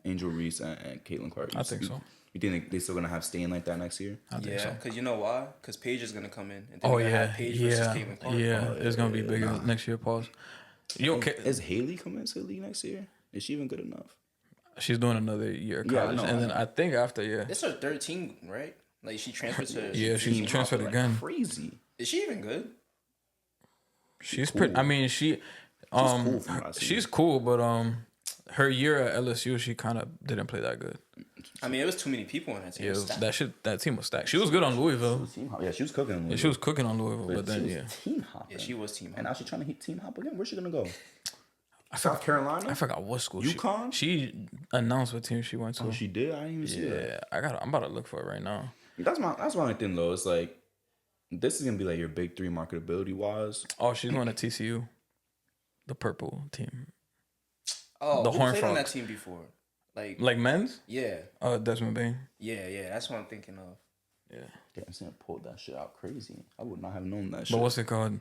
Speaker 1: Angel Reese, and Caitlin Clark.
Speaker 3: I think so.
Speaker 1: You think they still going to have staying like that next year?
Speaker 3: I think
Speaker 2: Yeah,
Speaker 3: so.
Speaker 2: because you know why? Because Paige is gonna come in. And then
Speaker 3: Oh
Speaker 2: we're gonna
Speaker 3: yeah,
Speaker 2: have Paige versus
Speaker 3: yeah,
Speaker 2: Caitlin Clark.
Speaker 3: yeah. It's gonna be bigger next year. Pause. You okay?
Speaker 1: Is Haley coming into the league next year? Is she even good enough?
Speaker 3: She's doing another year of
Speaker 1: Yeah, I
Speaker 3: college,
Speaker 1: know,
Speaker 3: and
Speaker 1: I
Speaker 3: then
Speaker 1: know.
Speaker 3: I think after
Speaker 2: It's her 13, right? Like she transferred to.
Speaker 3: Yeah, she's
Speaker 1: Team
Speaker 3: transferred
Speaker 1: hopping
Speaker 3: again.
Speaker 1: Like crazy.
Speaker 2: Is she even good?
Speaker 3: She's
Speaker 1: cool.
Speaker 3: pretty. I mean, she's
Speaker 1: cool from last season.
Speaker 3: she's cool, but her year at LSU, she kind of didn't play that good.
Speaker 2: I mean, it was too many people on that team.
Speaker 3: Yeah, that team was stacked. She was good on Louisville.
Speaker 1: Yeah, she was cooking.
Speaker 3: Yeah, she was cooking on Louisville, but
Speaker 1: she
Speaker 3: then
Speaker 1: was
Speaker 3: yeah,
Speaker 1: team hopping.
Speaker 2: Yeah, she was team.
Speaker 1: And now she's trying to hit team hop again. Where's she gonna go?
Speaker 3: forgot-
Speaker 1: South Carolina.
Speaker 3: I forgot what school.
Speaker 1: UConn?
Speaker 3: She announced what team she went to.
Speaker 1: Oh, she did. I didn't even see that.
Speaker 3: Yeah, I'm about to look for it right now.
Speaker 1: That's my only thing though. It's like this is gonna be like your big three marketability wise.
Speaker 3: Oh, she's going to TCU, the purple team,
Speaker 2: Oh,
Speaker 3: the
Speaker 2: who
Speaker 3: Horned
Speaker 2: played on that
Speaker 3: Frogs.
Speaker 2: team before?
Speaker 3: like men's.
Speaker 2: Yeah,
Speaker 3: Desmond Bain.
Speaker 2: yeah. That's what I'm thinking of.
Speaker 3: Yeah.
Speaker 1: Yeah, I'm saying pulled that shit out crazy. I would not have known that shit.
Speaker 3: But what's it called?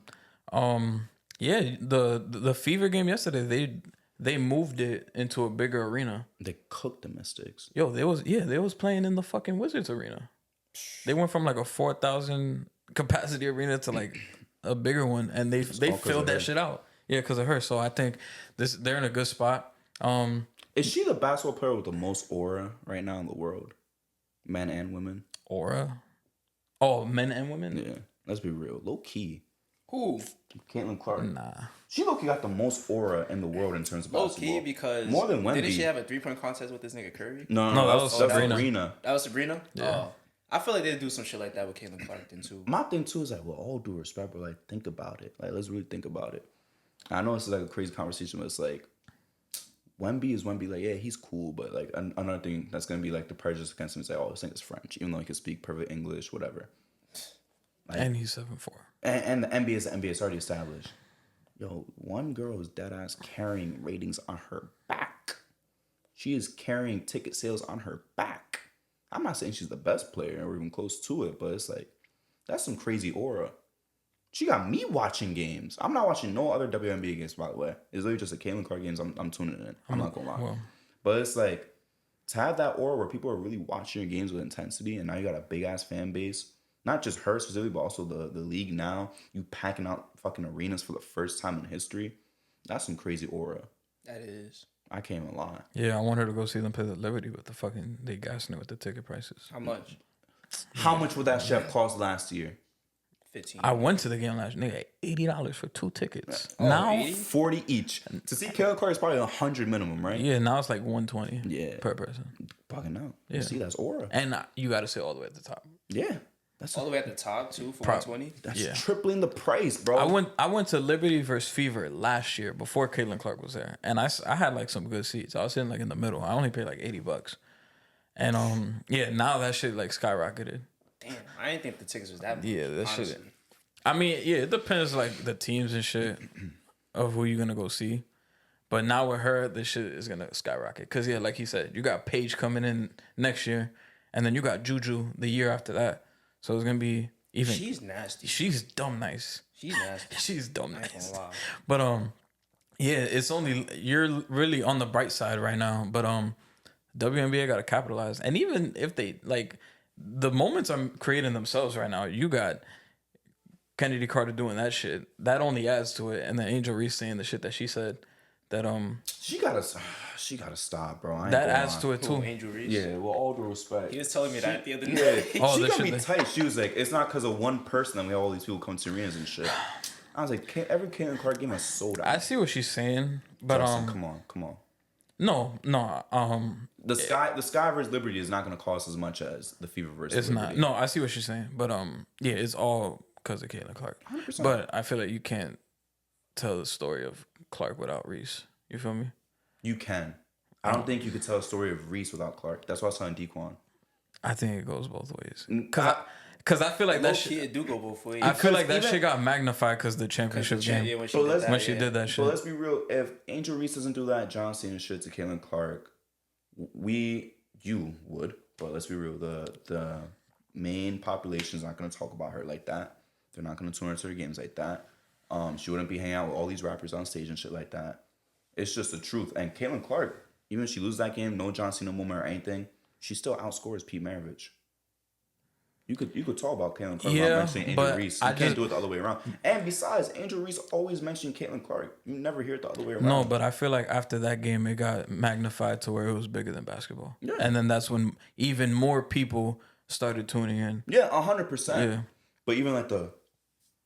Speaker 3: Yeah, the Fever game yesterday, they moved it into a bigger arena.
Speaker 1: They cooked the Mystics.
Speaker 3: Yo, they was playing in the fucking Wizards arena. They went from like a 4,000 capacity arena to like a bigger one, and they
Speaker 1: all 'cause
Speaker 3: filled
Speaker 1: of
Speaker 3: that
Speaker 1: her.
Speaker 3: shit out. Yeah, because of her. So I think they're in a good spot.
Speaker 1: Is she the basketball player with the most aura right now in the world? Men and women.
Speaker 3: Aura. Oh, men and women.
Speaker 1: Yeah, let's be real. Low key.
Speaker 2: Who?
Speaker 1: Caitlin Clark.
Speaker 3: Nah.
Speaker 1: She low key got the most aura in the world in terms of
Speaker 2: Low
Speaker 1: basketball.
Speaker 2: key because
Speaker 1: more than Wemby.
Speaker 2: didn't she have a 3-point contest with this nigga Curry?
Speaker 1: No,
Speaker 3: No, that was Sabrina.
Speaker 1: Sabrina.
Speaker 2: That was Sabrina.
Speaker 3: Yeah.
Speaker 2: Oh, I feel like they do some shit like that with Caitlin Clark then too.
Speaker 1: My thing too is like, with all due respect, but like, think about it. Like, let's really think about it. I know this is like a crazy conversation, but it's like, Wemby is Wemby. Like, yeah, he's cool, but like another thing that's gonna be like the prejudice against him is like, oh, this thing is French, even though he can speak perfect English, whatever.
Speaker 3: And he's 7'4".
Speaker 1: And the NBA is the NBA. It's already established. Yo, one girl is dead ass carrying ratings on her back. She is carrying ticket sales on her back. I'm not saying she's the best player or even close to it, but it's like, that's some crazy aura. She got me watching games. I'm not watching no other WNBA games, by the way. It's literally just the Caitlin Clark games I'm tuning in. I'm not gonna lie.
Speaker 3: Well.
Speaker 1: But it's like, to have that aura where people are really watching your games with intensity, and now you got a big ass fan base. Not just her specifically, but also the league now. You packing out fucking arenas for the first time in history. That's some crazy aura.
Speaker 2: That is.
Speaker 1: I can't even lie.
Speaker 3: Yeah, I want her to go see them play the Liberty, but they gassing it with the ticket prices.
Speaker 2: How much?
Speaker 1: How much would that chef cost last year?
Speaker 2: 15.
Speaker 3: I went to the game last nigga, $80 for 2 tickets.
Speaker 2: Oh,
Speaker 3: now,
Speaker 2: 80?
Speaker 1: 40 each. To see Caitlin Clark is probably 100 minimum, right?
Speaker 3: yeah, now it's like 120
Speaker 1: Yeah.
Speaker 3: per person.
Speaker 1: Bugging out.
Speaker 3: Yeah.
Speaker 1: You see, that's aura.
Speaker 3: And you got to sit all the way at the top.
Speaker 1: Yeah. That's
Speaker 2: All the way at the top too for
Speaker 3: Pro-
Speaker 2: 120.
Speaker 1: that's
Speaker 3: Yeah.
Speaker 1: tripling the price, bro.
Speaker 3: I went to Liberty versus Fever last year before Caitlin Clark was there, and I had like some good seats. I was sitting like in the middle. I only paid like $80, and yeah, now that shit like skyrocketed.
Speaker 2: Damn, I didn't think the tickets was that much.
Speaker 3: Yeah, that shit-
Speaker 2: honestly.
Speaker 3: I mean, yeah, it depends like the teams and shit of who you're gonna go see. But now with her, this shit is gonna skyrocket. Cause yeah, like he said, you got Paige coming in next year, and then you got Juju the year after that. So it's gonna be even.
Speaker 2: She's nasty.
Speaker 3: She's dumb nice.
Speaker 2: She's nasty.
Speaker 3: She's dumb
Speaker 2: I ain't
Speaker 3: nice.
Speaker 2: gonna lie.
Speaker 3: But yeah, it's only you're really on the bright side right now. But WNBA got to capitalize, and even if they like, the moments are creating themselves right now. You got Kennedy Carter doing that shit. That only adds to it, and then Angel Reese saying the shit that she said. That
Speaker 1: she gotta stop, bro. I ain't
Speaker 3: that
Speaker 1: gonna
Speaker 3: adds
Speaker 1: lie.
Speaker 3: to it
Speaker 2: Who,
Speaker 3: too.
Speaker 2: Angel Reese?
Speaker 1: Yeah, with all due respect.
Speaker 2: He was telling me that the other
Speaker 1: Yeah,
Speaker 2: day.
Speaker 3: Oh,
Speaker 1: she
Speaker 3: that
Speaker 1: got
Speaker 3: shit
Speaker 1: me
Speaker 3: they-
Speaker 1: tight. She was like, it's not because of one person that we have all these people come to arenas and shit. I was like, every Caitlin Clark game is sold out.
Speaker 3: I see what she's saying, but
Speaker 1: Justin, come on.
Speaker 3: no,
Speaker 1: The Sky versus Liberty is not going to cost as much as the Fever versus
Speaker 3: it's
Speaker 1: Liberty.
Speaker 3: not. No, I see what she's saying, but yeah, it's all because of Caitlin Clark.
Speaker 1: 100%.
Speaker 3: But I feel like you can't tell the story of Clark without Reese. You feel me?
Speaker 1: You can. I don't think you could tell a story of Reese without Clark. That's why I was telling Dequan.
Speaker 3: I think it goes both ways.
Speaker 1: I-
Speaker 3: Cause I feel like that shit.
Speaker 2: It do go both ways.
Speaker 3: I feel like that
Speaker 1: even-
Speaker 3: shit got magnified because the championship game.
Speaker 2: Yeah, when she
Speaker 1: But
Speaker 2: did
Speaker 1: let's-
Speaker 2: that,
Speaker 3: when she
Speaker 2: yeah.
Speaker 3: did that
Speaker 1: But
Speaker 3: shit.
Speaker 1: let's be real. If Angel Reese doesn't do that John Cena shit to Caitlin Clark, you would. But let's be real. The main population is not going to talk about her like that. They're not going to tune her to their games like that. She wouldn't be hanging out with all these rappers on stage and shit like that. It's just the truth. And Caitlin Clark, even if she loses that game, no John Cena moment or anything, she still outscores Pete Maravich. You could talk about Caitlin Clark without mentioning Angel
Speaker 3: but
Speaker 1: Reese. You can't do it the other way around. And besides, Angel Reese always mentioned Caitlin Clark. You never hear it the other way around.
Speaker 3: No, but I feel like after that game, it got magnified to where it was bigger than basketball.
Speaker 1: Yeah.
Speaker 3: And then that's when even more people started tuning in.
Speaker 1: Yeah, 100%.
Speaker 3: Yeah.
Speaker 1: But even like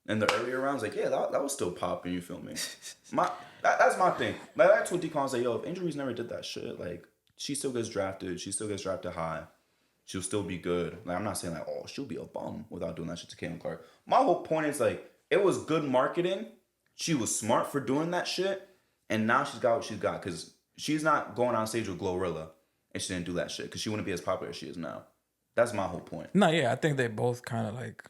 Speaker 1: in the earlier rounds, like, yeah, that was still popping, you feel me? That's my thing. Like, that's what Dequan said, yo, if Angel Reese never did that shit, like, she still gets drafted high. She'll still be good. Like, I'm not saying like, oh, she'll be a bum without doing that shit to Caitlin Clark. My whole point is like, it was good marketing. She was smart for doing that shit. And now she's got what she's got. Because she's not going on stage with Glorilla and she didn't do that shit. Because she wouldn't be as popular as she is now. That's my whole point.
Speaker 3: No, yeah, I think they both kind of like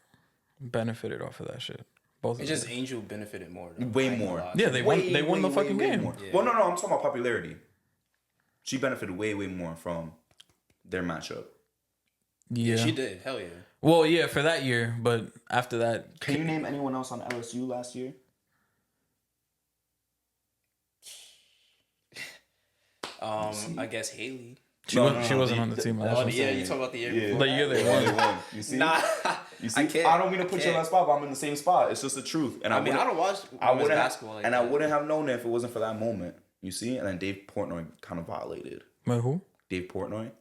Speaker 3: benefited off of that shit. Both.
Speaker 2: It's
Speaker 3: of
Speaker 2: just
Speaker 3: them.
Speaker 2: Angel benefited more. Though.
Speaker 1: Way
Speaker 2: I ain't gonna
Speaker 1: more.
Speaker 2: lie.
Speaker 3: Yeah, they won the fucking game.
Speaker 1: More.
Speaker 2: Yeah.
Speaker 1: Well, no, I'm talking about popularity. She benefited way more from their matchup.
Speaker 3: Yeah.
Speaker 2: She did. Hell yeah.
Speaker 3: Well, yeah, for that year, but after that,
Speaker 1: Can you name anyone else on LSU last year?
Speaker 2: I guess Haley.
Speaker 3: she wasn't on the team
Speaker 1: That's
Speaker 3: last
Speaker 1: what
Speaker 3: year.
Speaker 1: I'm
Speaker 2: yeah,
Speaker 1: saying.
Speaker 2: you talking about the year
Speaker 1: Yeah.
Speaker 2: before?
Speaker 3: The year they
Speaker 1: Yeah,
Speaker 3: won.
Speaker 1: You see?
Speaker 2: Nah,
Speaker 1: You see?
Speaker 2: I can't.
Speaker 1: I don't mean to put you in
Speaker 2: Can't.
Speaker 1: that spot, but I'm in the same spot. It's just the truth. And
Speaker 2: I mean, I don't watch
Speaker 1: I
Speaker 2: women's
Speaker 1: wouldn't
Speaker 2: basketball like
Speaker 1: and
Speaker 2: that.
Speaker 1: I wouldn't have known it if it wasn't for that moment. You see? And then Dave Portnoy kind of violated.
Speaker 3: Wait, who?
Speaker 1: Dave Portnoy.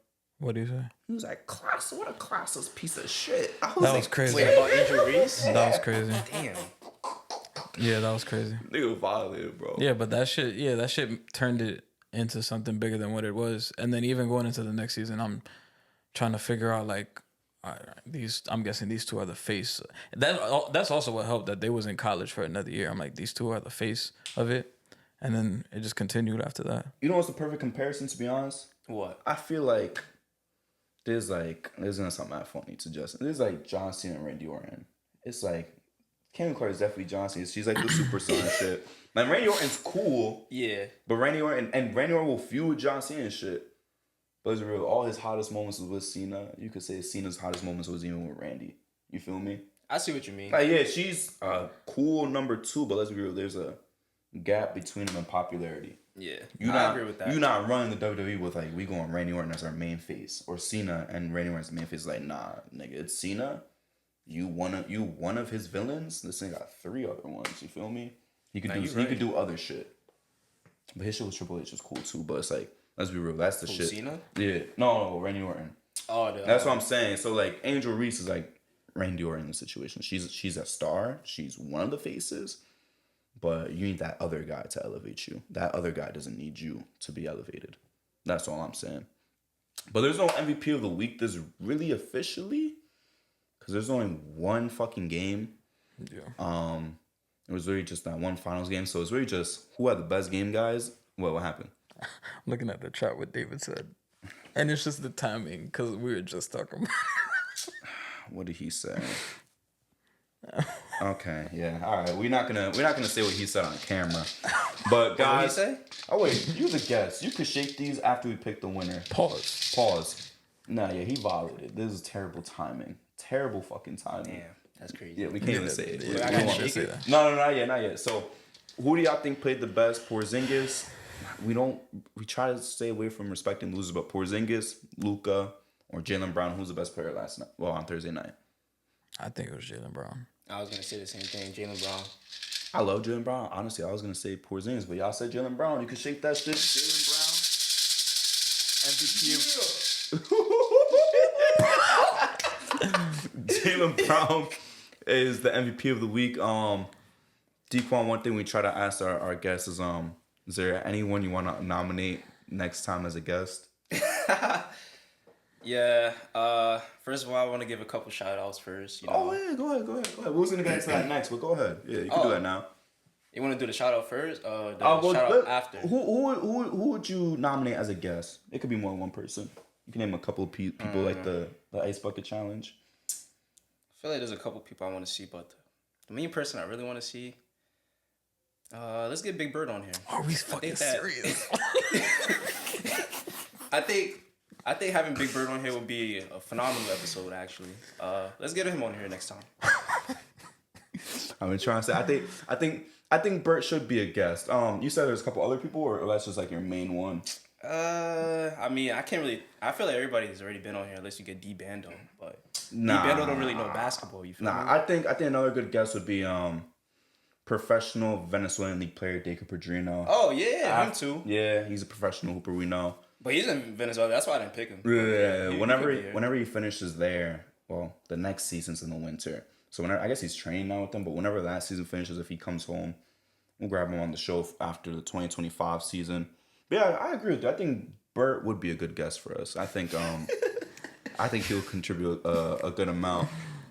Speaker 3: What do you say?
Speaker 1: He was like, what a classless piece of shit. I
Speaker 3: That was
Speaker 1: like,
Speaker 3: crazy.
Speaker 2: Wait, about Angel Reese?
Speaker 3: That was crazy.
Speaker 2: Damn.
Speaker 3: Yeah, that was crazy.
Speaker 1: Nigga violated, bro.
Speaker 3: Yeah, but that shit turned it into something bigger than what it was. And then even going into the next season, I'm trying to figure out like, all right, I'm guessing these two are the face. That's also what helped that they was in college for another year. I'm like, these two are the face of it. And then it just continued after that.
Speaker 1: You know what's the perfect comparison, to be honest?
Speaker 2: What?
Speaker 1: I feel like there's not something I funny to Justin. There's like John Cena and Randy Orton. It's like Caitlin Clark is definitely John Cena. She's like the superstar and shit. Like Randy Orton's cool,
Speaker 2: Yeah.
Speaker 1: but Randy Orton will feud with John Cena and shit. But it's real. All his hottest moments was with Cena. You could say Cena's hottest moments was even with Randy. You feel me?
Speaker 2: I see what you mean.
Speaker 1: Like, yeah, she's a cool number 2, but let's be real. There's a gap between them in popularity.
Speaker 2: Yeah.
Speaker 1: I
Speaker 2: agree with that.
Speaker 1: You're not running the WWE with like, we going Randy Orton as our main face, or Cena and Randy Orton as the main face. Like, nah, nigga, it's Cena. You one of his villains. This thing got 3 other ones. You feel me? He could do other shit. But his shit with Triple H was cool too. But it's like, let's be real, that's the shit.
Speaker 2: Cena?
Speaker 1: Yeah, no, Randy Orton.
Speaker 2: Oh,
Speaker 1: That's what I'm saying. So like, Angel Reese is like Randy Orton in the situation. She's a star. She's one of the faces. But you need that other guy to elevate you. That other guy doesn't need you to be elevated. That's all I'm saying. But there's no MVP of the week this really officially. Because there's only one fucking game.
Speaker 3: Yeah.
Speaker 1: It was really just that one finals game. So it's really just who had the best game, guys. What happened?
Speaker 3: I'm looking at the chart what David said. And it's just the timing because we were just talking about
Speaker 1: What did he say? Okay, yeah, all right. We're not gonna say what he said on camera, but guys,
Speaker 2: What did he say?
Speaker 1: Oh wait, you the guest. You could shake these after we pick the winner. Pause. Nah, yeah, he violated. This is terrible timing. Terrible fucking timing.
Speaker 2: Damn, that's crazy.
Speaker 1: Yeah, we can't even say it.
Speaker 3: Yeah,
Speaker 1: We
Speaker 2: I
Speaker 1: don't
Speaker 2: gotta
Speaker 1: want to
Speaker 2: shake
Speaker 1: say
Speaker 2: it.
Speaker 1: that. No, not yet. So, who do y'all think played the best? Porzingis. We try to stay away from respecting losers, but Porzingis, Luka, or Jaylen Brown, who's the best player last night? Well, on Thursday night.
Speaker 3: I think it was Jaylen Brown.
Speaker 2: I was gonna say the same thing. Jaylen Brown.
Speaker 1: I love Jaylen Brown. Honestly, I was gonna say Porzingis, but y'all said Jaylen Brown. You can shake that shit. Jaylen Brown, MVP. Jaylen Brown is the MVP of the week. Dequan, one thing we try to ask our guests is there anyone you want to nominate next time as a guest?
Speaker 2: Yeah. First of all, I want to give a couple shout outs first. You know.
Speaker 1: Oh yeah, go ahead. We was gonna get into that next, but go ahead. Yeah, you can do that now.
Speaker 2: You want to do the shout out first? The
Speaker 1: Well,
Speaker 2: shout out after.
Speaker 1: Who would you nominate as a guest? It could be more than one person. You can name a couple of people like the Ice Bucket Challenge.
Speaker 2: I feel like there's a couple people I want to see, but the main person I really want to see. Let's get Big Bird on here.
Speaker 3: Are we fucking serious?
Speaker 2: I think having Big Bird on here would be a phenomenal episode. Actually, let's get him on here next time.
Speaker 1: I've been trying to say. I think Bert should be a guest. You said there's a couple other people, or that's just like your main one.
Speaker 2: I mean, I can't really. I feel like everybody's already been on here unless you get D Bando, but
Speaker 1: Nah.
Speaker 2: D Bando don't really know basketball. You feel me?
Speaker 1: I think another good guest would be professional Venezuelan league player Dequan Padrino.
Speaker 2: Oh yeah, him too.
Speaker 1: Yeah, he's a professional hooper. We know.
Speaker 2: But he's in Venezuela. That's why I didn't pick him.
Speaker 1: Yeah,
Speaker 2: He
Speaker 1: whenever he finishes there, well, the next season's in the winter. So I guess he's training now with them. But whenever that season finishes, if he comes home, we'll grab him on the show after the 2025 season. But yeah, I agree with you. I think Bert would be a good guest for us. I think he'll contribute a good amount.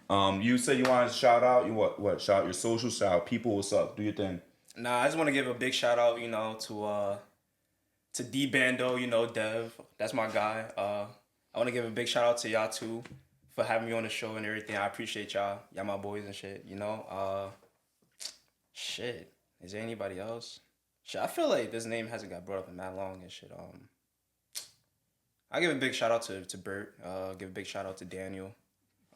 Speaker 1: You said you wanted to shout out. You what? Shout out your social. Shout out people. What's up? Do your thing.
Speaker 2: Nah, I just want to give a big shout out, to D Bando, Dev. That's my guy. I want to give a big shout out to y'all too for having me on the show and everything. I appreciate y'all. Y'all my boys and shit. Shit. Is there anybody else? Shit, I feel like this name hasn't got brought up in that long and shit. I give a big shout out to Bert. Give a big shout out to Daniel.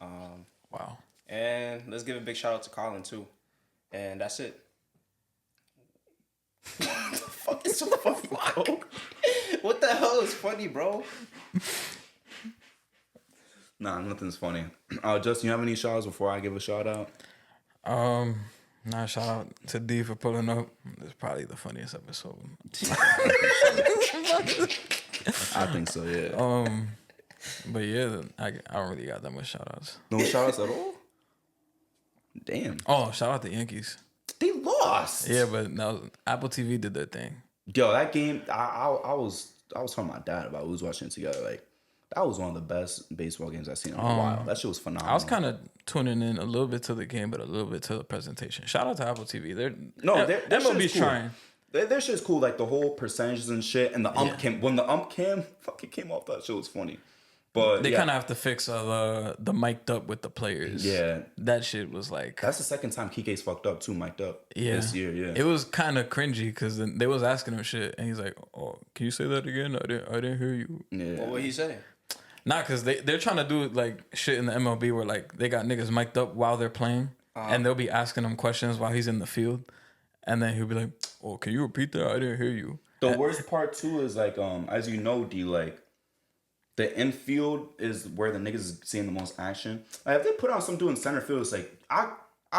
Speaker 3: Wow.
Speaker 2: And let's give a big shout out to Colin too. And that's it. What the fuck is so funny, bro? What the hell is funny, bro?
Speaker 1: Nah, nothing's funny. Justin, you have any shout outs before I give a shout out?
Speaker 3: Shout out to D for pulling up. It's probably the funniest episode.
Speaker 1: I think so, yeah.
Speaker 3: But yeah, I don't really got that much shout outs.
Speaker 1: No shout outs at all? Damn.
Speaker 3: Oh, shout out to Yankees.
Speaker 1: They lost.
Speaker 3: Yeah, but no, Apple TV did their thing.
Speaker 1: Yo, that game, I was talking to my dad about. We was watching it together. Like, that was one of the best baseball games I've seen in a while. That shit was phenomenal.
Speaker 3: I was kind of tuning in a little bit to the game, but a little bit to the presentation. Shout out to Apple TV. They're
Speaker 1: MLB's
Speaker 3: cool. Trying.
Speaker 1: Their shit's cool, like the whole percentages and shit. And the ump came when the ump cam fucking came off. That shit was funny. But
Speaker 3: they kind of have to fix the mic'd up with the players.
Speaker 1: Yeah,
Speaker 3: that shit was like.
Speaker 1: That's the second time Kike's fucked up too, mic'd up.
Speaker 3: Yeah,
Speaker 1: this year. Yeah,
Speaker 3: it was kind of cringy because they was asking him shit, and he's like, "Oh, can you say that again? I didn't hear you."
Speaker 2: Yeah. What he say?
Speaker 3: Nah, because they're trying to do like shit in the MLB where like they got niggas mic'd up while they're playing, and they'll be asking him questions while he's in the field, and then he'll be like, "Oh, can you repeat that? I didn't hear you."
Speaker 1: The worst part too is like, as you know, D, like. The infield is where the niggas is seeing the most action. Like if they put on some dude in center field, it's like I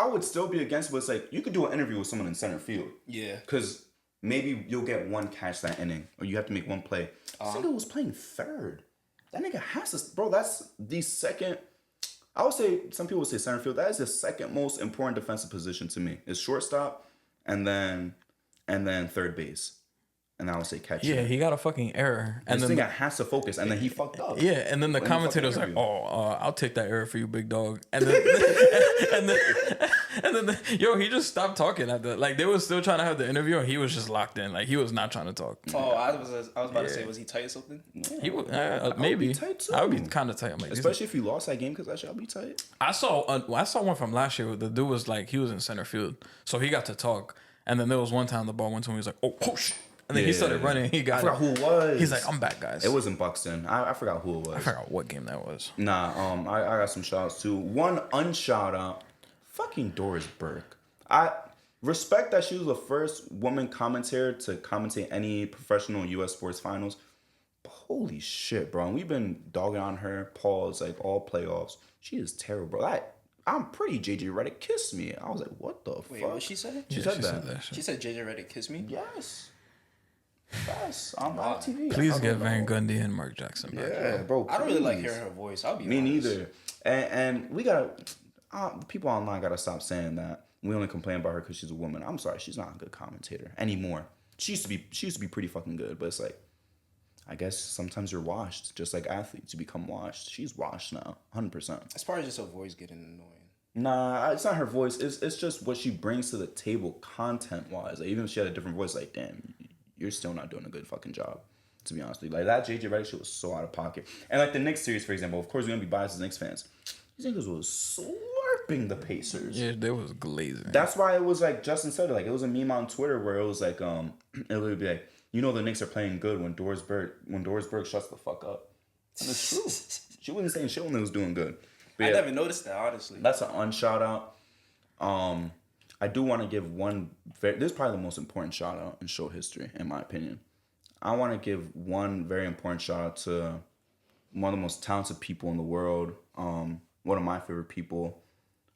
Speaker 1: would still be against it, but it's like you could do an interview with someone in center field.
Speaker 2: Yeah.
Speaker 1: Because maybe you'll get one catch that inning, or you have to make one play. This nigga was playing third. That nigga has to, bro. That's the second. I would say some people would say center field. That is the second most important defensive position to me. It's shortstop, and then third base. And I would say catch.
Speaker 3: Yeah, he got a fucking error.
Speaker 1: And this nigga has to focus, and then he fucked up.
Speaker 3: Yeah, and then the commentator's like, "Oh, I'll take that error for you, big dog." And then, yo, he just stopped talking at the. Like they was still trying to have the interview, and he was just locked in. Like he was not trying to talk.
Speaker 2: Oh, I was about to say, was he tight or something?
Speaker 3: Yeah. He would maybe. I would be kind of tight. I'm like,
Speaker 1: especially if you lost that game, because that shit, I'll be tight.
Speaker 3: I saw one from last year. Where the dude was like, he was in center field, so he got to talk. And then there was one time the ball went to him. He was like, "Oh shit." And then he started running. He got.
Speaker 1: I forgot who it was.
Speaker 3: He's like, "I'm back, guys."
Speaker 1: It wasn't Buxton. I forgot who it was.
Speaker 3: I forgot what game that was.
Speaker 1: Nah. I got some shout outs too. One unshout out. Fucking Doris Burke. I respect that she was the first woman commentator to commentate any professional U.S. sports finals. But holy shit, bro! And we've been dogging on her. Pause. Like all playoffs. She is terrible, bro. I'm pretty. JJ Redick kissed me. I was like, what the fuck?
Speaker 2: Wait, what she said?
Speaker 1: She said that.
Speaker 2: She said JJ Redick kissed me?
Speaker 1: Yes. Yes, on live TV.
Speaker 3: Please get Van Gundy and Mark Jackson back.
Speaker 1: Yeah, bro.
Speaker 2: I don't really like hearing her voice. I'll be
Speaker 1: me
Speaker 2: honest.
Speaker 1: neither. And we gotta. People online gotta stop saying that. We only complain about her because she's a woman. I'm sorry, she's not a good commentator anymore. She used to be pretty fucking good, but it's like, I guess sometimes you're washed, just like athletes. You become washed. She's washed now, 100%.
Speaker 2: It's probably just her voice getting annoying.
Speaker 1: Nah, it's not her voice. It's just what she brings to the table content wise. Like, even if she had a different voice, like, damn, you're still not doing a good fucking job. To be honest with you, like that JJ Redick shit was so out of pocket. And like the Knicks series, for example, of course we're gonna be biased as Knicks fans. These niggas was slurping the Pacers.
Speaker 3: Yeah, they was glazing.
Speaker 1: That's why it was like Justin said it. Like it was a meme on Twitter where it was like it would be like, you know, the Knicks are playing good when Doris Burke shuts the fuck up. And it's true. She wasn't saying shit when it was doing good. But
Speaker 2: I
Speaker 1: yeah,
Speaker 2: never noticed that, honestly.
Speaker 1: that's an unshout out. I do want to give one. This is probably the most important shout out in show history, in my opinion. I want to give one very important shout out to one of the most talented people in the world. One of my favorite people.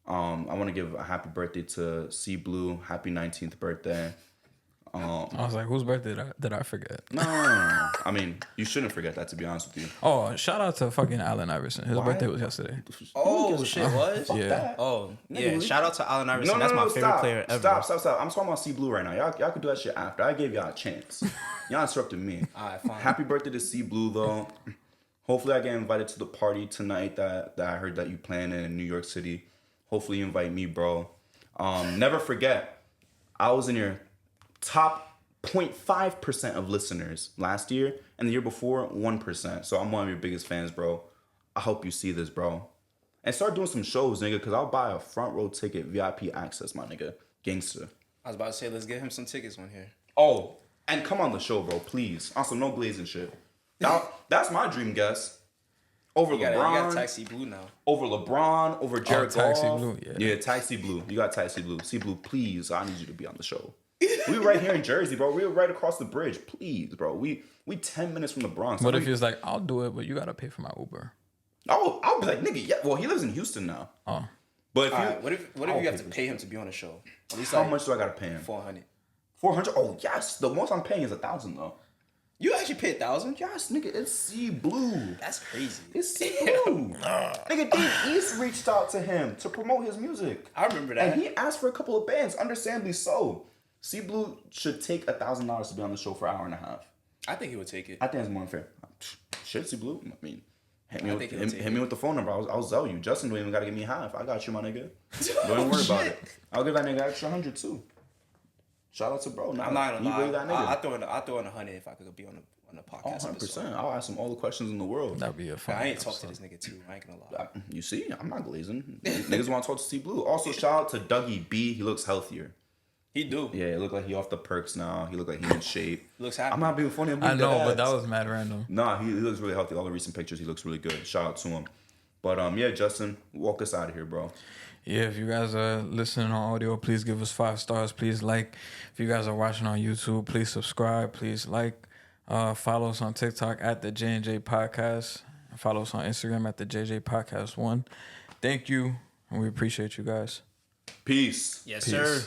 Speaker 1: I want to give a happy birthday to C Blue. Happy 19th birthday.
Speaker 3: I was like, whose birthday did I forget?
Speaker 1: No. I mean, you shouldn't forget that, to be honest with you.
Speaker 3: Oh, shout out to fucking Allen Iverson. His
Speaker 1: Why?
Speaker 3: birthday was yesterday.
Speaker 2: Oh, shit, was?
Speaker 1: Fuck
Speaker 3: Yeah.
Speaker 1: that.
Speaker 2: Oh, yeah.
Speaker 1: Nigga,
Speaker 2: Shout out to Allen Iverson. That's my favorite
Speaker 1: stop,
Speaker 2: player ever.
Speaker 1: Stop. I'm talking about C Blue right now. Y'all could do that shit after. I gave y'all a chance. Y'all interrupted me.
Speaker 2: All right, fine.
Speaker 1: Happy birthday to C Blue, though. Hopefully I get invited to the party tonight that I heard that you plan in New York City. Hopefully you invite me, bro. Never forget, I was in your top 0.5% of listeners last year, and the year before, 1%. So I'm one of your biggest fans, bro. I hope you see this, bro. And start doing some shows, nigga, because I'll buy a front row ticket, VIP access, my nigga. Gangster.
Speaker 2: I was about to say, let's get him some tickets on here.
Speaker 1: Oh, and come on the show, bro, please. Also, no glazing shit. That's my dream guest. Over
Speaker 2: You
Speaker 1: LeBron.
Speaker 2: got Taxi Blue now.
Speaker 1: Over LeBron, over Jared
Speaker 3: Taxi
Speaker 1: Goff.
Speaker 3: Blue, yeah.
Speaker 1: Yeah, Taxi Blue. You got Taxi Blue. C Blue, please. I need you to be on the show. We right here in Jersey, bro. We're right across the bridge. Please, bro. We 10 minutes from the Bronx.
Speaker 3: What if he was like, I'll do it, but you gotta pay for my Uber?
Speaker 1: I'll be like, nigga, yeah. Well, he lives in Houston now.
Speaker 3: Oh.
Speaker 1: But if
Speaker 2: All
Speaker 1: you,
Speaker 2: right, what if you have to pay him to be on the show? At least
Speaker 1: how
Speaker 2: like
Speaker 1: much do I gotta pay him?
Speaker 2: 400.
Speaker 1: 400? Oh, yes. The most I'm paying is 1,000 though.
Speaker 2: You actually paid 1,000?
Speaker 1: Yes, nigga, it's C Blue.
Speaker 2: That's crazy.
Speaker 1: It's C Blue. Nigga, Dave East reached out to him to promote his music.
Speaker 2: I remember that.
Speaker 1: And he asked for a couple of bands, understandably so. C Blue should take $1,000 to be on the show for an hour and a half.
Speaker 2: I think he would take it.
Speaker 1: I think it's more unfair. Shit, C Blue. I mean, hit me,
Speaker 2: I
Speaker 1: with,
Speaker 2: think he'll take
Speaker 1: hit me with the phone number. I'll sell you. Justin don't even gotta give me half. I got you, my nigga. Don't even worry about it. I'll give that nigga extra 100 too. Shout out to bro. Nah,
Speaker 2: I'm not
Speaker 1: he
Speaker 2: gonna
Speaker 1: really
Speaker 2: lie.
Speaker 1: that nigga.
Speaker 2: I throw in 100 if I could be on the
Speaker 1: Oh,
Speaker 2: podcast.
Speaker 1: 100%. I'll ask him all the questions in the world.
Speaker 3: That'd be a fun.
Speaker 2: I ain't talked to this nigga too. I ain't gonna lie.
Speaker 1: You see, I'm not glazing. Niggas want to talk to C Blue. Also, shout out to Dougie B. He looks healthier.
Speaker 2: He do.
Speaker 1: Yeah, it look like he off the perks now. He look like he in shape.
Speaker 2: Looks happy.
Speaker 1: I'm not being funny. I'm being
Speaker 3: I know,
Speaker 1: dead
Speaker 3: but that
Speaker 1: ass.
Speaker 3: was mad random.
Speaker 1: Nah, he looks really healthy. All the recent pictures, he looks really good. Shout out to him. But yeah, Justin, walk us out of here, bro.
Speaker 3: Yeah, if you guys are listening on audio, please give us 5 stars. Please like. If you guys are watching on YouTube, please subscribe. Please like. Follow us on TikTok at the J&J Podcast. Follow us on Instagram at the JJ Podcast 1. Thank you, and we appreciate you guys.
Speaker 1: Peace.
Speaker 2: Yes,
Speaker 3: Peace.
Speaker 2: sir.